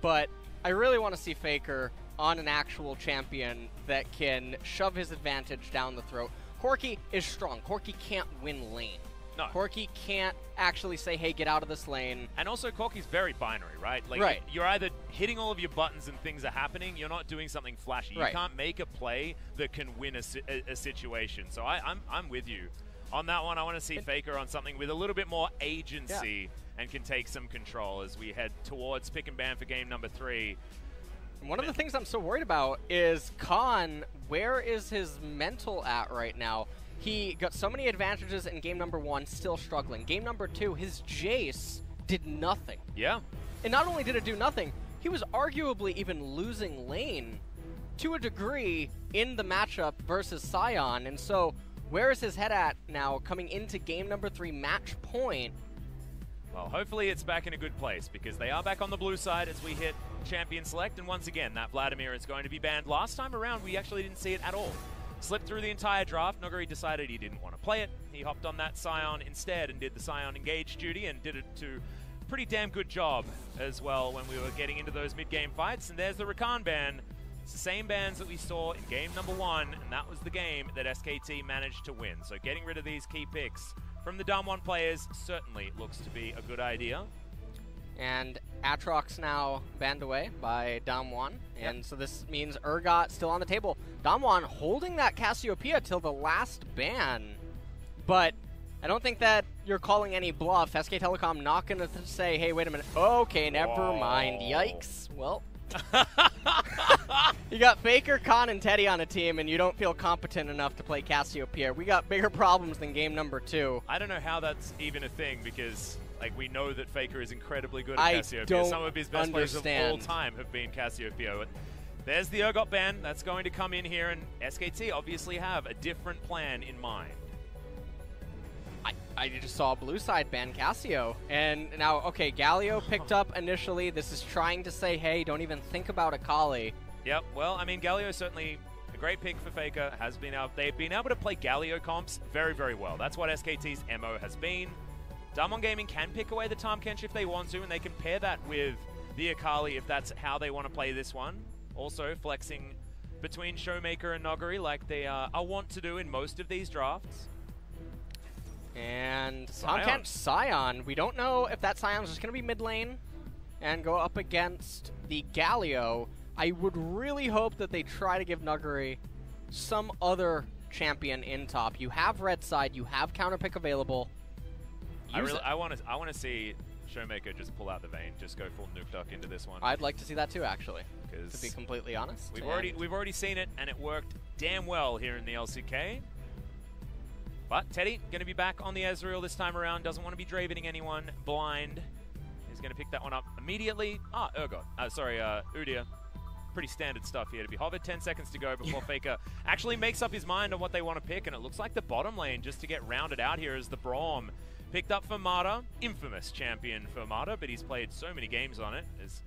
but I really want to see Faker on an actual champion that can shove his advantage down the throat. Corki is strong. Corki can't win lane. No. Corki can't actually say, hey, get out of this lane. And also, Corki's very binary, right? Like, right. You're either hitting all of your buttons and things are happening, you're not doing something flashy. Right. You can't make a play that can win a situation. So I'm with you. On that one, I want to see Faker on something with a little bit more agency and can take some control as we head towards pick and ban for game number 3. One of the things I'm so worried about is Khan. Where is his mental at right now? He got so many advantages in game number 1, still struggling. Game number 2, his Jace did nothing. Yeah. And not only did it do nothing, he was arguably even losing lane to a degree in the matchup versus Sion. And so, where is his head at now coming into game number 3 match point? Well, hopefully it's back in a good place, because they are back on the blue side as we hit champion select. And once again, that Vladimir is going to be banned. Last time around, we actually didn't see it at all. Slipped through the entire draft. Noguri decided he didn't want to play it. He hopped on that Sion instead and did the Sion engage duty, and did it to a pretty damn good job as well when we were getting into those mid-game fights. And there's the Rakan ban. It's the same bans that we saw in game number 1, and that was the game that SKT managed to win. So getting rid of these key picks from the DAMWON players certainly looks to be a good idea. And Atrox now banned away by DAMWON, and so this means Urgot still on the table. DAMWON holding that Cassiopeia till the last ban, but I don't think that you're calling any bluff. SK Telecom not going to say, hey, wait a minute. Okay, never mind. Yikes. Well, you got Faker, Khan, and Teddy on a team, and you don't feel competent enough to play Cassiopeia. We got bigger problems than game number 2. I don't know how that's even a thing, because like we know that Faker is incredibly good at Cassiopeia. Some of his best players of all time have been Cassiopeia. But there's the Urgot ban. That's going to come in here, and SKT obviously have a different plan in mind. I just saw blue side ban Cassio, and now, okay, Galio picked up initially. This is trying to say, hey, don't even think about Akali. Yep, well, I mean, Galio is certainly a great pick for Faker. They've been able to play Galio comps very, very well. That's what SKT's MO has been. DWON Gaming can pick away the Tahm Kench if they want to, and they can pair that with the Akali if that's how they want to play this one. Also, flexing between Showmaker and Noguri like they are want to do in most of these drafts. And Sion. We don't know if that Sion's just going to be mid lane and go up against the Galio. I would really hope that they try to give Nuguri some other champion in top. You have red side, you have counter pick available. I want to see Showmaker just pull out the vein, just go full nuke duck into this one. I'd like to see that too, actually. To be completely honest, we've already seen it, and it worked damn well here in the LCK. But Teddy going to be back on the Ezreal this time around. Doesn't want to be Dravening anyone blind. He's going to pick that one up immediately. Urgot. Udyr. Pretty standard stuff here to be hovered. 10 seconds to go before Faker actually makes up his mind on what they want to pick, and it looks like the bottom lane just to get rounded out here as the Braum Picked up Fermata, infamous champion Fermata, but he's played so many games on it. As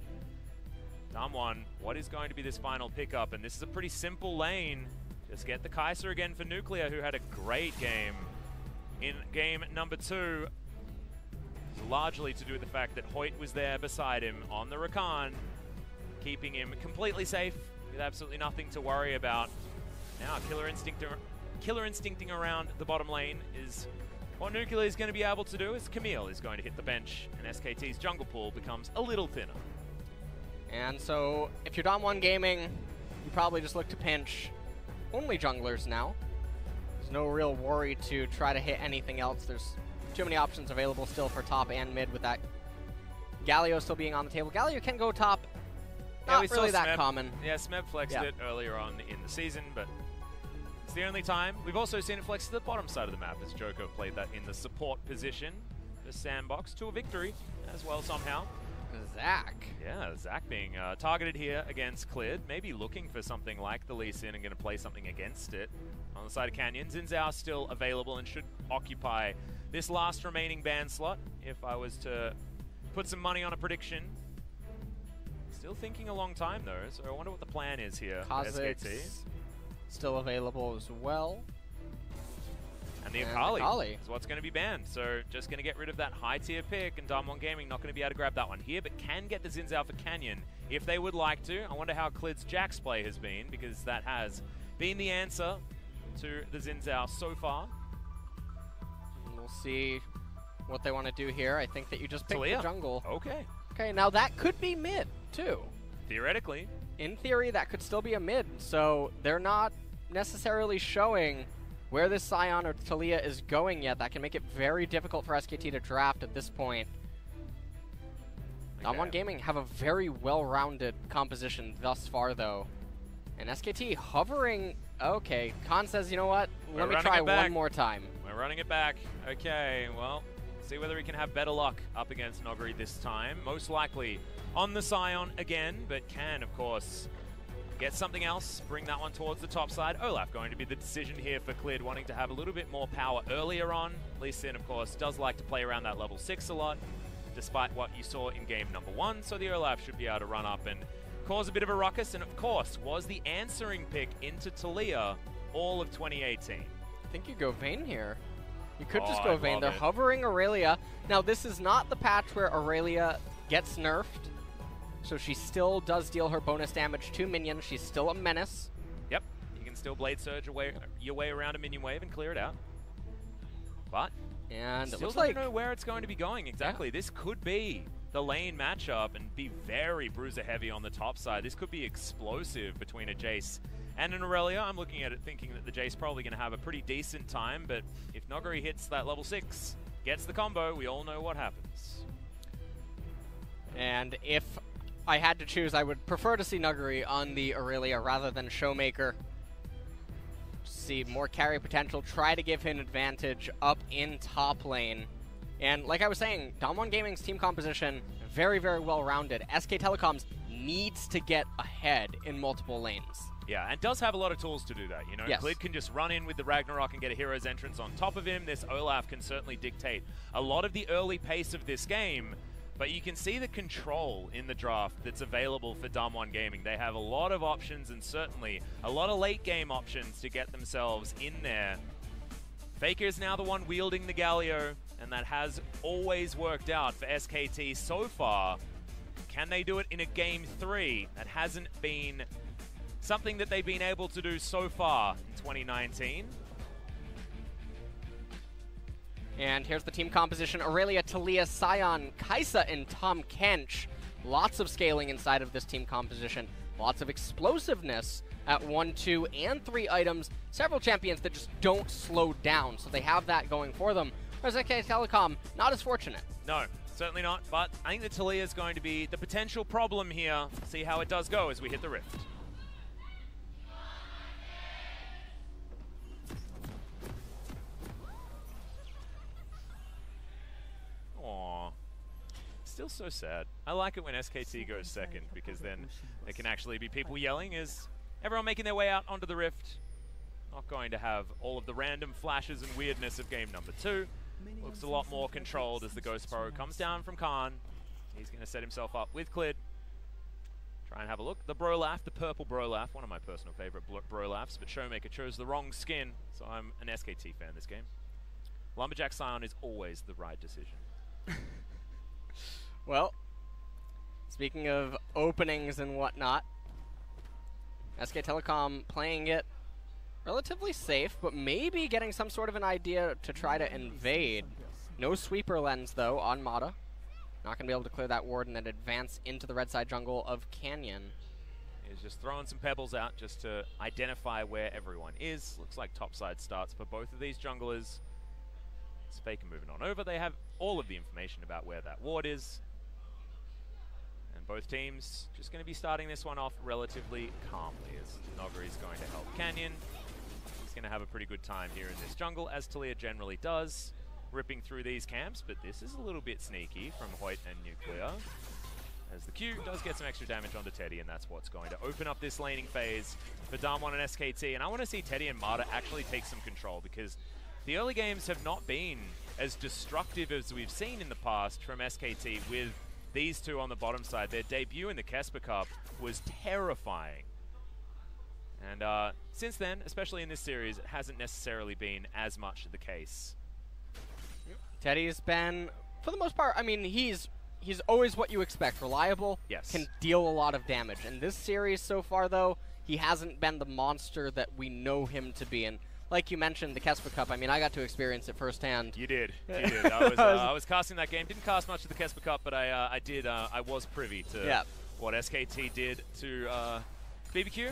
DAMWON, what is going to be this final pickup? And this is a pretty simple lane. Just get the Kaiser again for Nuclear, who had a great game in game number 2. Largely to do with the fact that Hoyt was there beside him on the Rakan, keeping him completely safe with absolutely nothing to worry about. Now killer instincting around the bottom lane is what Nuclear is going to be able to do, as Camille is going to hit the bench and SKT's jungle pool becomes a little thinner. And so if you're DAMWON Gaming, you probably just look to pinch only junglers now. There's no real worry to try to hit anything else. There's too many options available still for top and mid, with that Galio still being on the table. Galio can go top. Not really that common. Yeah, Smeb flexed it earlier on in the season, but it's the only time. We've also seen it flex to the bottom side of the map as Joko played that in the support position for Sandbox to a victory as well somehow. Zach. Yeah, Zach being targeted here against Clid, maybe looking for something like the Lee Sin and going to play something against it. On the side of Canyon, Xin Zhao still available and should occupy this last remaining ban slot, if I was to put some money on a prediction. Still thinking a long time though, so I wonder what the plan is here for SKT. Still available as well. And the Akali is what's going to be banned, so just going to get rid of that high tier pick, and DAMWON Gaming not going to be able to grab that one here, but can get the Xin Zhao for Canyon if they would like to. I wonder how Clid's Jax play has been, because that has been the answer to the Xin Zhao so far. We'll see what they want to do here. I think that you just pick the jungle. Okay. Okay, now that could be mid, too. Theoretically. In theory, that could still be a mid, so they're not necessarily showing where this Sion or Talia is going yet. That can make it very difficult for SKT to draft at this point. DAMWON Gaming have a very well-rounded composition thus far, though. And SKT hovering... Okay, Khan says, you know what? Let me try one more time. We're running it back. Okay, well, see whether we can have better luck up against Noguri this time. Most likely on the Sion again, but can, of course, get something else, bring that one towards the top side. Olaf going to be the decision here for Clid, wanting to have a little bit more power earlier on. Lee Sin, of course, does like to play around that level 6 a lot, despite what you saw in game number 1. So the Olaf should be able to run up and cause a bit of a ruckus, and of course, was the answering pick into Talia all of 2018. I think you go Vayne here. You could just go Vayne. They're hovering Aurelia. Now, this is not the patch where Aurelia gets nerfed, so she still does deal her bonus damage to minions. She's still a menace. Yep, you can still Blade Surge your way around a minion wave and clear it out. But and still it looks don't like know where it's going to be going exactly. This could be the lane matchup and be very bruiser heavy on the top side. This could be explosive between a Jace and an Aurelia. I'm looking at it thinking that the Jace probably going to have a pretty decent time, but if Noguri hits that level 6, gets the combo, we all know what happens. And if I had to choose, I would prefer to see Noguri on the Aurelia rather than Showmaker. See more carry potential, try to give him advantage up in top lane. And like I was saying, DAMWON Gaming's team composition, very, very well-rounded. SK Telecoms needs to get ahead in multiple lanes. Yeah, and does have a lot of tools to do that. You know, yes. Clid can just run in with the Ragnarok and get a hero's entrance on top of him. This Olaf can certainly dictate a lot of the early pace of this game, but you can see the control in the draft that's available for DAMWON Gaming. They have a lot of options and certainly a lot of late game options to get themselves in there. Faker is now the one wielding the Galio, and that has always worked out for SKT so far. Can they do it in a game 3? That hasn't been something that they've been able to do so far in 2019. And here's the team composition. Aurelia, Talia, Sion, Kaisa, and Tom Kench. Lots of scaling inside of this team composition. Lots of explosiveness at 1, 2, and 3 items. Several champions that just don't slow down, so they have that going for them. Whereas SK Telecom, not as fortunate. No, certainly not, but I think that Talia is going to be the potential problem here. See how it does go as we hit the Rift. Aww. Still so sad. I like it when SKT goes second, because then there can actually be people yelling as everyone making their way out onto the Rift. Not going to have all of the random flashes and weirdness of game number 2. Looks a lot more controlled as the Ghost Pro comes down from Khan. He's going to set himself up with Clid. Try and have a look. The Brolaf, the purple Brolaf, one of my personal favorite Brolafs, but Showmaker chose the wrong skin, so I'm an SKT fan this game. Lumberjack Scion is always the right decision. Well, speaking of openings and whatnot, SK Telecom playing it relatively safe, but maybe getting some sort of an idea to try to invade. No sweeper lens, though, on Mata. Not going to be able to clear that ward and then advance into the red side jungle of Canyon. He's just throwing some pebbles out just to identify where everyone is. Looks like topside starts for both of these junglers. It's Faker moving on over. They have all of the information about where that ward is. And both teams just going to be starting this one off relatively calmly as Nogri is going to help Canyon. He's going to have a pretty good time here in this jungle, as Talia generally does, ripping through these camps, but this is a little bit sneaky from Hoyt and Nuclear, as the Q does get some extra damage onto Teddy, and that's what's going to open up this laning phase for DAMWON and SKT. And I want to see Teddy and Mata actually take some control, because the early games have not been as destructive as we've seen in the past from SKT with these two on the bottom side. Their debut in the Kesper Cup was terrifying. And since then, especially in this series, it hasn't necessarily been as much the case. Teddy's been, for the most part, I mean, he's always what you expect. Reliable, yes, can deal a lot of damage. In this series so far, though, he hasn't been the monster that we know him to be. And like you mentioned, the Kesper Cup, I mean, I got to experience it firsthand. You did. You did. I was casting that game. Didn't cast much of the Kesper Cup, but I did. I was privy to what SKT did to BBQ.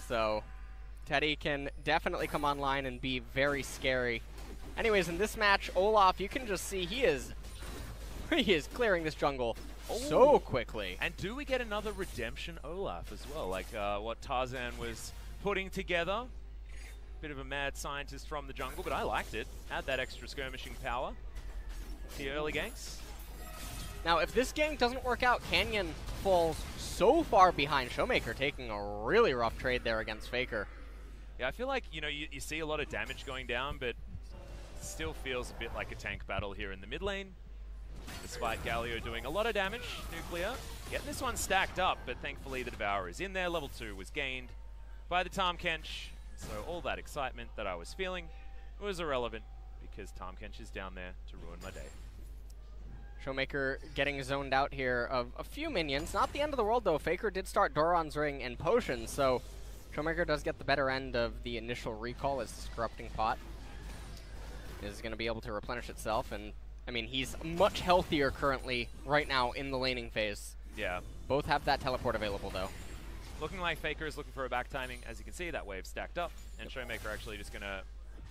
So Teddy can definitely come online and be very scary. Anyways, in this match, Olaf, you can just see he is clearing this jungle so quickly. And do we get another redemption Olaf as well, like what Tarzan was putting together? Bit of a mad scientist from the jungle, but I liked it. Add that extra skirmishing power to the early ganks. Now, if this gank doesn't work out, Canyon falls so far behind. Showmaker taking a really rough trade there against Faker. Yeah, I feel like, you know, you see a lot of damage going down, but still feels a bit like a tank battle here in the mid lane. Despite Galio doing a lot of damage, Nuclear getting this one stacked up, but thankfully the Devourer is in there. Level 2 was gained by the Tahm Kench, so all that excitement that I was feeling was irrelevant because Tahm Kench is down there to ruin my day. Showmaker getting zoned out here of a few minions. Not the end of the world, though. Faker did start Doran's Ring and Potion, so Showmaker does get the better end of the initial recall as this Corrupting Pot is going to be able to replenish itself. And, I mean, he's much healthier currently right now in the laning phase. Yeah. Both have that teleport available, though. Looking like Faker is looking for a back timing. As you can see, that wave stacked up, and Showmaker actually just going to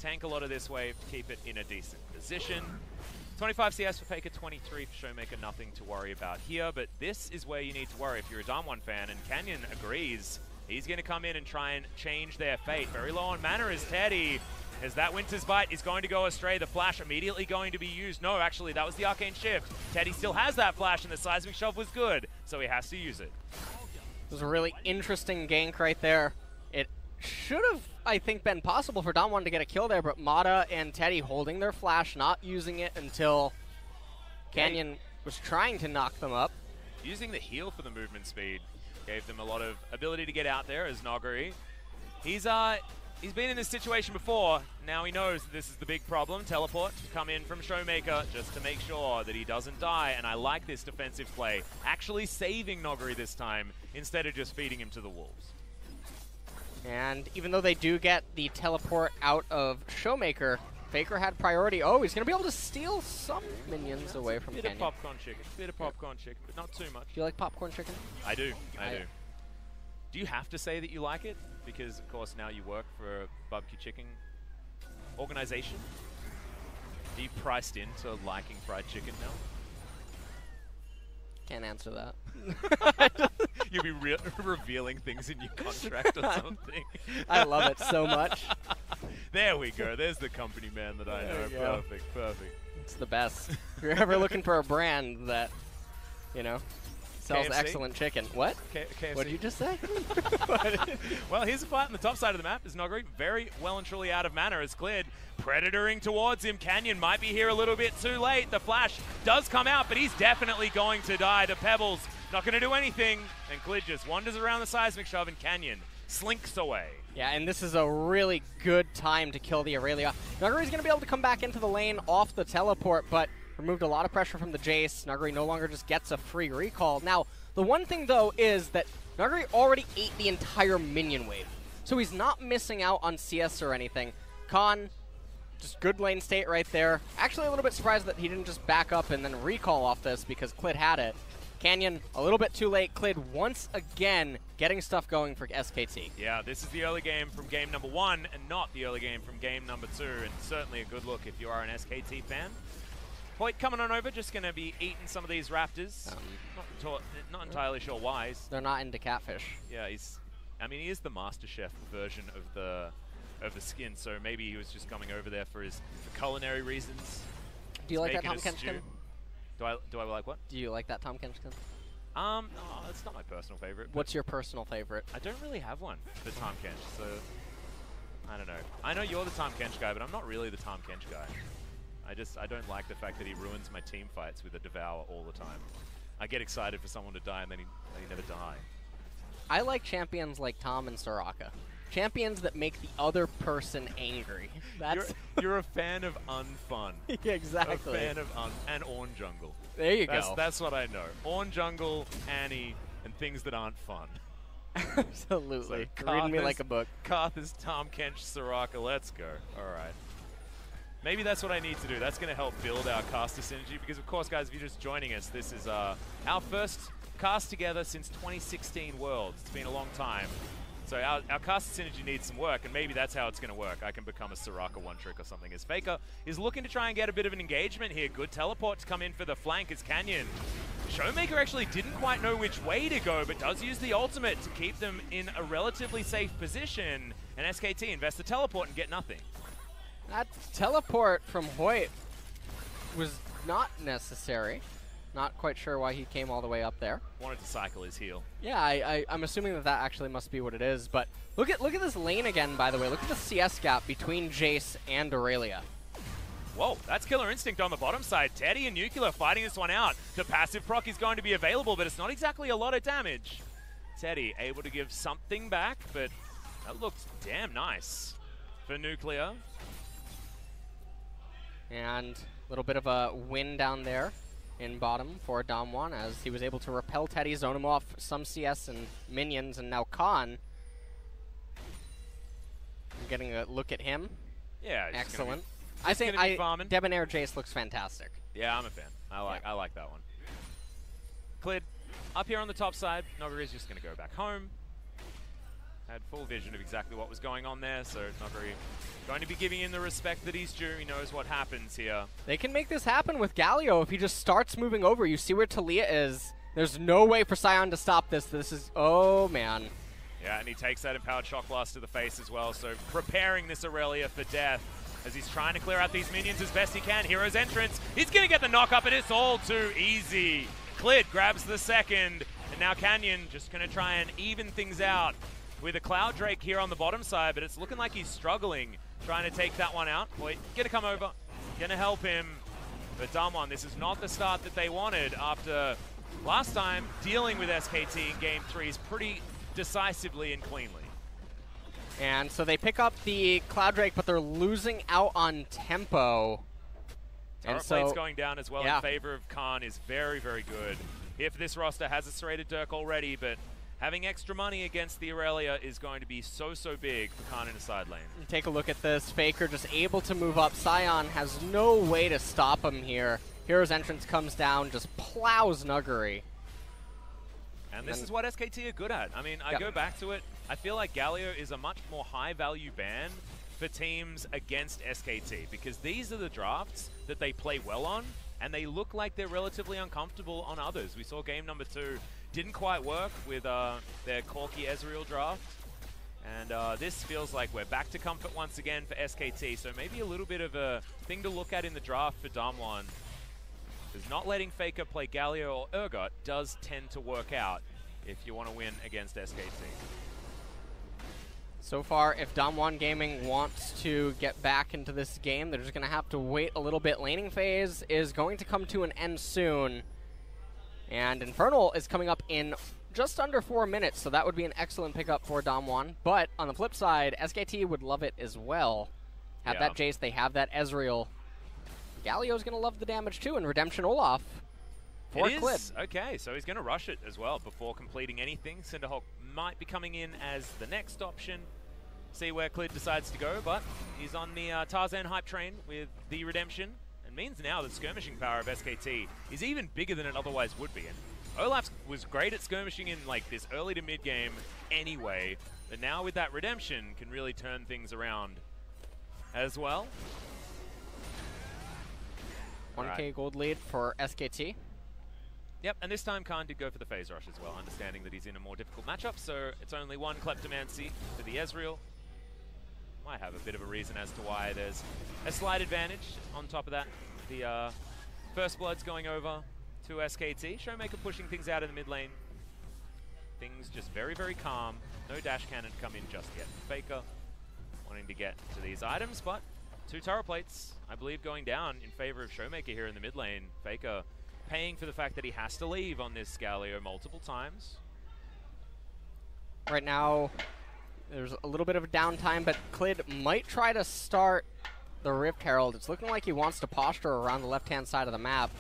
tank a lot of this wave to keep it in a decent position. 25 CS for Faker, 23 for Showmaker, nothing to worry about here, but this is where you need to worry if you're a DAMWON fan, and Canyon agrees. He's going to come in and try and change their fate. Very low on mana is Teddy, as that Winter's Bite is going to go astray. The flash immediately going to be used. No, actually, that was the Arcane Shift. Teddy still has that flash, and the Seismic Shove was good, so he has to use it. It was a really interesting gank right there. It should have, I think, been possible for DAMWON to get a kill there, but Mata and Teddy holding their flash, not using it until Canyon was trying to knock them up. Using the heal for the movement speed gave them a lot of ability to get out there as Noguri. He's been in this situation before. Now he knows that this is the big problem. Teleport to come in from Showmaker just to make sure that he doesn't die. And I like this defensive play. Actually saving Noguri this time instead of just feeding him to the wolves. And even though they do get the teleport out of Showmaker, Faker had priority. Oh, he's going to be able to steal some minions away from Canyon. Bit of popcorn chicken. Bit of popcorn chicken, but not too much. Do you like popcorn chicken? I do. I do. Do you have to say that you like it? Because, of course, now you work for a barbecue chicken organization. Are you priced into liking fried chicken now? Can't answer that. You'll be revealing things in your contract or something. I love it so much. There we go. There's the company man that I know. Perfect, perfect. It's the best. If you're ever looking for a brand that, you know, sells KFC? excellent chicken. What? KFC. What did you just say? Well, here's a fight on the top side of the map. Is Nogri very well and truly out of mana as cleared. Predatoring towards him. Canyon might be here a little bit too late. The flash does come out, but he's definitely going to die. The Pebbles not going to do anything. And Clid just wanders around the seismic shove, and Canyon slinks away. Yeah, and this is a really good time to kill the Aurelia. Nuggery's going to be able to come back into the lane off the teleport, but removed a lot of pressure from the Jace. Nuggery no longer just gets a free recall. Now, the one thing, though, is that Nuggery already ate the entire minion wave. So he's not missing out on CS or anything. Khan, just good lane state right there. Actually a little bit surprised that he didn't just back up and then recall off this because Clid had it. Canyon, a little bit too late. Clid once again getting stuff going for SKT. Yeah, this is the early game from game number 1 and not the early game from game number 2, and certainly a good look if you are an SKT fan. Hoyt coming on over, just going to be eating some of these raptors. Not entirely sure why. They're not into catfish. Yeah, he is the Master Chef version of the skin, so maybe he was just coming over there for culinary reasons. Do you like that Making Tom a Kench skin? stew. Do I like what? Do you like that Tom Kench skin? No, it's not my personal favorite. What's your personal favorite? I don't really have one for Tom Kench, so I don't know. I know you're the Tom Kench guy, but I'm not really the Tom Kench guy. I don't like the fact that he ruins my team fights with a Devour all the time. I get excited for someone to die and then he never die. I like champions like Tom and Soraka. Champions that make the other person angry. That's you're a fan of unfun. yeah, exactly. A fan of and Ornn Jungle. There you go. That's what I know. Ornn Jungle, Annie, and things that aren't fun. Absolutely. So Read me like a book. Karth is Tom Kench, Soraka. Let's go. All right. Maybe that's what I need to do. That's going to help build our caster synergy because, of course, guys, if you're just joining us, this is our first cast together since 2016 Worlds. It's been a long time. So our caster synergy needs some work, and maybe that's how it's going to work. I can become a Soraka one-trick or something. As Faker is looking to try and get a bit of an engagement here. Good teleport to come in for the flank as Canyon. Showmaker actually didn't quite know which way to go, but does use the ultimate to keep them in a relatively safe position. And SKT invest the teleport and get nothing. That teleport from Hoyt was not necessary. Not quite sure why he came all the way up there. Wanted to cycle his heal. Yeah, I'm assuming that actually must be what it is. But look at this lane again, by the way. Look at the CS gap between Jace and Aurelia. Whoa, that's Killer Instinct on the bottom side. Teddy and Nuclear fighting this one out. The passive proc is going to be available, but it's not exactly a lot of damage. Teddy able to give something back, but that looks damn nice for Nuclear. And a little bit of a win down there in bottom for DAMWON as he was able to repel Teddy, zone him off some CS and minions, and now Khan. I'm getting a look at him. Yeah, excellent. I think Debonair Jace looks fantastic. Yeah, I'm a fan. I like that one. Clid up here on the top side. Noguri is just going to go back home. Had full vision of exactly what was going on there, so Noguri going to be giving him the respect that he's due. He knows what happens here. They can make this happen with Galio if he just starts moving over. You see where Talia is. There's no way for Sion to stop this. This is, oh man. Yeah, and he takes that Empowered Shock Blast to the face as well, so preparing this Aurelia for death as he's trying to clear out these minions as best he can. Hero's entrance. He's going to get the knock up, and it's all too easy. Clid grabs the second, and now Canyon just going to try and even things out with a Cloud Drake here on the bottom side, but it's looking like he's struggling trying to take that one out. Wait, gonna come over, gonna help him. But DAMWON, this is not the start that they wanted after last time dealing with SKT in Game 3s pretty decisively and cleanly. And so they pick up the Cloud Drake, but they're losing out on tempo. Turret plate's going down as well in favor of Khan is very, very good. If this roster has a serrated Dirk already, but having extra money against the Aurelia is going to be so big for Khan in the side lane. Take a look at this. Faker just able to move up. Sion has no way to stop him here. Hero's entrance comes down, just plows Nuguri. And this is what SKT are good at. I mean, I go back to it. I feel like Galio is a much more high-value ban for teams against SKT because these are the drafts that they play well on, and they look like they're relatively uncomfortable on others. We saw game number 2. Didn't quite work with their Corki Ezreal draft. And this feels like we're back to comfort once again for SKT. So maybe a little bit of a thing to look at in the draft for DAMWON. Because not letting Faker play Galio or Urgot does tend to work out if you want to win against SKT. So far, if DAMWON Gaming wants to get back into this game, they're just going to have to wait a little bit. Laning phase is going to come to an end soon. And Infernal is coming up in just under 4 minutes, so that would be an excellent pickup for DAMWON. But on the flip side, SKT would love it as well. Have that Jace, they have that Ezreal. Galio's going to love the damage too, and Redemption Olaf for Clid. Okay, so he's going to rush it as well before completing anything. Cinderhawk might be coming in as the next option. See where Clid decides to go, but he's on the Tarzan hype train with the Redemption. And means now the skirmishing power of SKT is even bigger than it otherwise would be. And Olaf was great at skirmishing in like this early to mid game anyway, but now with that Redemption can really turn things around as well. 1k gold lead for SKT. Yep, and this time Khan did go for the phase rush as well, understanding that he's in a more difficult matchup, so it's only one Kleptomancy for the Ezreal. Might have a bit of a reason as to why there's a slight advantage. On top of that, the First Blood's going over to SKT. Showmaker pushing things out in the mid lane. Things just very, very calm. No dash cannon to come in just yet. Faker wanting to get to these items, but 2 turret plates, I believe, going down in favor of Showmaker here in the mid lane. Faker paying for the fact that he has to leave on this Galio multiple times. Right now, there's a little bit of a downtime, but Clid might try to start the Rift Herald. It's looking like he wants to posture around the left-hand side of the map.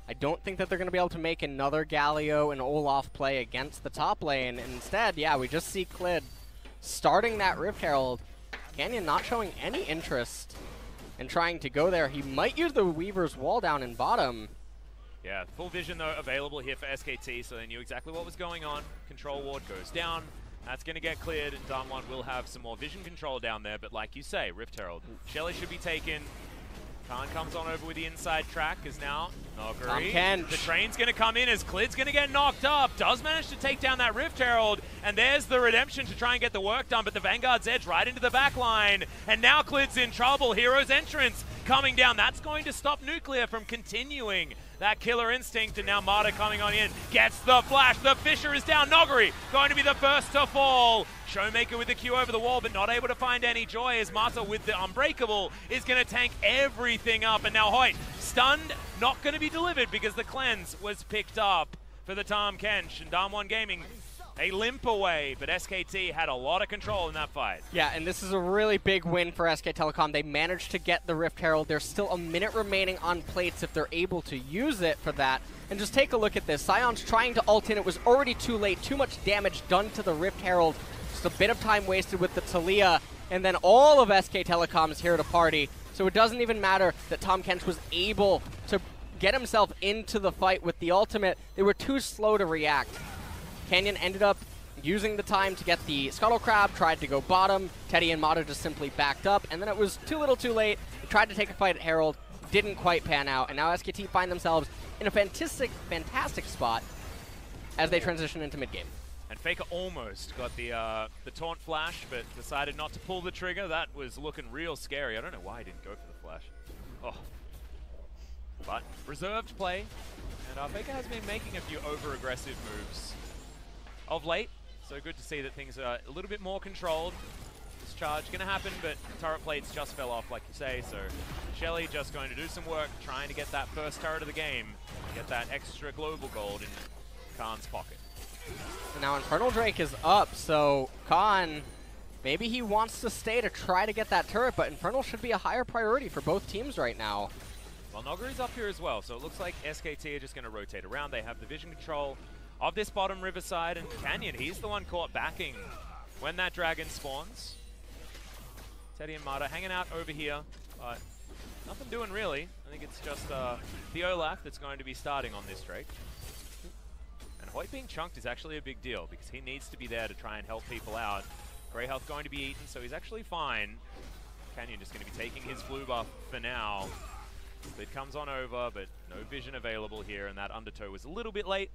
I don't think that they're going to be able to make another Galio and Olaf play against the top lane. And instead, yeah, we just see Clid starting that Rift Herald. Canyon not showing any interest in trying to go there. He might use the Weaver's wall down in bottom. Yeah, full vision, though, available here for SKT, so they knew exactly what was going on. Control ward goes down. That's going to get cleared, and DAMWON will have some more vision control down there, but like you say, Rift Herald. Shelly should be taken. Khan comes on over with the inside track, is now Noguri. The train's going to come in as Clid's going to get knocked up. Does manage to take down that Rift Herald, and there's the Redemption to try and get the work done, but the Vanguard's edge right into the back line, and now Clid's in trouble. Hero's entrance coming down. That's going to stop Nuclear from continuing that killer instinct, and now Marta coming on in, gets the flash. The Fisher is down. Noguri going to be the first to fall. Showmaker with the Q over the wall, but not able to find any joy as Marta with the Unbreakable is going to tank everything up. And now Hoyt, stunned, not going to be delivered because the cleanse was picked up for the Tahm Kench. And DAMWON Gaming, a limp away, but SKT had a lot of control in that fight. Yeah, and this is a really big win for SK Telecom. They managed to get the Rift Herald. There's still a minute remaining on plates if they're able to use it for that. And just take a look at this. Sion's trying to ult in. It was already too late. Too much damage done to the Rift Herald. Just a bit of time wasted with the Talia. And then all of SK Telecom is here to party. So it doesn't even matter that Tahm Kench was able to get himself into the fight with the ultimate. They were too slow to react. Canyon ended up using the time to get the Scuttle Crab, tried to go bottom. Teddy and Mata just simply backed up, and then it was too little too late. They tried to take a fight at Herald, didn't quite pan out, and now SKT find themselves in a fantastic spot as they transition into mid-game. And Faker almost got the taunt flash, but decided not to pull the trigger. That was looking real scary. I don't know why he didn't go for the flash. Oh. But reserved play, and Faker has been making a few over-aggressive moves of late, so good to see that things are a little bit more controlled. This charge going to happen, but turret plates just fell off, like you say, so Shelly just going to do some work, trying to get that first turret of the game, get that extra global gold in Khan's pocket. And now Infernal Drake is up, so Khan, maybe he wants to stay to try to get that turret, but Infernal should be a higher priority for both teams right now. Well, Noguri's up here as well, so it looks like SKT are just going to rotate around. They have the vision control of this bottom riverside, and Canyon, he's the one caught backing when that dragon spawns. Teddy and Marta hanging out over here, but nothing doing really. I think it's just the Olaf that's going to be starting on this Drake. And Hoyt being chunked is actually a big deal because he needs to be there to try and help people out. Grey health going to be eaten, so he's actually fine. Canyon just going to be taking his blue buff for now. It comes on over, but no vision available here, and that undertow was a little bit late.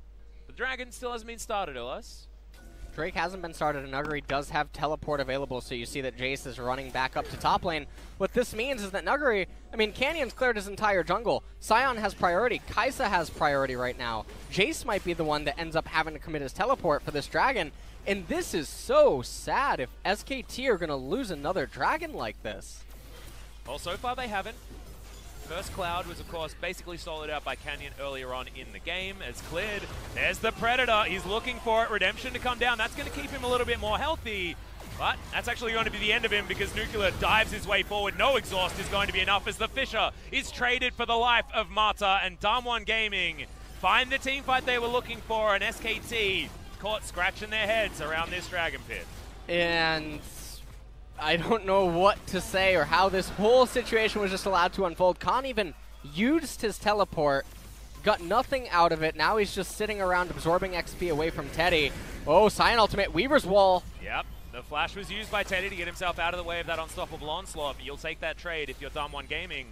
The dragon still hasn't been started, Elas. Drake hasn't been started, and Nuguri does have teleport available, so you see that Jace is running back up to top lane. What this means is that Nuguri, I mean, Canyon's cleared his entire jungle. Sion has priority. Kaisa has priority right now. Jace might be the one that ends up having to commit his teleport for this dragon, and this is so sad if SKT are going to lose another dragon like this. Well, so far they haven't. First Cloud was, of course, basically soloed out by Canyon earlier on in the game. It's cleared. There's the Predator. He's looking for it. Redemption to come down. That's going to keep him a little bit more healthy. But that's actually going to be the end of him because Nuclear dives his way forward. No exhaust is going to be enough as the Fisher is traded for the life of Mata, and DAMWON Gaming find the team fight they were looking for, and SKT caught scratching their heads around this Dragon Pit. And I don't know what to say or how this whole situation was just allowed to unfold. Khan even used his teleport, got nothing out of it. Now he's just sitting around absorbing XP away from Teddy. Oh, Sion ultimate, Weaver's Wall. Yep, the flash was used by Teddy to get himself out of the way of that unstoppable onslaught. You'll take that trade if you're DAMWON Gaming.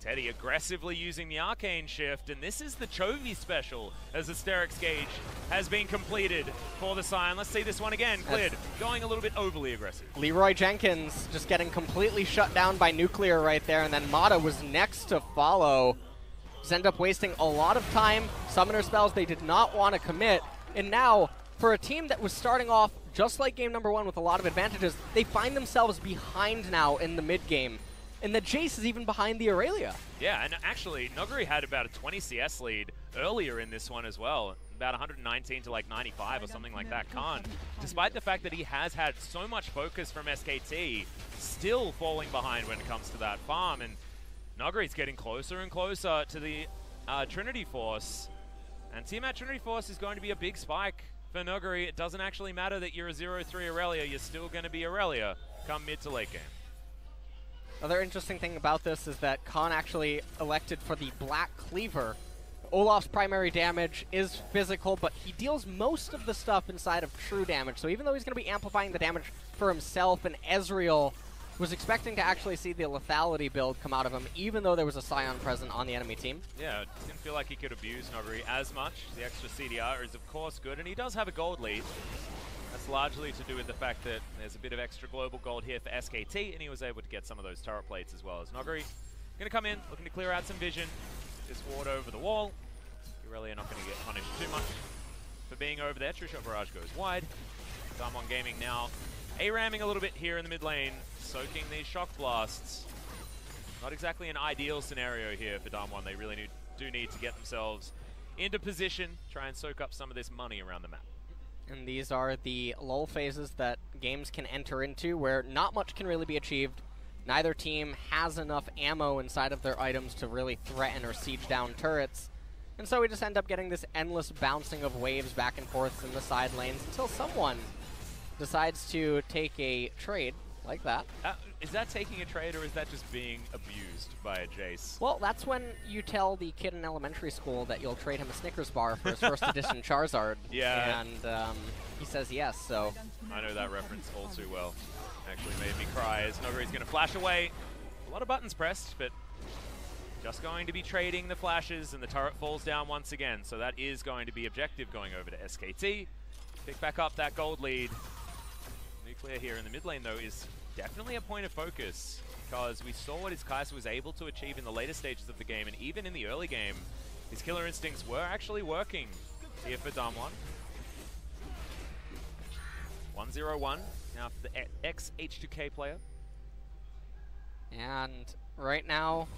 Teddy aggressively using the Arcane Shift, and this is the Chovy special as the Sterix Gauge has been completed for the Sion. Let's see this one again, cleared, going a little bit overly aggressive. Leroy Jenkins just getting completely shut down by Nuclear right there, and then Mata was next to follow. Just end up wasting a lot of time. Summoner spells they did not want to commit, and now for a team that was starting off just like game number one with a lot of advantages, they find themselves behind now in the mid game. And the Jace is even behind the Aurelia. Yeah, and actually, Nuguri had about a 20 CS lead earlier in this one as well. About 119 to like 95 or something like that. Khan, despite the fact that he has had so much focus from SKT, still falling behind when it comes to that farm. And Nuguri's getting closer and closer to the Trinity Force. And Team at Trinity Force is going to be a big spike for Nuguri. It doesn't actually matter that you're a 0-3 Aurelia. You're still going to be Aurelia come mid to late game. Another interesting thing about this is that Khan actually elected for the Black Cleaver. Olaf's primary damage is physical, but he deals most of the stuff inside of true damage. So even though he's going to be amplifying the damage for himself, and Ezreal was expecting to actually see the lethality build come out of him, even though there was a Sion present on the enemy team. Yeah, it didn't feel like he could abuse Nuguri as much. The extra CDR is, of course, good, and he does have a gold lead. That's largely to do with the fact that there's a bit of extra global gold here for SKT, and he was able to get some of those turret plates as well as Nuguri. Going to come in, looking to clear out some vision. Just ward over the wall. Aurelia not going to get punished too much for being over there. True Shot Barrage goes wide. DAMWON Gaming now A-ramming a little bit here in the mid lane, soaking these shock blasts. Not exactly an ideal scenario here for DAMWON. They really do need to get themselves into position, try and soak up some of this money around the map. And these are the lull phases that games can enter into where not much can really be achieved. Neither team has enough ammo inside of their items to really threaten or siege down turrets. And so we just end up getting this endless bouncing of waves back and forth in the side lanes until someone decides to take a trade like that. Is that taking a trade, or is that just being abused by a Jace? Well, that's when you tell the kid in elementary school that you'll trade him a Snickers bar for his first edition Charizard. Yeah. And he says yes, so. I know that reference all too well. Actually made me cry as Nuguri's going to flash away. A lot of buttons pressed, but just going to be trading the flashes, and the turret falls down once again. So that is going to be objective going over to SKT. Pick back up that gold lead. Nuclear here in the mid lane, though, is definitely a point of focus, because we saw what his Kaisa was able to achieve in the later stages of the game, and even in the early game, his killer instincts were actually working here for DAMWON. 1-0-1 now for the ex-H2K player. And right now,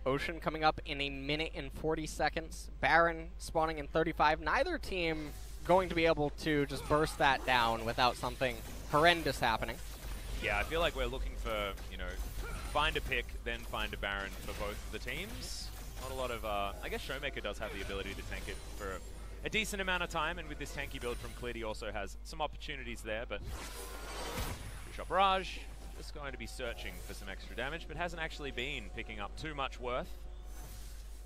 Ocean coming up in 1 minute and 40 seconds. Baron spawning in 35. Neither team going to be able to just burst that down without something horrendous happening. Yeah, I feel like we're looking for, you know, find a pick, then find a Baron for both of the teams. Not a lot of, I guess Showmaker does have the ability to tank it for a decent amount of time, and with this tanky build from Clearty also has some opportunities there, but Shot Barrage just going to be searching for some extra damage, but hasn't actually been picking up too much worth.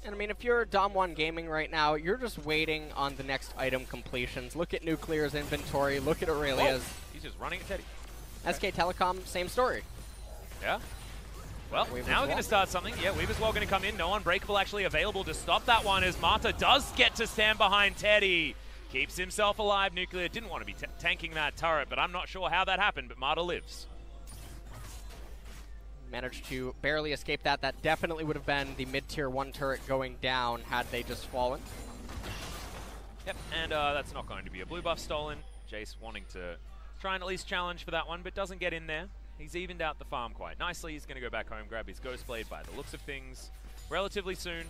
And I mean, if you're DAMWON Gaming right now, you're just waiting on the next item completions. Look at Nuclear's inventory, look at Aurelia's. Oh, he's just running at Teddy. SK Telecom, same story. Yeah. Well, now we're going to start something. Yeah, Weaver's Wall going to come in. No Unbreakable actually available to stop that one, as Mata does get to stand behind Teddy. Keeps himself alive. Nuclear didn't want to be tanking that turret, but I'm not sure how that happened, but Marta lives. Managed to barely escape that. That definitely would have been the mid-tier 1 turret going down had they just fallen. Yep, and that's not going to be a blue buff stolen. Jace wanting to try and at least challenge for that one, but doesn't get in there. He's evened out the farm quite nicely. He's going to go back home, grab his Ghost Blade by the looks of things relatively soon.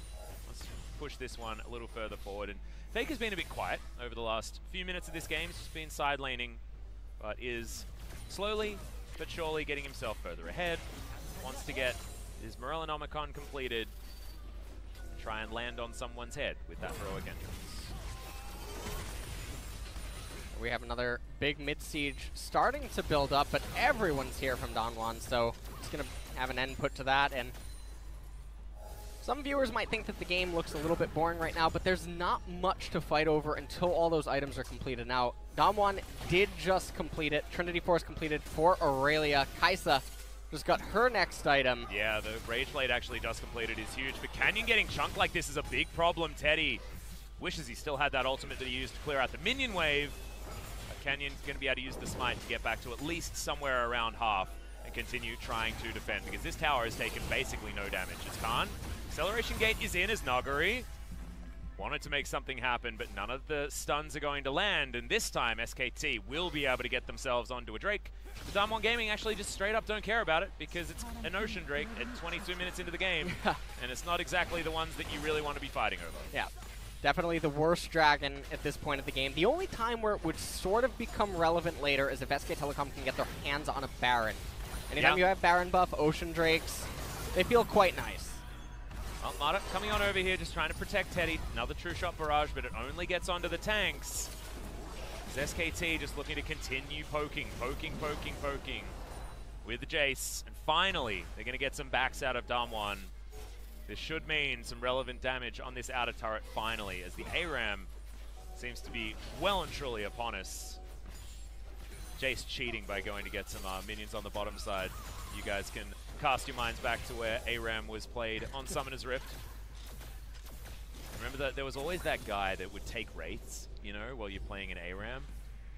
Let's push this one a little further forward. And Faker's been a bit quiet over the last few minutes of this game. He's just been side laning, but is slowly but surely getting himself further ahead. Wants to get his Morellonomicon completed. Try and land on someone's head with that heroic entrance. We have another big mid-siege starting to build up, but everyone's here from DAMWON, so it's going to have an end put to that. And some viewers might think that the game looks a little bit boring right now, but there's not much to fight over until all those items are completed. Now, DAMWON did just complete it. Trinity Force completed for Aurelia. Kaisa just got her next item. Yeah, the Rage Blade actually just completed is huge, but Canyon getting chunked like this is a big problem. Teddy wishes he still had that ultimate that he used to clear out the minion wave. Canyon's going to be able to use the smite to get back to at least somewhere around half and continue trying to defend, because this tower has taken basically no damage. As Khan, acceleration gate is in as Nagari wanted to make something happen, but none of the stuns are going to land, and this time SKT will be able to get themselves onto a Drake. The DWG Gaming actually just straight up don't care about it, because it's an Ocean Drake at 22 minutes into the game, and it's not exactly the ones that you really want to be fighting over. Yeah. Definitely the worst dragon at this point of the game. The only time where it would sort of become relevant later is if SK Telecom can get their hands on a Baron. Anytime you have Baron buff, Ocean Drakes, they feel quite nice. Well, Marta coming on over here, just trying to protect Teddy. Another True Shot barrage, but it only gets onto the tanks. It's SKT just looking to continue poking with the Jace. And finally, they're going to get some backs out of DAMWON. This should mean some relevant damage on this outer turret finally, as the ARAM seems to be well and truly upon us. Jace cheating by going to get some minions on the bottom side. You guys can cast your minds back to where ARAM was played on Summoner's Rift. Remember that there was always that guy that would take wraiths, you know, while you're playing an ARAM.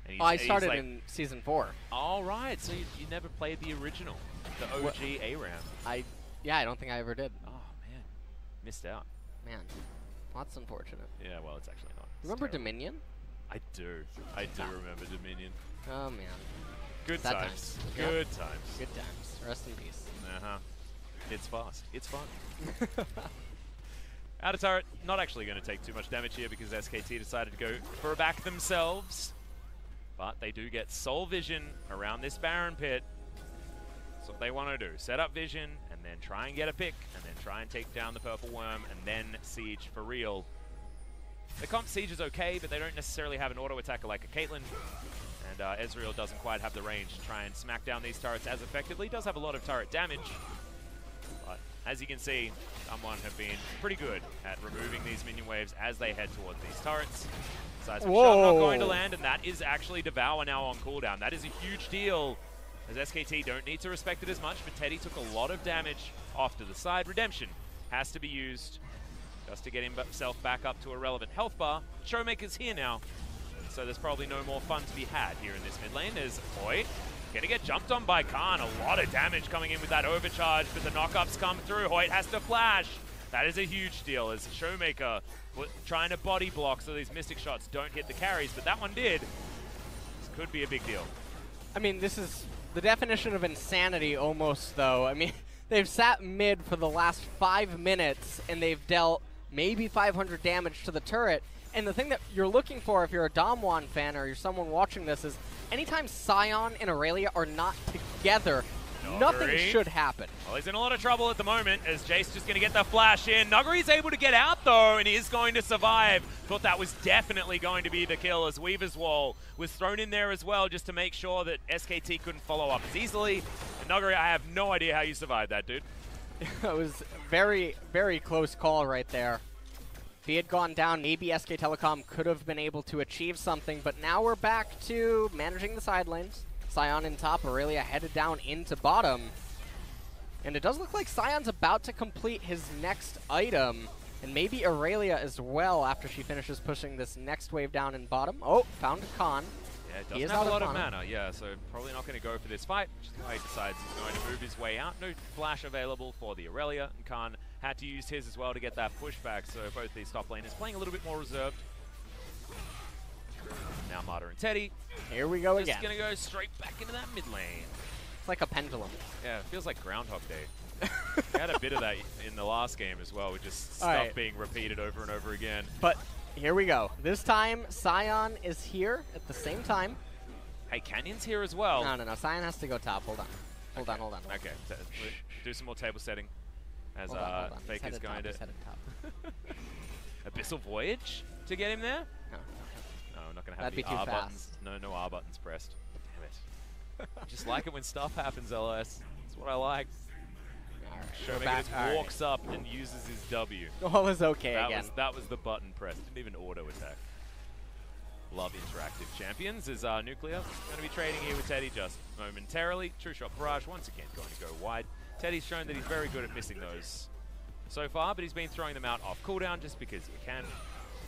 And I started like, in Season 4. Oh, right. So you never played the original, the OG ARAM. Yeah, I don't think I ever did. Oh, man. Missed out. Man, that's unfortunate. Yeah, well, it's actually not. Remember Dominion? I do. I do remember Dominion. Oh, man. Good Sad times. Good times. Good times. Rest in peace. Uh-huh. It's fast. It's fun. Outer turret, not actually going to take too much damage here because SKT decided to go for a back themselves. But they do get soul vision around this Baron pit. That's what they want to do. Set up vision, and then try and get a pick, and then try and take down the purple worm, and then siege for real. The comp siege is okay, but they don't necessarily have an auto attacker like a Caitlyn. And Ezreal doesn't quite have the range to try and smack down these turrets as effectively. Does have a lot of turret damage. But as you can see, DWG have been pretty good at removing these minion waves as they head towards these turrets. Seismic Shot not going to land, and that is actually Devour now on cooldown. That is a huge deal, as SKT don't need to respect it as much, but Teddy took a lot of damage off to the side. Redemption has to be used just to get himself back up to a relevant health bar. Showmaker's here now, so there's probably no more fun to be had here in this mid lane. There's Hoyt gonna get jumped on by Khan. A lot of damage coming in with that overcharge, but the knockups come through. Hoyt has to flash. That is a huge deal, as Showmaker trying to body block so these Mystic Shots don't hit the carries, but that one did. This could be a big deal. I mean, this is the definition of insanity almost, though. I mean, they've sat mid for the last 5 minutes, and they've dealt maybe 500 damage to the turret. And the thing that you're looking for if you're a DAMWON fan or you're someone watching this is anytime Sion and Aurelia are not together, nothing should happen. Well, he's in a lot of trouble at the moment as Jace just going to get the flash in. Nuggery's able to get out, though, and he is going to survive. Thought that was definitely going to be the kill, as Weaver's Wall was thrown in there as well just to make sure that SKT couldn't follow up as easily. And Nuggery, I have no idea how you survived that, dude. It was very, very close call right there. If he had gone down, maybe SK Telecom could have been able to achieve something, but now we're back to managing the side lanes. Sion in top, Aurelia headed down into bottom. And it does look like Sion's about to complete his next item. And maybe Aurelia as well after she finishes pushing this next wave down in bottom. Oh, found Khan. Yeah, it He doesn't is have out a lot of of mana. mana. Yeah, so probably not going to go for this fight, which is why he decides he's going to move his way out. No flash available for the Aurelia, and Khan had to use his as well to get that pushback, so both these top laners playing a little bit more reserved. Now Marta and Teddy. Here we go Just again. going to go straight back into that mid lane. It's like a pendulum. Yeah, it feels like Groundhog Day. We had a bit of that in the last game as well, with just stuff Alright. being repeated over and over again. But here we go. This time, Sion is here at the same time. Hey, Canyon's here as well. No. Sion has to go top. Hold on. Hold on. Okay, do some more table setting as Hold on. Fake He's is headed going top, to he's headed top. Abyssal Voyage to get him there. No. No, I'm not going to have That'd the be too R fast. buttons. No R buttons pressed. Damn it. Just like it when stuff happens, LS. That's what I like. Alright, Showmaker we're back. just Alright. walks up and uses his W. All is okay That again. was the button press. Didn't even auto attack. Love interactive champions. Is Nuclear going to be trading here with Teddy just momentarily. True Shot Barrage once again going to go wide. Teddy's shown that he's very good at missing those so far, but he's been throwing them out off cooldown just because he can.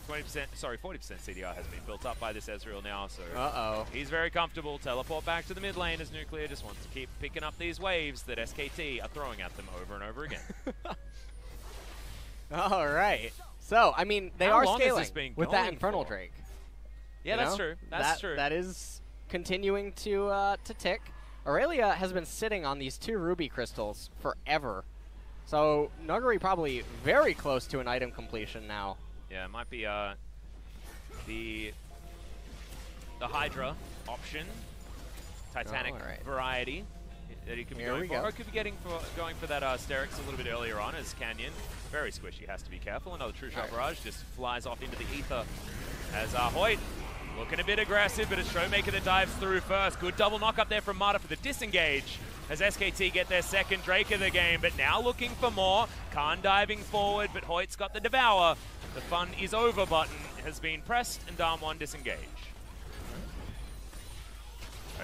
40% CDR has been built up by this Ezreal now, so he's very comfortable. Teleport back to the mid lane as Nuclear just wants to keep picking up these waves that SKT are throwing at them over and over again. All right. So, I mean, they How are long has scaling this been with that going Infernal for? Drake. Yeah, You that's know? true. That's true. That is continuing to tick. Aurelia has been sitting on these 2 ruby crystals forever. So, Nuguri probably very close to an item completion now. Yeah, it might be the Hydra option, Titanic alright. variety that he could be Here going we for. go. Or could be going for that Sterix a little bit earlier on as Canyon. Very squishy, has to be careful. Another True Shot Barrage just flies off into the ether as Hoyt looking a bit aggressive, but it's Showmaker that dives through first. Good double knock up there from Marta for the disengage as SKT get their second Drake of the game, but now looking for more. Khan diving forward, but Hoyt's got the Devour. The fun is over button has been pressed and DAMWON disengage.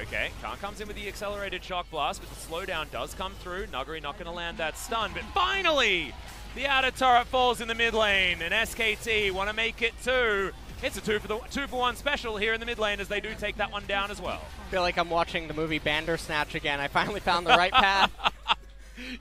Okay, Khan comes in with the accelerated shock blast, but the slowdown does come through. Nuguri not going to land that stun, but finally the outer turret falls in the mid lane, and SKT want to make it 2. It's a 2-for-1 special here in the mid lane as they do take that one down as well. I feel like I'm watching the movie Bandersnatch again. I finally found the right path.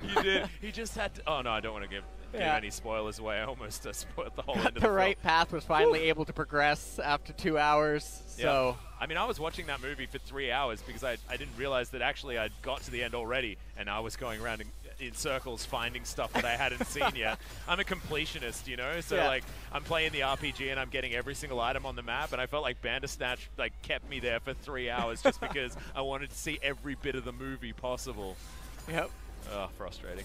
You did. He just had to. Oh no, I don't want to give any spoilers away. I almost spoiled the whole end of the The film. right path was finally able to progress after 2 hours. So, I mean, I was watching that movie for 3 hours because I didn't realize that actually I'd got to the end already, and I was going around in circles finding stuff that I hadn't seen yet. I'm a completionist, you know, so like I'm playing the RPG and I'm getting every single item on the map, and I felt like Bandersnatch like kept me there for 3 hours just because I wanted to see every bit of the movie possible. yep. Oh, frustrating.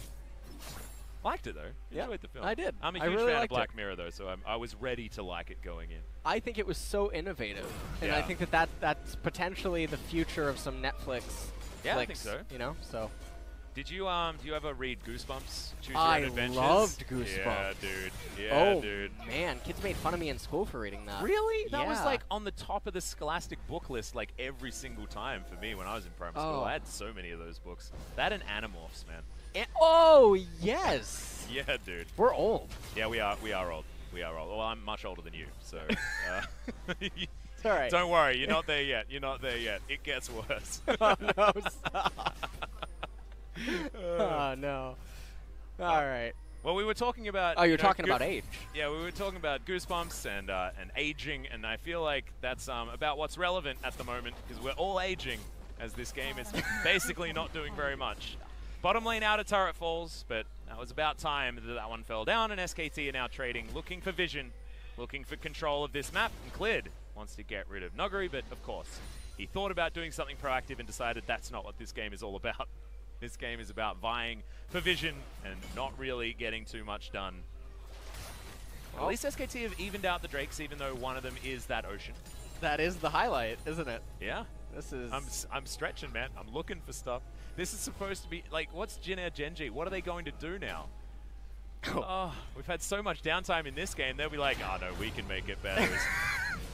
Liked it though. Enjoyed the film. I did. I'm a I huge really fan of liked Black it. Mirror though, so I was ready to like it going in. I think it was so innovative, and I Yeah. think that's potentially the future of some Netflix. Yeah, I flicks, think so. You know, so Did you do you ever read Goosebumps? Choose Your I Own Adventures? loved Yeah, Goosebumps. dude. Yeah, oh dude. man, kids made fun of me in school for reading that. Really? That was Yeah. like on the top of the Scholastic book list like every single time for me when I was in primary school. Oh. I had so many of those books. That and Animorphs, man. Oh yes, Yeah, dude. we're old. Yeah, we are old. We are old. Well, I'm much older than you, so It's all right. don't worry, you're not there yet. You're not there yet. It gets worse. Oh no, stop. Oh no. All right. Well, we were talking about. Oh, you you're know, talking about age. Yeah, we were talking about Goosebumps and aging, and I feel like that's about what's relevant at the moment because we're all aging as this game is basically not doing very much. Bottom lane outer turret falls, but that was about time that one fell down, and SKT are now trading, looking for vision, looking for control of this map, and Clid wants to get rid of Nuguri, but of course, he thought about doing something proactive and decided that's not what this game is all about. This game is about vying for vision and not really getting too much done. At least SKT have evened out the Drakes, even though one of them is that Ocean. That is the highlight, isn't it? Yeah. This is. I'm stretching, man. I'm looking for stuff. This is supposed to be, like, what's Gen.G? What are they going to do now? Oh, we've had so much downtime in this game. They'll be like, oh no, we can make it better.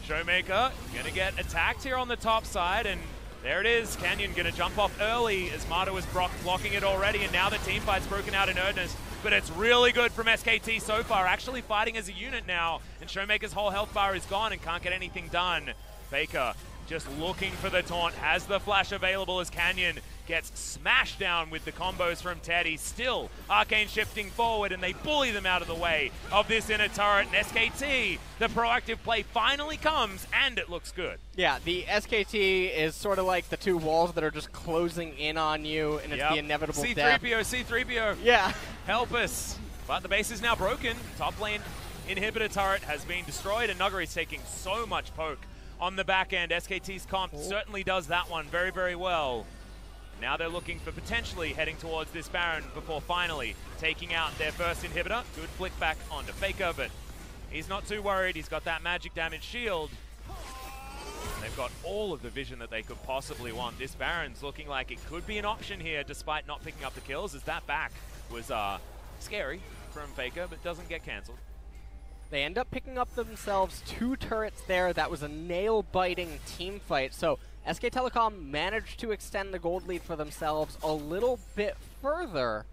Showmaker going to get attacked here on the top side, and there it is. Canyon going to jump off early as Marta was blocking it already, and now the team fight's broken out in earnest. but it's really good from SKT so far, actually fighting as a unit now, and Showmaker's whole health bar is gone and can't get anything done. Faker just looking for the taunt, has the flash available as Canyon gets smashed down with the combos from Teddy. Still, Arcane shifting forward, and they bully them out of the way of this inner turret. And SKT, the proactive play finally comes, and it looks good. Yeah, the SKT is sort of like the two walls that are just closing in on you, and it's the inevitable death. C3PO. Yeah. Help us. But the base is now broken. Top lane inhibitor turret has been destroyed, and Nuggery's taking so much poke on the back end. SKT's comp certainly does that one very, very well. Now they're looking for potentially heading towards this Baron before finally taking out their first inhibitor. Good flick back onto Faker, but he's not too worried. He's got that magic damage shield. They've got all of the vision that they could possibly want. This Baron's looking like it could be an option here despite not picking up the kills, as that back was scary from Faker, but doesn't get cancelled. They end up picking up themselves 2 turrets there. That was a nail-biting team fight. So SK Telecom managed to extend the gold lead for themselves a little bit further.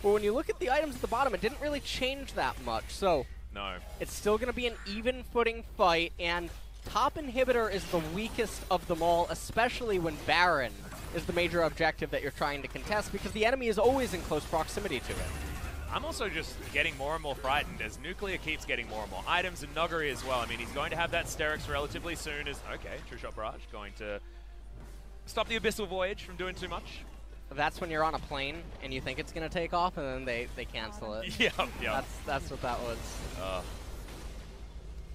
But when you look at the items at the bottom, it didn't really change that much. So no, it's still going to be an even footing fight. And top inhibitor is the weakest of them all, especially when Baron is the major objective that you're trying to contest, because the enemy is always in close proximity to it. I'm also just getting more and more frightened as Nuclear keeps getting more and more items, and Nuggery as well. I mean, he's going to have that Sterix relatively soon as, okay, True Shot Barrage going to stop the Abyssal Voyage from doing too much. That's when you're on a plane and you think it's going to take off, and then they cancel it. Yeah. That's what that was.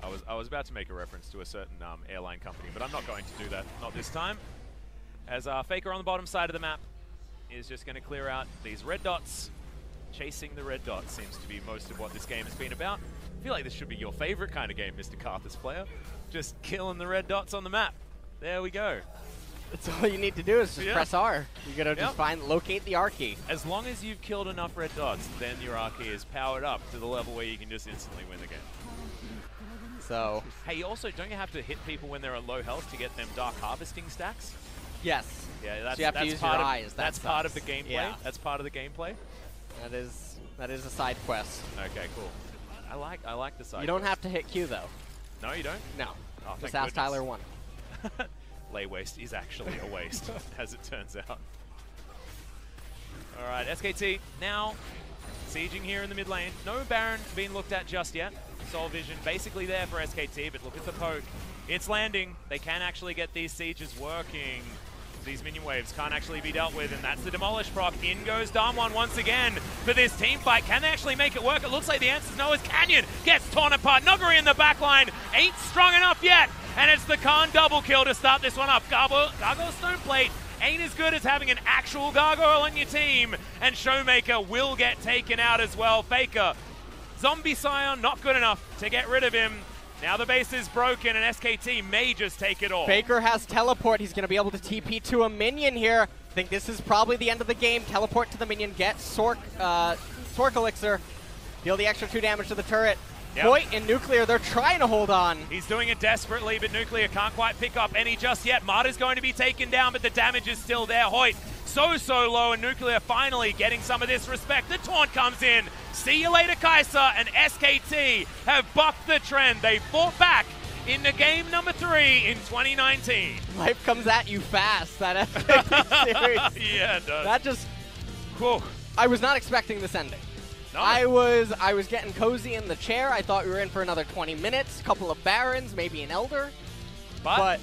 I was about to make a reference to a certain airline company, but I'm not going to do that. Not this time. As Faker on the bottom side of the map is just going to clear out these red dots. Chasing the red dots seems to be most of what this game has been about. I feel like this should be your favorite kind of game, Mr. Carthus player. Just killing the red dots on the map. There we go. That's all you need to do is just press R. You gotta just locate the R key. As long as you've killed enough red dots, then your R key is powered up to the level where you can just instantly win the game. So, hey, also, don't you have to hit people when they're at low health to get them dark harvesting stacks? Yes. Yeah, that's, so you have to use your eyes. That's part of the gameplay. Yeah. That's part of the gameplay. That is a side quest. Okay, cool. I like the side. You don't quest. have to hit Q though. No, you don't. No. Oh, just ask Tyler 1. Lay waste is actually a waste, as it turns out. All right, SKT now sieging here in the mid lane. No Baron being looked at just yet. Soul Vision basically there for SKT, but look at the poke. It's landing. They can actually get these sieges working. These minion waves can't actually be dealt with, and that's the Demolish proc. In goes DAMWON once again for this team fight. Can they actually make it work? It looks like the answer is no, as Canyon gets torn apart. Nuggery in the back line ain't strong enough yet, and it's the Khan double kill to start this one up. Gargoyle Stone Plate ain't as good as having an actual gargoyle on your team, and Showmaker will get taken out as well. Faker, Zombie Scion, not good enough to get rid of him. Now the base is broken, and SKT may just take it all. Faker has teleport. He's going to be able to TP to a minion here. I think this is probably the end of the game. Teleport to the minion, get Sork Elixir, deal the extra 2 damage to the turret. Yep. Voight and Nuclear, they're trying to hold on. He's doing it desperately, but Nuclear can't quite pick up any just yet. Martyr's going to be taken down, but the damage is still there. Hoyt so low, and Nuclear finally getting some of this respect. The taunt comes in. See you later, Kai'Sa, and SKT have bucked the trend. They fought back in the game number 3 in 2019. Life comes at you fast, that SKT series. Yeah, it does. That just... Whew. I was not expecting this ending. No. I was getting cozy in the chair. I thought we were in for another 20 minutes, a couple of Barons, maybe an Elder. But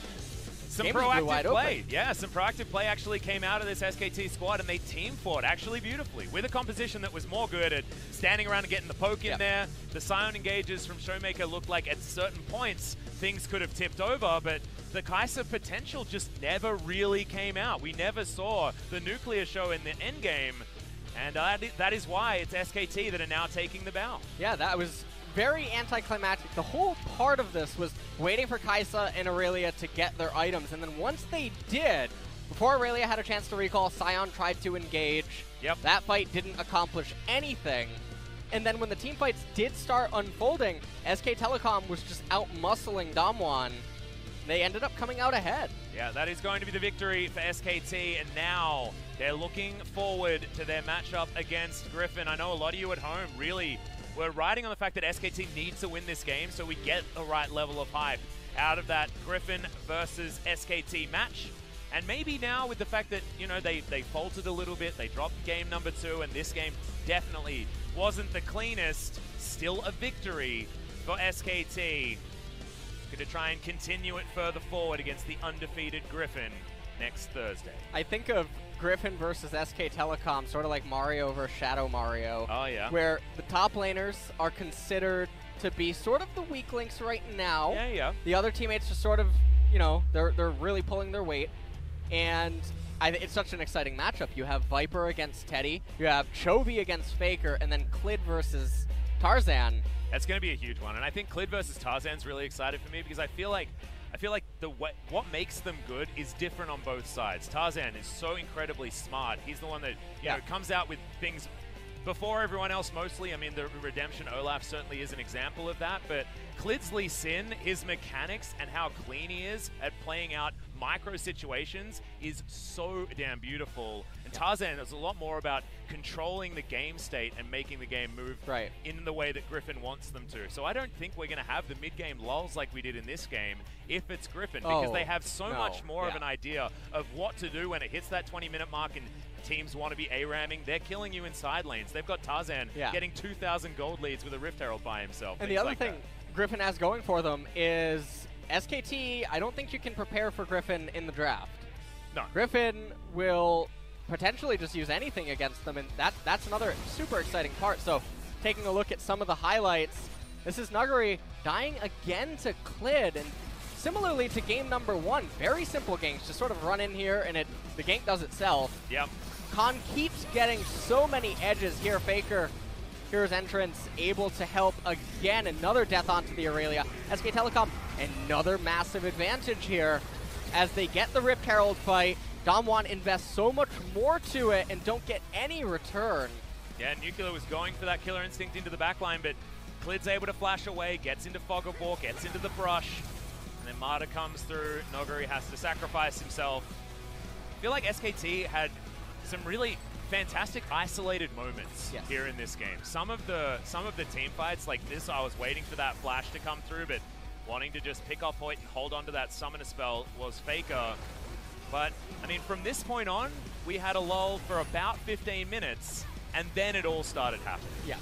some game was wide proactive play. open. Yeah, some proactive play actually came out of this SKT squad, and they team fought actually beautifully with a composition that was more good at standing around and getting the poke in there. The Scion engages from Showmaker looked like at certain points things could have tipped over, but the Kai'Sa potential just never really came out. We never saw the Nuclear show in the endgame. And that is why it's SKT that are now taking the bow. Yeah, that was very anticlimactic. The whole part of this was waiting for Kai'Sa and Aurelia to get their items. And then once they did, before Aurelia had a chance to recall, Scion tried to engage. Yep. That fight didn't accomplish anything. And then when the team fights did start unfolding, SK Telecom was just out-muscling DAMWON. They ended up coming out ahead. Yeah, that is going to be the victory for SKT, and now they're looking forward to their matchup against Griffin. I know a lot of you at home really were riding on the fact that SKT needs to win this game so we get the right level of hype out of that Griffin versus SKT match. And maybe now with the fact that, you know, they faltered a little bit, they dropped game number 2, and this game definitely wasn't the cleanest, still a victory for SKT. Going to try and continue it further forward against the undefeated Griffin next Thursday. I think of Griffin versus SK Telecom sort of like Mario versus Shadow Mario. Oh, yeah. Where the top laners are considered to be sort of the weak links right now. Yeah, yeah. The other teammates just sort of, you know, they're really pulling their weight. And it's such an exciting matchup. You have Viper against Teddy, you have Chovy against Faker, and then Clid versus Tarzan. That's going to be a huge one, and I think Clid versus Tarzan's really excited for me because I feel like what makes them good is different on both sides. Tarzan is so incredibly smart. He's the one that you know comes out with things before everyone else mostly. I mean, the Redemption Olaf certainly is an example of that, but Clid's Lee Sin, his mechanics and how clean he is at playing out micro situations is so damn beautiful. And Tarzan is a lot more about controlling the game state and making the game move in the way that Griffin wants them to. So I don't think we're going to have the mid-game lulls like we did in this game if it's Griffin, because they have so much more of an idea of what to do when it hits that 20-minute mark and teams want to be A-ramming. They're killing you in side lanes. They've got Tarzan getting 2,000 gold leads with a Rift Herald by himself. And the other thing Griffin has going for them is SKT, I don't think you can prepare for Griffin in the draft. No. Griffin will potentially just use anything against them, and that's another super exciting part. So, taking a look at some of the highlights, this is Nuguri dying again to Clid, and similarly to game number 1, very simple ganks, just sort of run in here and the gank does itself. Yep. Khan keeps getting so many edges here. Faker, here's entrance, able to help again. Another death onto the Aurelia. SK Telecom, another massive advantage here as they get the Rift Herald fight. DAMWON invests so much more to it and don't get any return. Yeah, Nuclear was going for that killer instinct into the backline, but Clid's able to flash away, gets into Fog of War, gets into the brush, and then Marta comes through. Noguri has to sacrifice himself. I feel like SKT had some really fantastic isolated moments here in this game. Some of the team fights like this, I was waiting for that flash to come through, but wanting to just pick up point and hold on to that summoner spell was Faker. But, I mean, from this point on, we had a lull for about 15 minutes, and then it all started happening. Yeah.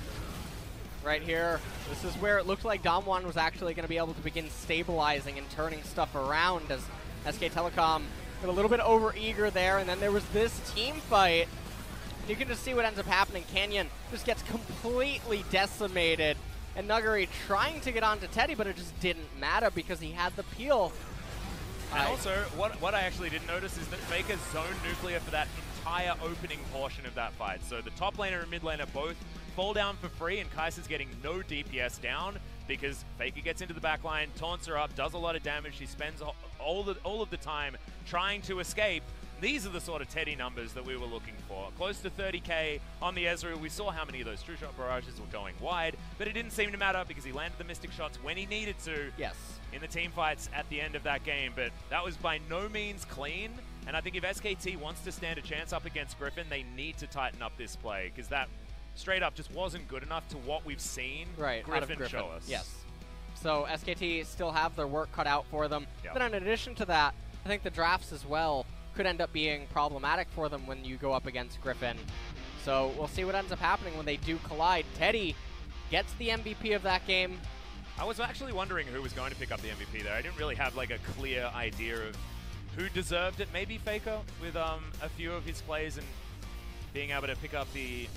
Right here, this is where it looked like DAMWON was actually going to be able to begin stabilizing and turning stuff around as SK Telecom got a little bit over-eager there, and then there was this team fight. You can just see what ends up happening. Canyon just gets completely decimated, and Nuguri trying to get onto Teddy, but it just didn't matter because he had the peel. And also, what I actually didn't notice is that Faker zoned Nuclear for that entire opening portion of that fight. So the top laner and mid laner both fall down for free, and Kaiser's getting no DPS down because Faker gets into the backline, taunts her up, does a lot of damage. She spends all of the time trying to escape. These are the sort of Teddy numbers that we were looking for. Close to 30k on the Ezreal. We saw how many of those true shot barrages were going wide, but it didn't seem to matter because he landed the Mystic shots when he needed to. Yes. In the team fights at the end of that game, but that was by no means clean. And I think if SKT wants to stand a chance up against Griffin, they need to tighten up this play because that straight up just wasn't good enough to what we've seen Griffin show us. Yes. So SKT still have their work cut out for them. Yep. But in addition to that, I think the drafts as well could end up being problematic for them when you go up against Griffin. So we'll see what ends up happening when they do collide. Teddy gets the MVP of that game. I was actually wondering who was going to pick up the MVP there. I didn't really have like a clear idea of who deserved it. Maybe Faker with a few of his plays and being able to pick up the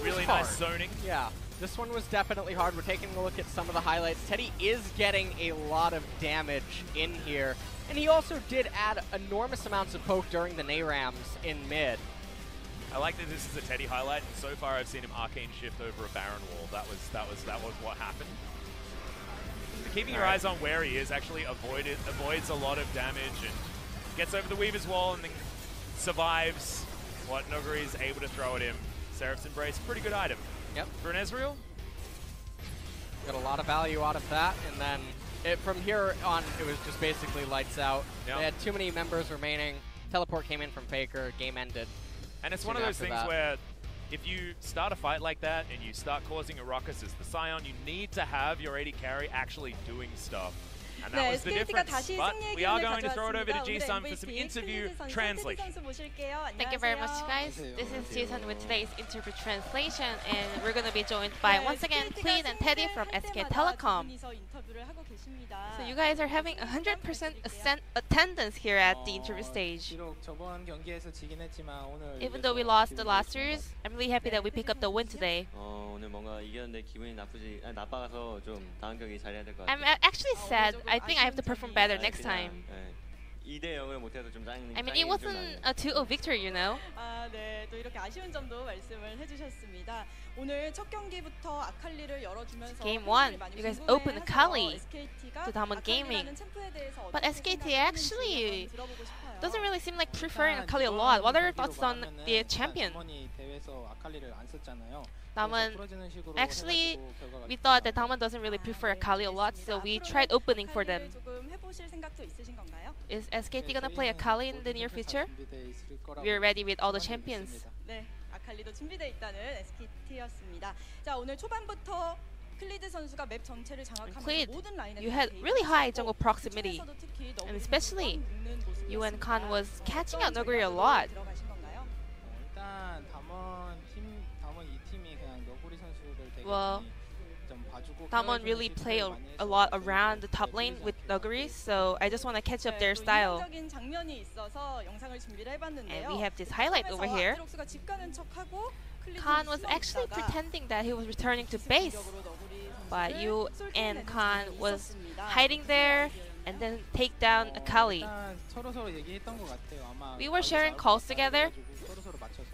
really nice zoning. Yeah, this one was definitely hard. We're taking a look at some of the highlights. Teddy is getting a lot of damage in here. And he also did add enormous amounts of poke during the Nayrams in mid. I like that this is a Teddy highlight, and so far I've seen him arcane shift over a Baron wall. That was what happened. Keeping your eyes on where he is actually avoids a lot of damage and gets over the Weaver's wall and then survives what Nuguri is able to throw at him. Seraph's Embrace, pretty good item. Yep. For an Ezreal. Got a lot of value out of that, and then From here on, it was just basically lights out. Yep. They had too many members remaining. Teleport came in from Faker. Game ended. And it's Soon one of those after things that. where if you start a fight like that and you start causing a ruckus as the Scion, you need to have your AD carry actually doing stuff. And that 네, was the SKT가 difference. 다시 But 승리의 we are 기운을 going to throw it over to 가져왔습니다. G-Sun 오늘의 for some MVP interview 클리드 선수, translation. 테디 선수 모실게요. Thank you very much, 안녕하세요. guys. This is Jason with today's interview translation, and we're going to be joined by, 네, once again, SKT가 Clean and Teddy from 승리를 할 SK 때마다 Telecom. 두 분이서 인터뷰를 하고 계십니다. So you guys are having 100% attendance here at the interview stage. 비록 저번 경기에서 지긴 했지만 오늘 Even though we lost the last series, I'm really happy that we pick up the win today. 오늘 뭔가 이겼는데 기분이 나빠서 좀 다음 경기 잘해야 될 것 I'm 같아요. actually sad. I think I have to perform better next time. 2대 0을 못해서 좀 짜증. I mean, it wasn't a 2-0 victory, you know. 아, 네, 또 이렇게 아쉬운 점도 말씀을 해주셨습니다. 오늘 첫 경기부터 아칼리를 열어주면서 Game 1, you guys opened Akali to DAMWON Gaming. 아칼리라는 챔프에 대해서 But 어떻게 SKT 생각하는지 actually 한번 들어보고 싶어요. doesn't really seem like preferring Akali a lot. What are your thoughts on the champion? 대회에서 아칼리를 안 썼잖아요. DAMWON, actually, we thought that DAMWON doesn't really prefer Akali a lot, so we tried opening for them. 조금 해보실 생각도 있으신 건가요? Is SKT gonna play Akali in the near future? We're ready with all the champions. 네, 아칼리도 준비되어 있다는 SKT였습니다. 자, 오늘 초반부터 클리드 선수가 맵 전체를 장악하면서 Cleed, 모든 라인에 you had really high jungle proximity, 초반에서도 특히 너무 and especially 묶는 모습이었습니다. you and Khan was catching out 어떤 Nuguri a 전략으로 lot. 들어가신 건가요? 일단 담원 이 팀이 그냥 너구리 선수를 되게 Well, 좀 봐주고 DAMWON really play a lot around the top lane with Nuguri, so I just want to catch up their 또 style. 인상적인 장면이 있어서 영상을 준비를 해봤는데요. And we have this highlight over 처음에서 here. 아트록스가 집 가는 척하고 클리드 Khan was 숨어 actually 있다가 pretending that he was returning to base, 기습적으로 너구리 but 선수를 you 쏠 and 뚫어내는 Khan 장면이 was 있었습니다. hiding there and then take down Akali. 일단 서로 얘기했던 것 같아요. 아마 We were sharing calls together, 서로 맞춰서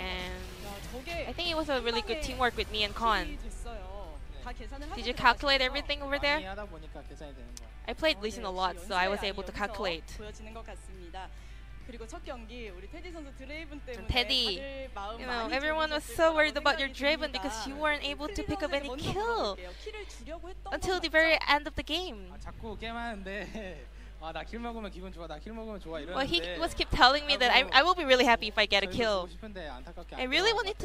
and 야, 저게 I think it was a really good teamwork with me and Khan. 됐어요. 다 계산을 하고 Did you 들어가셔서 calculate everything over 많이 there? 하다 보니까 계산이 되는 거야. I played Lee Sin a lot, so I was able to calculate. 보여지는 것 같습니다. 그리고 첫 경기 우리 테디 선수 드레이븐 때문에 Teddy, 다들 마음 You know, 많이 everyone was 졸이셨을 so 거라고 worried about your 생각이 Draven 듭니다. because you weren't able to 클리드 pick up any 선수에게 먼저 kill 물어볼게요. 킬을 주려고 했던 until 건 the 맞죠? very end of the game. 자꾸 게임하는데 나 킬 먹으면 기분 좋아. 나 킬 먹으면 좋아 Well, he 이러는데 was keep telling me that I will be really happy if I get a 저희도 kill. 보고 싶은데 안타깝게 I really wanted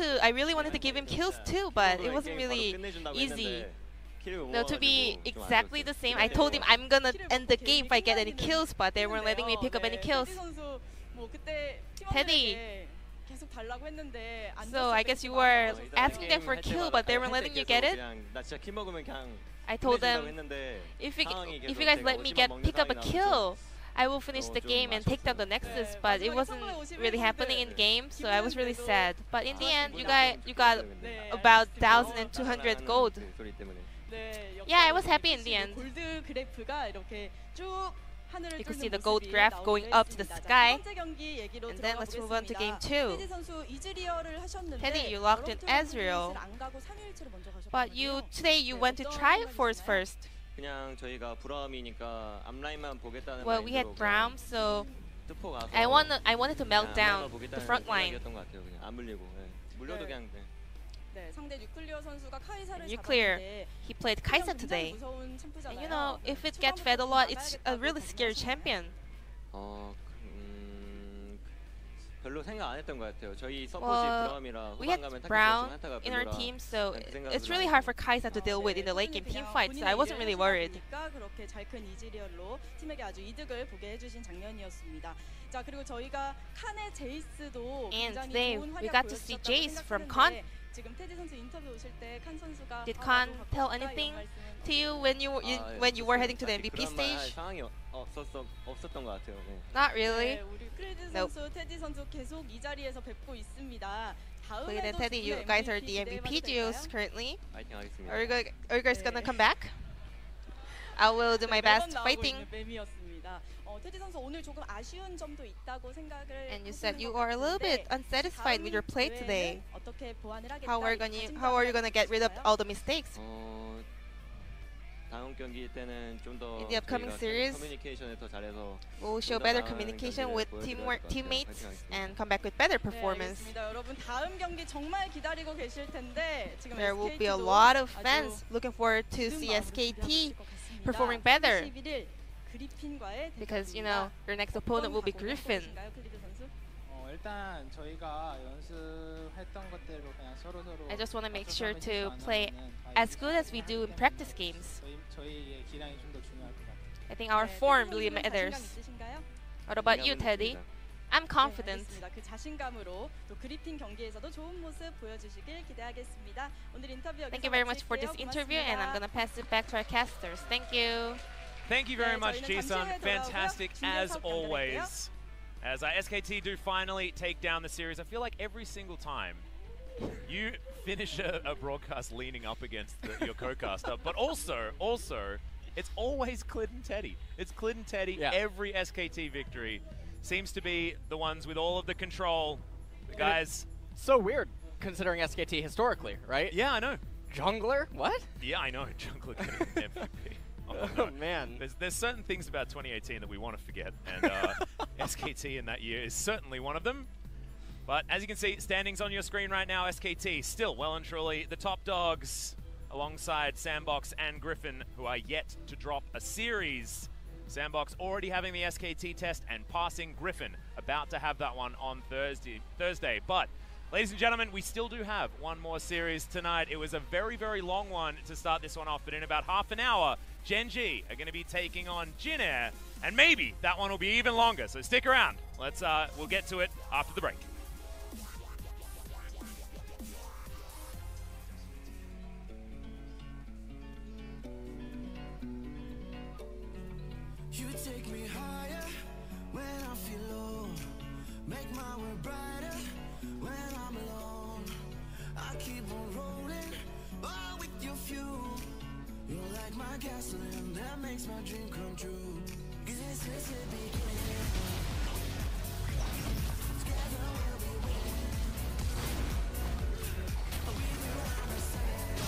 to give him kills too, but it wasn't really easy. No, to be exactly the same, I told him I'm gonna end the game if I get any kills, but they weren't letting me pick up any kills. 테디 선수 뭐 그때 Teddy. 팀원들에게 계속 달라고 했는데 안 So I guess you were asking them for a kill, but they weren't letting you get it. 나 진짜 킬 먹으면 그냥 I told them 했는데 if you guys let me pick up a kill, I will finish the game and take down the Nexus, but it wasn't really happening in the game, so I was really sad. But in the end, you got about 1,200 gold. 네, Yeah, I was happy in the end. 골드 그래프가 이렇게 쭉 하늘을 You could 뚫는 see the gold 모습이 graph 나오기도 going up to the 했습니다. 자, sky. 두 번째 경기 얘기로 And then let's move on to game 들어가 2. 테디 선수 이즈리얼을 하셨는데 Teddy, you locked in Ezreal, 안 가고 3일째로 먼저 가셨거든요. but today you went to Triforce first. 그냥 저희가 브라움이니까 앞라인만 보겠다는 Well, we had 마인드로 Braum, so 뚜포 가서 I wanted to melt 그냥 down 앞라인만 보겠다는 the front line. 생각이었던 것 같아요. 그냥 안 물리고 물려도 네. 그냥 네, 상대 뉴클리어 선수가 카이사를 Nuclear, 잡았는데 he played Kai'Sa today. 무서운 챔프잖아요. And you know, if it gets fed a lot, it's a really scary champion. 별로 생각 안 했던 것 같아요. 저희 서폿이 Well, 브라움이라 we 후반 had 가면 Braum 한타가 in our 별로라 team, so 그 생각을 it's really 안 hard for Kai'Sa to deal with in the late game team fight, so I wasn't really worried. 그렇게 잘 큰 이즈리얼로 팀에게 아주 이득을 보게 해주신 장면이었습니다. 자, 그리고 저희가 칸의 제이스도 And 굉장히 today 좋은 we 활약 got to see 보여주셨다고 Jace from 생각하는데 Khan. 지금 테디 선수 인터뷰 오실 때 칸 선수가 Did 나도 Khan 갖고 tell 싶다, 이런 anything 말씀은 to you when you were heading to the MVP 그런 말 할 stage? 상황이 없었던 것 같아요. 네. Not 네, really. 우리 클리드 Nope. 선수, 테디 선수 계속 이 자리에서 뵙고 있습니다. Clean and 다음에도 Teddy, you 좋은 guys are the MVP MVP 기대해봐도 duos 될까요? currently. 파이팅 하겠습니다. Are you guys gonna come back? I will do my 매번 best 나오고 fighting. 있는 뱀이었습니다. 테디 선수 오늘 조금 아쉬운 점도 있다고 생각을 And you 하시는 said you 것 are a little bit 같은데 unsatisfied with your play 다음 today. 대회는 어떻게 보완을 하겠다, How are you gonna get rid of all the mistakes? 다음 경기 때는 좀 더 In the upcoming series, 커뮤니케이션을 더 잘해서 we'll show better communication with teammates and come back with better performance. 네, 알겠습니다. 여러분 다음 경기 정말 기다리고 계실 텐데 지금 There will be a SKT도 lot of 아주 fans looking forward to 든 see 마음으로 SKT 준비하고 있을 것 같습니다. performing better. 31일 그리핀과의 Because, you know, your next opponent will be Griffin. 클리드 선수? 일단 저희가 연습했던 것대로 그냥 서로 I just want to make sure to play as good as we do in practice games. 저희의 기량이 좀 더 중요할 것 같아요. I think our form really matters. 있으신가요? What about you, Teddy? I'm confident. 알겠습니다. 그 자신감으로 또 그리핀 경기에서도 좋은 모습 보여주시길 기대하겠습니다. 오늘 인터뷰 여기서 Thank you very much for this 마칠게요. interview, and I'm gonna pass it back to our casters. Thank you. Thank you very 네, much, 저희는 Ji-sun. 잠시 후에 Fantastic 돌아오고요. as 준비해서 always. As SKT do finally take down the series, I feel like every single time you finish a broadcast leaning up against your co-caster, but also, it's always Clid and Teddy. It's Clid and Teddy. Yeah. Every SKT victory seems to be the ones with all of the control. The guys. So weird, considering SKT historically, right? Yeah, I know. Jungler? What? Yeah, I know. Jungler getting MVP. Oh, man. There's certain things about 2018 that we want to forget, and SKT in that year is certainly one of them. But as you can see, standings on your screen right now, SKT still well and truly the top dogs, alongside Sandbox and Griffin, who are yet to drop a series. Sandbox already having the SKT test and passing Griffin, about to have that one on Thursday. But ladies and gentlemen, we still do have one more series tonight. It was a very, very long one to start this one off, but in about half an hour, Gen.G are going to be taking on Jin Air, and maybe that one will be even longer, so stick around. We'll get to it after the break. You take me higher when I feel low. Make my world brighter when I'm alone. I keep on rolling, all with your fuel. You're like my gasoline that makes my dream come true. 'Cause this is the beginning. Together we'll be winning. We will understand.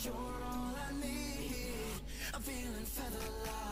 You're all I need. I'm feeling feather light.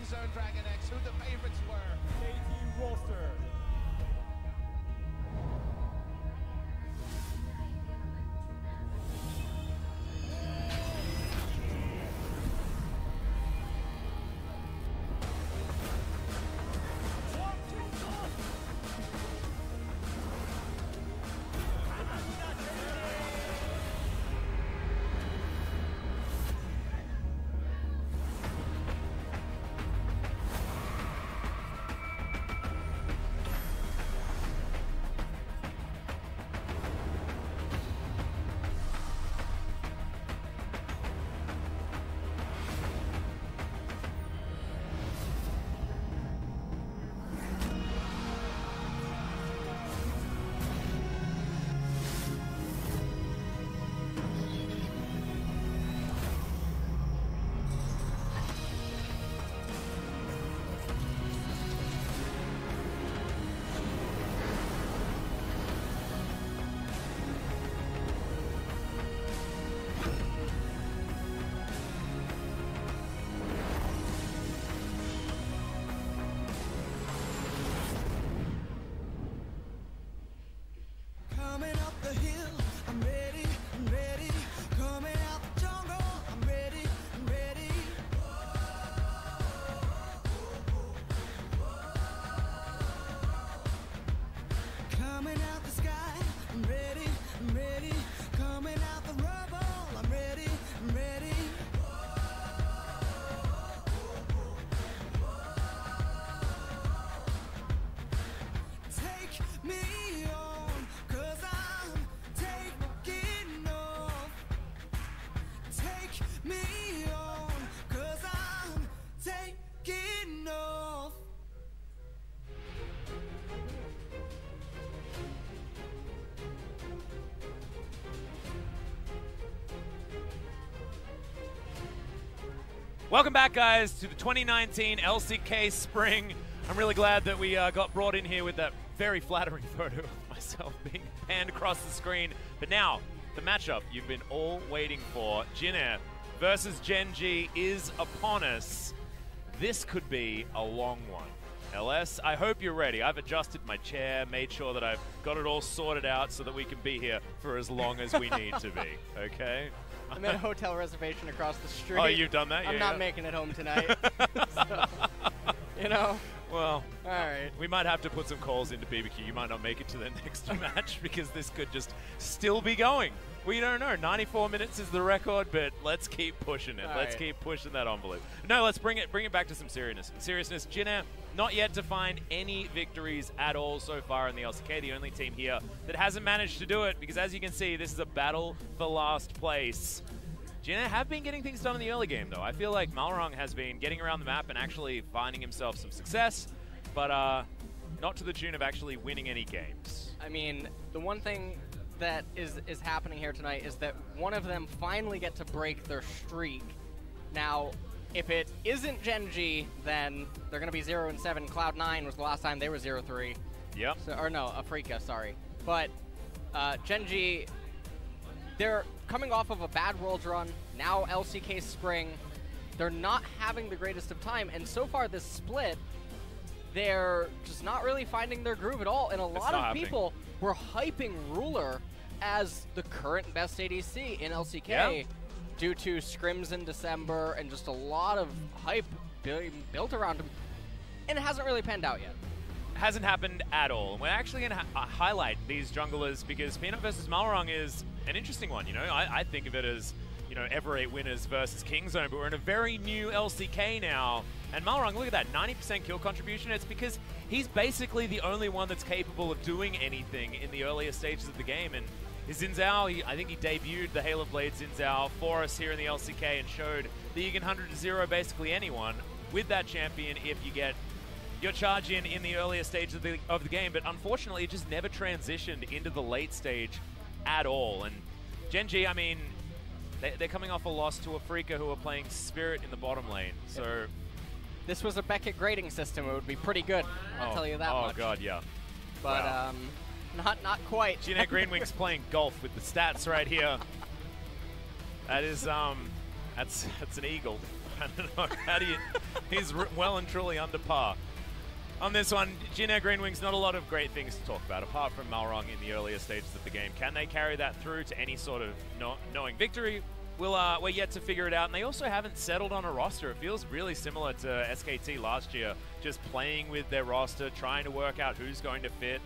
Zone Dragon X, who the favorites were. KT roster. Coming up the hill, I'm ready, I'm ready. Coming out the jungle, I'm ready, I'm ready. Coming out the sky, I'm ready, I'm ready. Coming out the rubble, I'm ready, I'm ready. Take me on, 'cause I'm taking off. Take me on, 'cause I'm taking off. Welcome back, guys, to the 2019 LCK Spring. I'm really glad that we got brought in here with that very flattering photo of myself being panned across the screen. But now, the matchup you've been all waiting for, Jin versus Gen.G is upon us. This could be a long one. LS, I hope you're ready. I've adjusted my chair, made sure that I've got it all sorted out so that we can be here for as long as we need to be, okay? I made a hotel reservation across the street. Oh, you've done that? I'm not making it home tonight. So, you know. Well, all right. We might have to put some calls into BBQ. You might not make it to the next match because this could just still be going. We don't know. 94 minutes is the record, but let's keep pushing it. Let's keep pushing that envelope. No, let's bring it back to some seriousness. Jin not yet to find any victories at all so far in the LCK. The only team here that hasn't managed to do it because, as you can see, this is a battle for last place. Jin have been getting things done in the early game, though. I feel like Malrong has been getting around the map and actually finding himself some success, but not to the tune of actually winning any games. I mean, the one thing that is happening here tonight is that one of them finally get to break their streak. Now, if it isn't Gen.G, then they're going to be 0-7. Cloud9 was the last time they were 0-3. Yep. So, or no, Afrika, sorry. But Gen.G, they're coming off of a bad Worlds run, now LCK Spring. They're not having the greatest of time, and so far this split, they're just not really finding their groove at all. And a lot of people were hyping Ruler as the current best ADC in LCK due to scrims in December and just a lot of hype being built around him. And it hasn't really panned out yet. Hasn't happened at all. We're actually going to highlight these junglers because Peanut versus Malrong is an interesting one. You know, I think of it as, you know, ever 8 winners versus Kingzone, but we're in a very new LCK now. And Malrong, look at that, 90% kill contribution. It's because he's basically the only one that's capable of doing anything in the earlier stages of the game. And his Xin Zhao, I think he debuted the Halo Blade Xin Zhao for us here in the LCK and showed that you can 100-0 basically anyone with that champion if you get your charge in the earlier stages of the game. But unfortunately, it just never transitioned into the late stage at all. And Gen.G, I mean, they're coming off a loss to Afrika, who are playing Spirit in the bottom lane. So this was a Beckett grading system, it would be pretty good. I'll tell you that much. Oh god, yeah. But wow. not quite. GreenWings playing golf with the stats right here. That is that's an eagle. I don't know. How do you... He's well and truly under par. On this one, Gen.G GreenWings, not a lot of great things to talk about, apart from Malrong in the earlier stages of the game. Can they carry that through to any sort of knowing victory? We're yet to figure it out, and they also haven't settled on a roster. It feels really similar to SKT last year, just playing with their roster, trying to work out who's going to fit.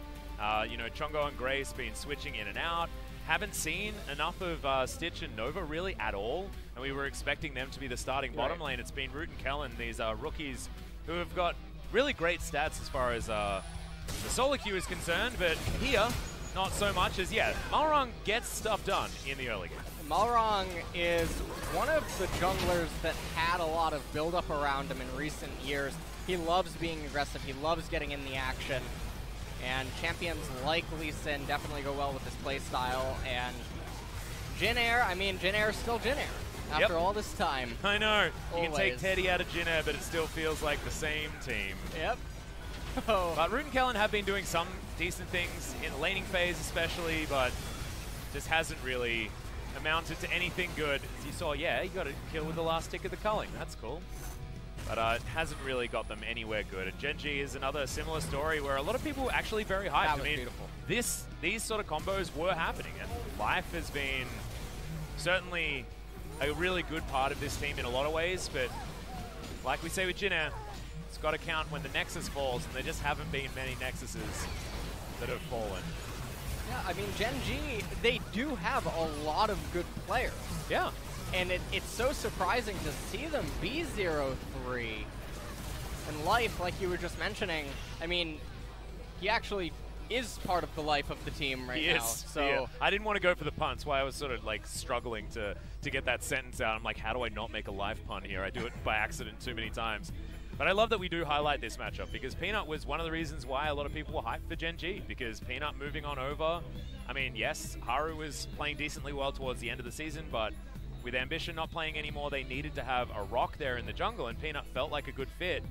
You know, Chongo and Grace been switching in and out. Haven't seen enough of Stitch and Nova really at all, and we were expecting them to be the starting bottom lane. It's been Root and Kellen, these rookies who have got really great stats as far as the solo queue is concerned, but here, not so much as yet. Malrong gets stuff done in the early game. Malrong is one of the junglers that had a lot of build-up around him in recent years. He loves being aggressive, he loves getting in the action, and champions like Lee Sin definitely go well with this playstyle, and Jin-Air, I mean, Jin-Air is still Jin-Air after all this time. I know. You can take Always. Teddy out of Jin-Air, but it still feels like the same team. Yep. But Root and Kellen have been doing some decent things in the laning phase especially, but just hasn't really amounted to anything good. As you saw, yeah, you got a kill with the last tick of the culling. That's cool. But it hasn't really got them anywhere good. And Gen.G is another similar story where a lot of people were actually very hyped. That was beautiful. These sort of combos were happening, and Life has been certainly a really good part of this team in a lot of ways, but like we say with Jin-Air, it's got to count when the Nexus falls, and there just haven't been many Nexuses that have fallen. Yeah, I mean, Gen.G, they do have a lot of good players. Yeah. And it's so surprising to see them be 0-3. And Life, like you were just mentioning, I mean, he actually is part of the life of the team right now. So yeah. I didn't want to go for the pun. That's why I was sort of like struggling to get that sentence out. I'm like, how do I not make a Life pun here? I do it by accident too many times. But I love that we do highlight this matchup, because Peanut was one of the reasons why a lot of people were hyped for Gen.G, because Peanut moving on over, I mean, yes, Haru was playing decently well towards the end of the season, but with Ambition not playing anymore, they needed to have a rock there in the jungle, and Peanut felt like a good fit.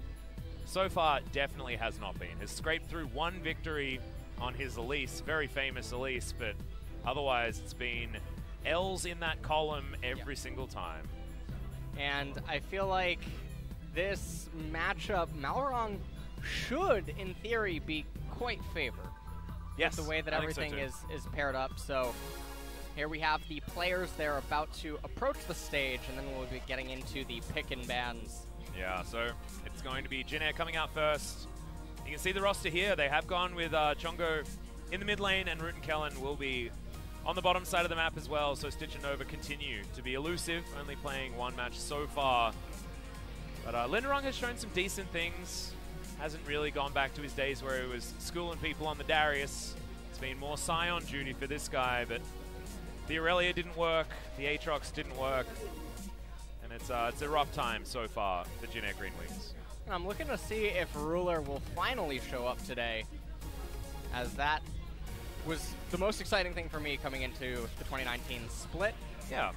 So far, definitely has not been. Has scraped through one victory on his Elise, very famous Elise, but otherwise it's been L's in that column every single time. And I feel like this matchup, Malrong should, in theory, be quite favored. Yes, with the way that everything is paired up. So here we have the players. They're about to approach the stage, and then we'll be getting into the pick and bans. Yeah, so it's going to be Jin-Air coming out first. You can see the roster here. They have gone with Chongo in the mid lane, and Root and Kellen will be on the bottom side of the map as well. So Stitch and Nova continue to be elusive, only playing one match so far. But Linderung has shown some decent things. Hasn't really gone back to his days where he was schooling people on the Darius. It's been more Scion duty for this guy, but the Aurelia didn't work, the Aatrox didn't work, and it's a rough time so far for Gen.G GreenWings. I'm looking to see if Ruler will finally show up today, as that was the most exciting thing for me coming into the 2019 split. Yeah.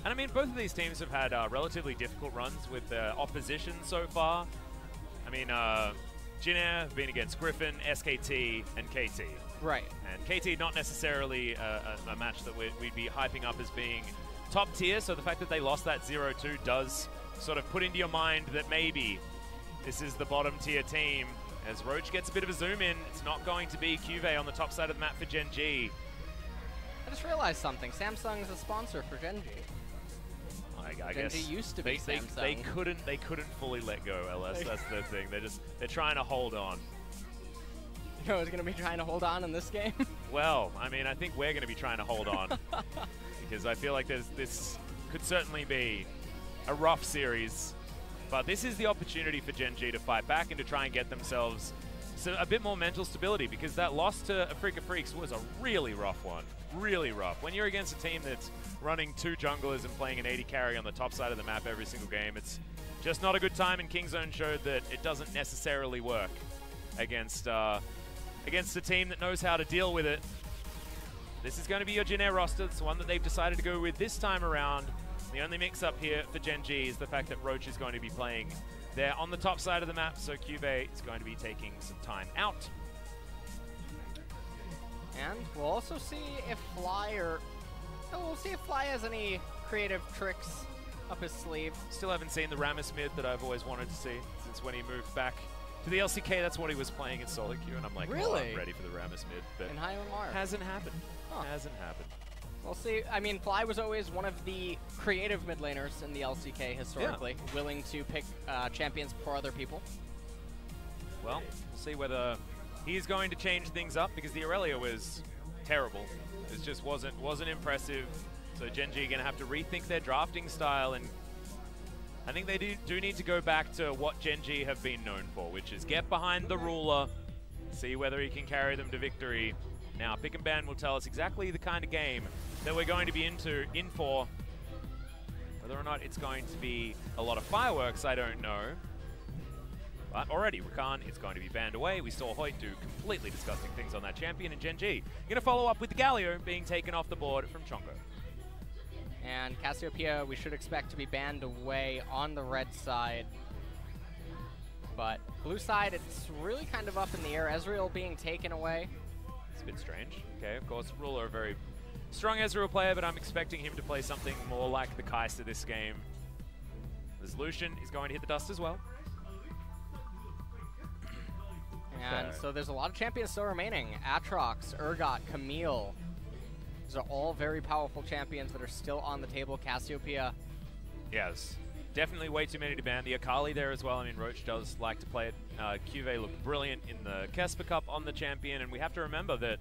And I mean, both of these teams have had relatively difficult runs with the opposition so far. I mean, Jin-Air have been against Griffin, SKT, and KT. Right. And KT not necessarily a match that we'd be hyping up as being top tier, so the fact that they lost that 0-2 does sort of put into your mind that maybe this is the bottom tier team. As Roach gets a bit of a zoom in, it's not going to be Cuvée on the top side of the map for Gen.G. I just realized something. Samsung is a sponsor for Gen.G. I guess Gen.G used to be Samsung. They couldn't fully let go, LS. That's the thing. They're trying to hold on. You know who's going to be trying to hold on in this game? Well, I mean, I think we're going to be trying to hold on. Because I feel like this could certainly be a rough series. But this is the opportunity for Gen.G to fight back and to try and get themselves a bit more mental stability, because that loss to Afrika Freaks was a really rough one. Really rough. When you're against a team that's running two junglers and playing an 80 carry on the top side of the map every single game, it's just not a good time, and Kingzone showed that it doesn't necessarily work against a team that knows how to deal with it. This is going to be your Gen.G roster. It's the one that they've decided to go with this time around. The only mix-up here for Gen.G is the fact that Roach is going to be playing there on the top side of the map, so Cuvée is going to be taking some time out. And we'll also see if Fly has any creative tricks up his sleeve. Still haven't seen the Rammus mid that I've always wanted to see since when he moved back to the LCK. That's what he was playing in solo queue, and I'm like, really? Oh, I'm ready for the Rammus mid. But in high MMR. Hasn't happened. Huh. Hasn't happened. We'll see. I mean, Fly was always one of the creative mid laners in the LCK historically, willing to pick champions for other people. Well, we'll see whether he's going to change things up, because the Aurelia was terrible. It just wasn't impressive. So Gen.G going to have to rethink their drafting style, and I think they do need to go back to what Gen.G have been known for, which is get behind the ruler, see whether he can carry them to victory. Now, Pick and Ban will tell us exactly the kind of game that we're going to be in for. Whether or not it's going to be a lot of fireworks, I don't know. But already, Rakan is going to be banned away. We saw Hoyt do completely disgusting things on that champion, and Gen.G going to follow up with the Galio being taken off the board from Chongo. And Cassiopeia, we should expect to be banned away on the red side. But blue side, it's really kind of up in the air. Ezreal being taken away. It's a bit strange. Okay, of course, Ruler, a very strong Ezreal player, but I'm expecting him to play something more like the Kai'Sa this game. This Lucian is going to hit the dust as well. And so there's a lot of champions still remaining. Aatrox, Urgot, Camille. These are all very powerful champions that are still on the table. Cassiopeia. Yes, definitely way too many to ban. The Akali there as well. I mean, Roach does like to play it. QV looked brilliant in the Kesper Cup on the champion, and we have to remember that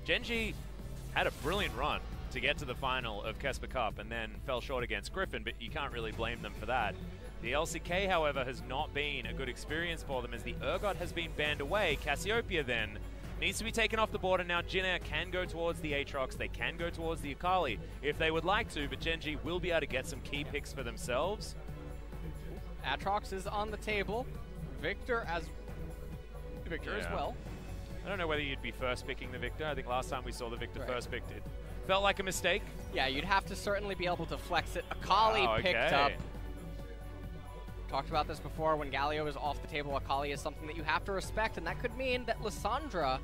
Gen.G had a brilliant run to get to the final of Kesper Cup and then fell short against Griffin, but you can't really blame them for that. The LCK, however, has not been a good experience for them as the Urgot has been banned away. Cassiopeia then needs to be taken off the board, and now Jin can go towards the Aatrox. They can go towards the Akali if they would like to, but Gen.G will be able to get some key picks for themselves. Aatrox is on the table. Victor as well. I don't know whether you'd be first picking the Victor. I think last time we saw the Victor first picked, it felt like a mistake. Yeah, you'd have to certainly be able to flex it. Akali picked up. Talked about this before. When Galio is off the table, Akali is something that you have to respect, and that could mean that Lissandra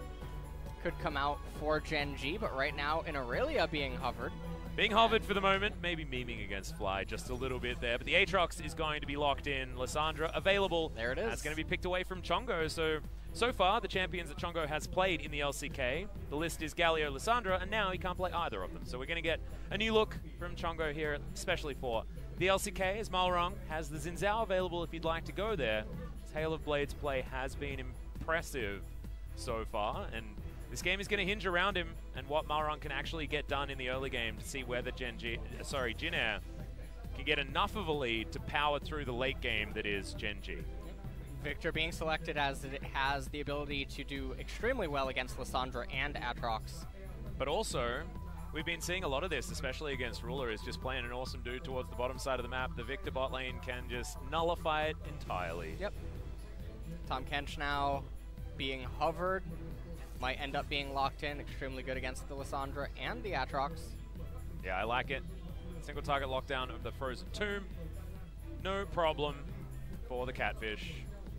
could come out for Gen.G, but right now in Aurelia being hovered. Being hovered for the moment, maybe memeing against Fly just a little bit there, but the Aatrox is going to be locked in. Lissandra available. There it is. That's going to be picked away from Chongo. So far, the champions that Chongo has played in the LCK, the list is Galio, Lissandra, and now he can't play either of them. So we're going to get a new look from Chongo here, especially for the LCK, as Malrong has the Xin Zhao available if you'd like to go there. Tale of Blades play has been impressive so far, and this game is going to hinge around him and what Malrong can actually get done in the early game to see whether Jin Air can get enough of a lead to power through the late game that is Gen.G. Victor being selected as it has the ability to do extremely well against Lissandra and Aatrox. But also, we've been seeing a lot of this, especially against Ruler, is just playing an awesome dude towards the bottom side of the map. The Victor bot lane can just nullify it entirely. Yep. Tahm Kench now being hovered. Might end up being locked in. Extremely good against the Lissandra and the Aatrox. Yeah, I like it. Single target lockdown of the Frozen Tomb. No problem for the Catfish.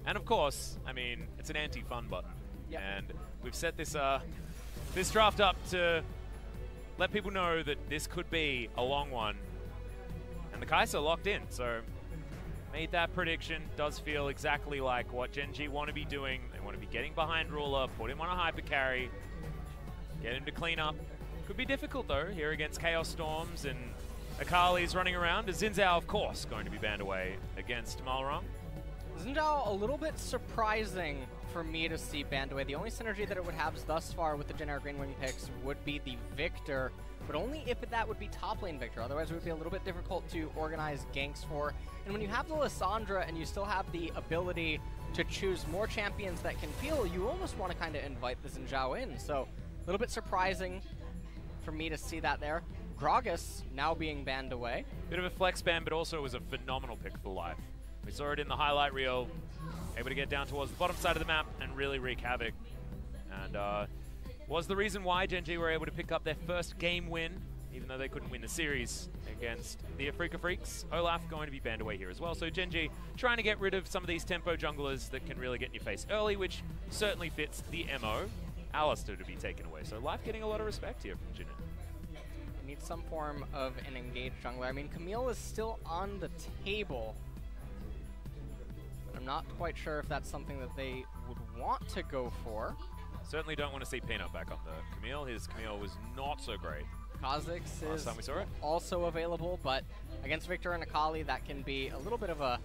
And of course, I mean, it's an anti-fun button. Yep. And we've set this this draft up to let people know that this could be a long one. And the Kai'Sa locked in, so made that prediction. Does feel exactly like what Gen.G want to be doing. They want to be getting behind Ruler, put him on a hyper carry, get him to clean up. Could be difficult though here against Chaos Storms and Akali's running around. Xin Zhao, of course, going to be banned away against Malrong. Xin Zhao, a little bit surprising for me to see banned away. The only synergy that it would have thus far with the Gen.G GreenWing picks would be the Victor, but only if that would be top lane Victor. Otherwise, it would be a little bit difficult to organize ganks for. And when you have the Lissandra and you still have the ability to choose more champions that can peel, you almost want to kind of invite the Xin Zhao in. So a little bit surprising for me to see that there. Gragas now being banned away. Bit of a flex ban, but also it was a phenomenal pick for life. We saw it in the highlight reel, able to get down towards the bottom side of the map and really wreak havoc. And was the reason why Gen.G were able to pick up their first game win, even though they couldn't win the series against the Afrika Freaks. Olaf going to be banned away here as well. So Gen.G trying to get rid of some of these tempo junglers that can really get in your face early, which certainly fits the MO. Alistair to be taken away. So Life getting a lot of respect here from Jin. We need some form of an engaged jungler. I mean, Camille is still on the table. I'm not quite sure if that's something that they would want to go for. Certainly don't want to see Peanut back on the Camille. His Camille was not so great. Kha'Zix Last is time we saw it. also available, but against Victor and Akali, that can be a little bit of a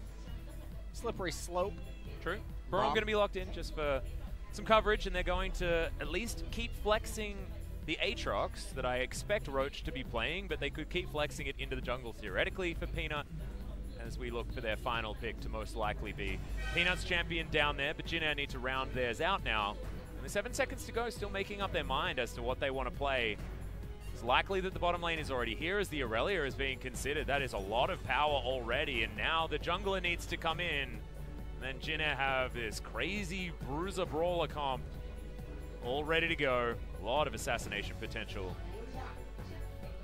slippery slope. True. Braum going to be locked in just for some coverage, and they're going to at least keep flexing the Aatrox that I expect Roach to be playing, but they could keep flexing it into the jungle theoretically for Peanut as we look for their final pick to most likely be Peanut's champion down there, but Jin Air need to round theirs out now. And there's 7 seconds to go, still making up their mind as to what they want to play. It's likely that the bottom lane is already here as the Aurelia is being considered. That is a lot of power already, and now the jungler needs to come in. And then Jin Air have this crazy Bruiser Brawler comp all ready to go. A lot of assassination potential.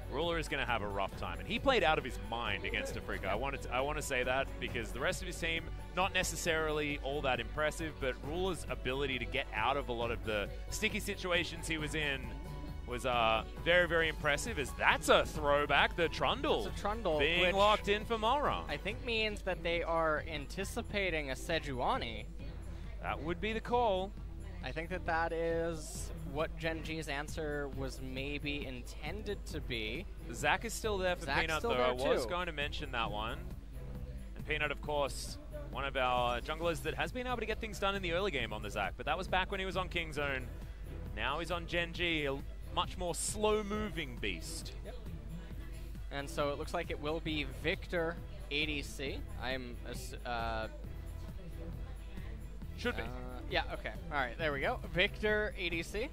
Ruler is going to have a rough time, and he played out of his mind against Afrika. I want to say that because the rest of his team, not necessarily all that impressive, but Ruler's ability to get out of a lot of the sticky situations he was in was very, very impressive, as that's a throwback. The Trundle, being locked in for Malron. I think means that they are anticipating a Sejuani. That would be the call. I think that that is what Gen.G's answer was maybe intended to be. Zach is still there for Peanut, though. I was going to mention that one. And Peanut, of course, one of our junglers that has been able to get things done in the early game on the Zach, but that was back when he was on King Zone. Now he's on Gen.G, a much more slow-moving beast. Yep. And so it looks like it will be Victor ADC. Should be. Yeah, okay. All right, there we go. Victor ADC.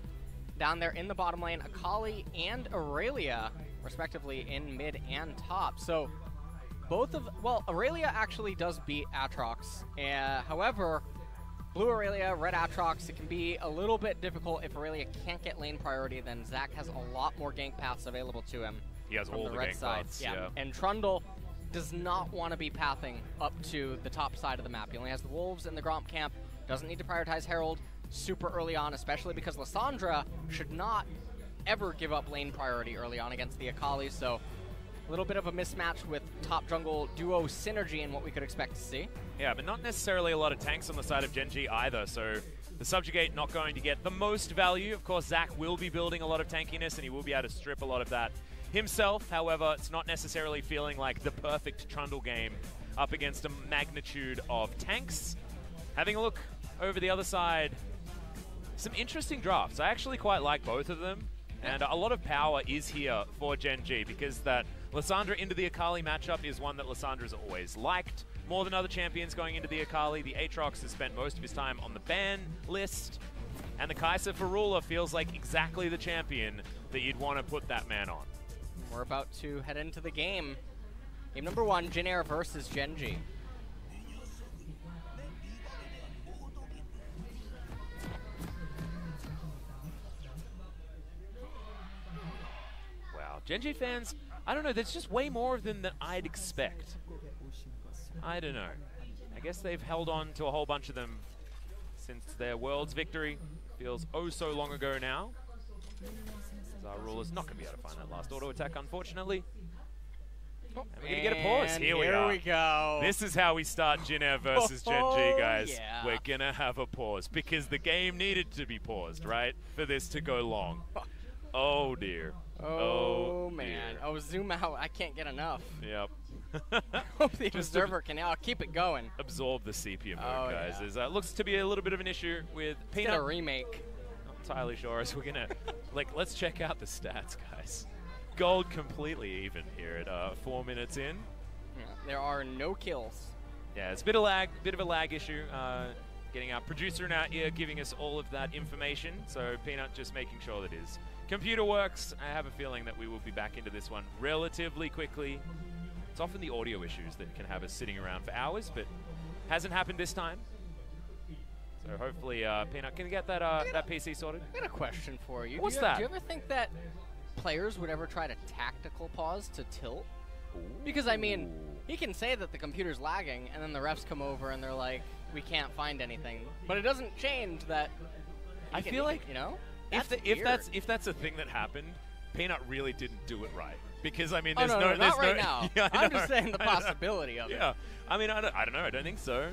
Down there in the bottom lane, Akali and Aurelia, respectively, in mid and top. So both of, well, Aurelia actually does beat Aatrox. However, blue Aurelia, red Aatrox, it can be a little bit difficult if Aurelia can't get lane priority. Then Zach has a lot more gank paths available to him. He has all the red gank side. paths, Yeah. And Trundle does not want to be pathing up to the top side of the map. He only has the Wolves in the Gromp camp. Doesn't need to prioritize Herald super early on, especially because Lissandra should not ever give up lane priority early on against the Akali. So a little bit of a mismatch with top jungle duo synergy and what we could expect to see. Yeah, but not necessarily a lot of tanks on the side of Gen.G either, so the Subjugate not going to get the most value. Of course, Zach will be building a lot of tankiness, and he will be able to strip a lot of that himself. However, it's not necessarily feeling like the perfect Trundle game up against a magnitude of tanks. Having a look over the other side, some interesting drafts. I actually quite like both of them, and a lot of power is here for Gen.G because that Lissandra into the Akali matchup is one that Lissandra's always liked more than other champions going into the Akali. The Aatrox has spent most of his time on the ban list, and the Kai'Sa for Ruler feels like exactly the champion that you'd want to put that man on. We're about to head into the game. Game number 1, Jin Air versus Gen.G. Gen.G fans, I don't know, there's just way more of them than I'd expect. I don't know. I guess they've held on to a whole bunch of them since their Worlds victory. Feels oh so long ago now. As our Ruler's not going to be able to find that last auto attack, unfortunately. And we're going to get a pause. Here we go. This is how we start Jin Air versus Gen.G, guys. Yeah. We're going to have a pause because the game needed to be paused, right? For this to go long. Oh, dear. Oh man. Oh, zoom out. I can't get enough. Yep. Hope the observer can now keep it going. Absorb the sepia mode, guys. Yeah. Looks to be a little bit of an issue with Peanut. Get a remake. Not entirely sure. So we're going to, let's check out the stats, guys. Gold completely even here at 4 minutes in. Yeah, there are no kills. Yeah, it's a bit of a lag issue. Getting our producer in our ear giving us all of that information. So Peanut just making sure that his computer works. I have a feeling that we will be back into this one relatively quickly. It's often the audio issues that can have us sitting around for hours, but hasn't happened this time. So hopefully Peanut can get that that PC sorted. I got a question for you. What's that? Do you ever think that players would ever try to tactical pause to tilt? Ooh. Because, I mean, he can say that the computer's lagging, and then the refs come over and they're like, we can't find anything. But it doesn't change that. I feel like, you know, if that's a thing that happened, Peanut really didn't do it right. Because, I mean, Oh, there's no, not right no, now. Yeah, I I'm know, just saying the I know. possibility of it. Yeah. I mean, I don't know. I don't think so.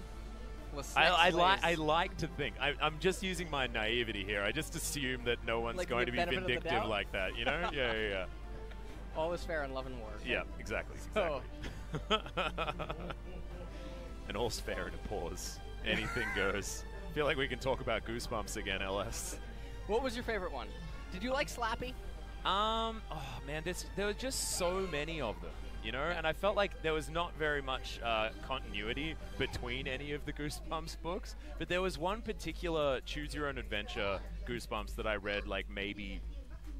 Let's I slays. like to think. I'm just using my naivety here. I just assume that no one's Like going the to be benefit of the vindictive doubt? like that, you know? Yeah. All is fair in love and war. Yeah, exactly. So- And all's fair in a pause. Anything goes. I feel like we can talk about Goosebumps again, LS. What was your favorite one? Did you like Slappy? Oh man, there were just so many of them, you know, and I felt like there was not very much continuity between any of the Goosebumps books, but there was one particular Choose Your Own Adventure Goosebumps that I read like maybe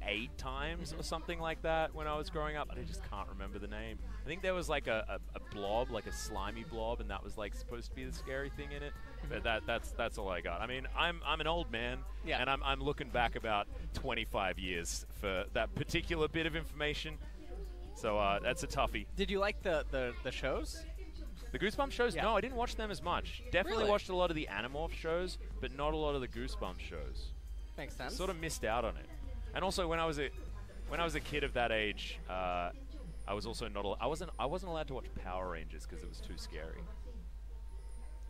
8 times or something like that when I was growing up, and I just can't remember the name. I think there was like a blob, like a slimy blob, and that was like supposed to be the scary thing in it. But that's all I got. I mean, I'm an old man, and I'm looking back about 25 years for that particular bit of information. So that's a toughie. Did you like the shows? The Goosebumps shows? Yeah. No, I didn't watch them as much. Definitely Really? watched a lot of the Animorph shows, but not a lot of the Goosebumps shows. Makes sense. Sort of missed out on it. And also, when I was a kid of that age, I was also not. I wasn't allowed to watch Power Rangers because it was too scary.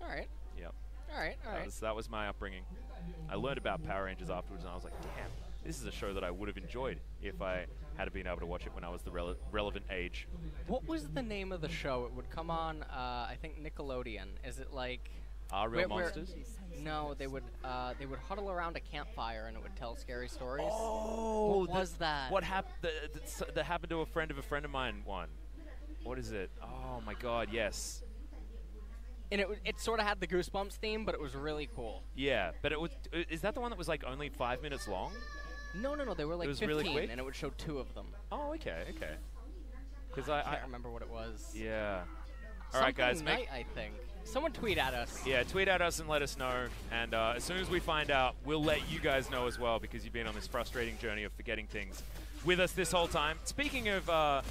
All right. Yep. All right. That was my upbringing. I learned about Power Rangers afterwards, and I was like, damn, this is a show that I would have enjoyed if I had been able to watch it when I was the relevant age. What was the name of the show? It would come on, I think Nickelodeon. Is it like? Are Real Monsters? No, they would huddle around a campfire and it would tell scary stories. Oh, what was that? What happened? That happened to a friend of mine. One. What is it? Oh my God! Yes. And it sort of had the Goosebumps theme, but it was really cool. Yeah, but it was. Is that the one that was like only 5 minutes long? No, they were like It was 15, really quick? and it would show 2 of them. Oh, okay. Because I can't remember what it was. Yeah. All right, guys. Night, I think. Someone tweet at us. Yeah, tweet at us and let us know. And as soon as we find out, we'll let you guys know as well, because you've been on this frustrating journey of forgetting things with us this whole time. Speaking of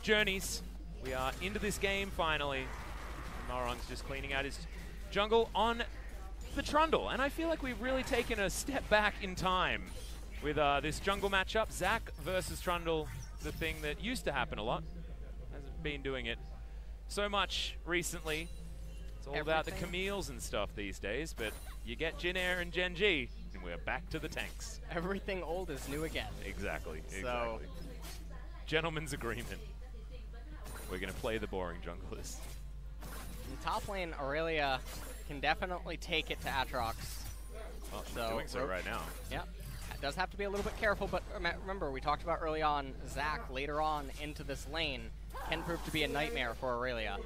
journeys, we are into this game finally. Marong's just cleaning out his jungle on the Trundle. And I feel like we've really taken a step back in time with this jungle matchup. Zach versus Trundle, the thing that used to happen a lot. Hasn't been doing it so much recently. It's all about the Camille's and stuff these days, but you get Jin Air and Gen.G, and we're back to the tanks. Everything old is new again. Exactly. So, Gentleman's agreement. We're going to play the boring junglers. In top lane, Aurelia can definitely take it to Atrox. Well, she's doing so right now. Yeah. Does have to be a little bit careful, but remember, we talked about early on, Zach later on into this lane can prove to be a nightmare for Aurelia.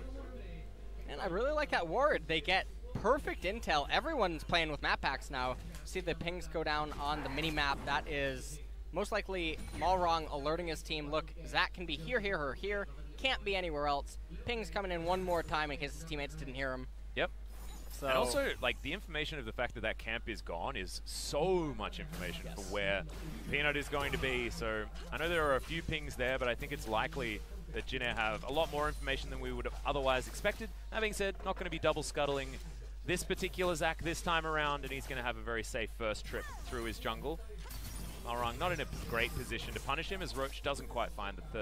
And I really like that ward. They get perfect intel. Everyone's playing with map packs now. See the pings go down on the mini-map. That is most likely Malrong alerting his team, look, Zach can be here, here, or here. Can't be anywhere else. Ping's coming in one more time in case his teammates didn't hear him. Yep. So and also, like, the information of the fact that that camp is gone is so much information for where Peanut is going to be. So I know there are a few pings there, but I think it's likely that Jin Air have a lot more information than we would have otherwise expected. That being said, not going to be double scuttling this particular Zach this time around, and he's going to have a very safe first trip through his jungle. Malrong not in a great position to punish him, as Roach doesn't quite find the third.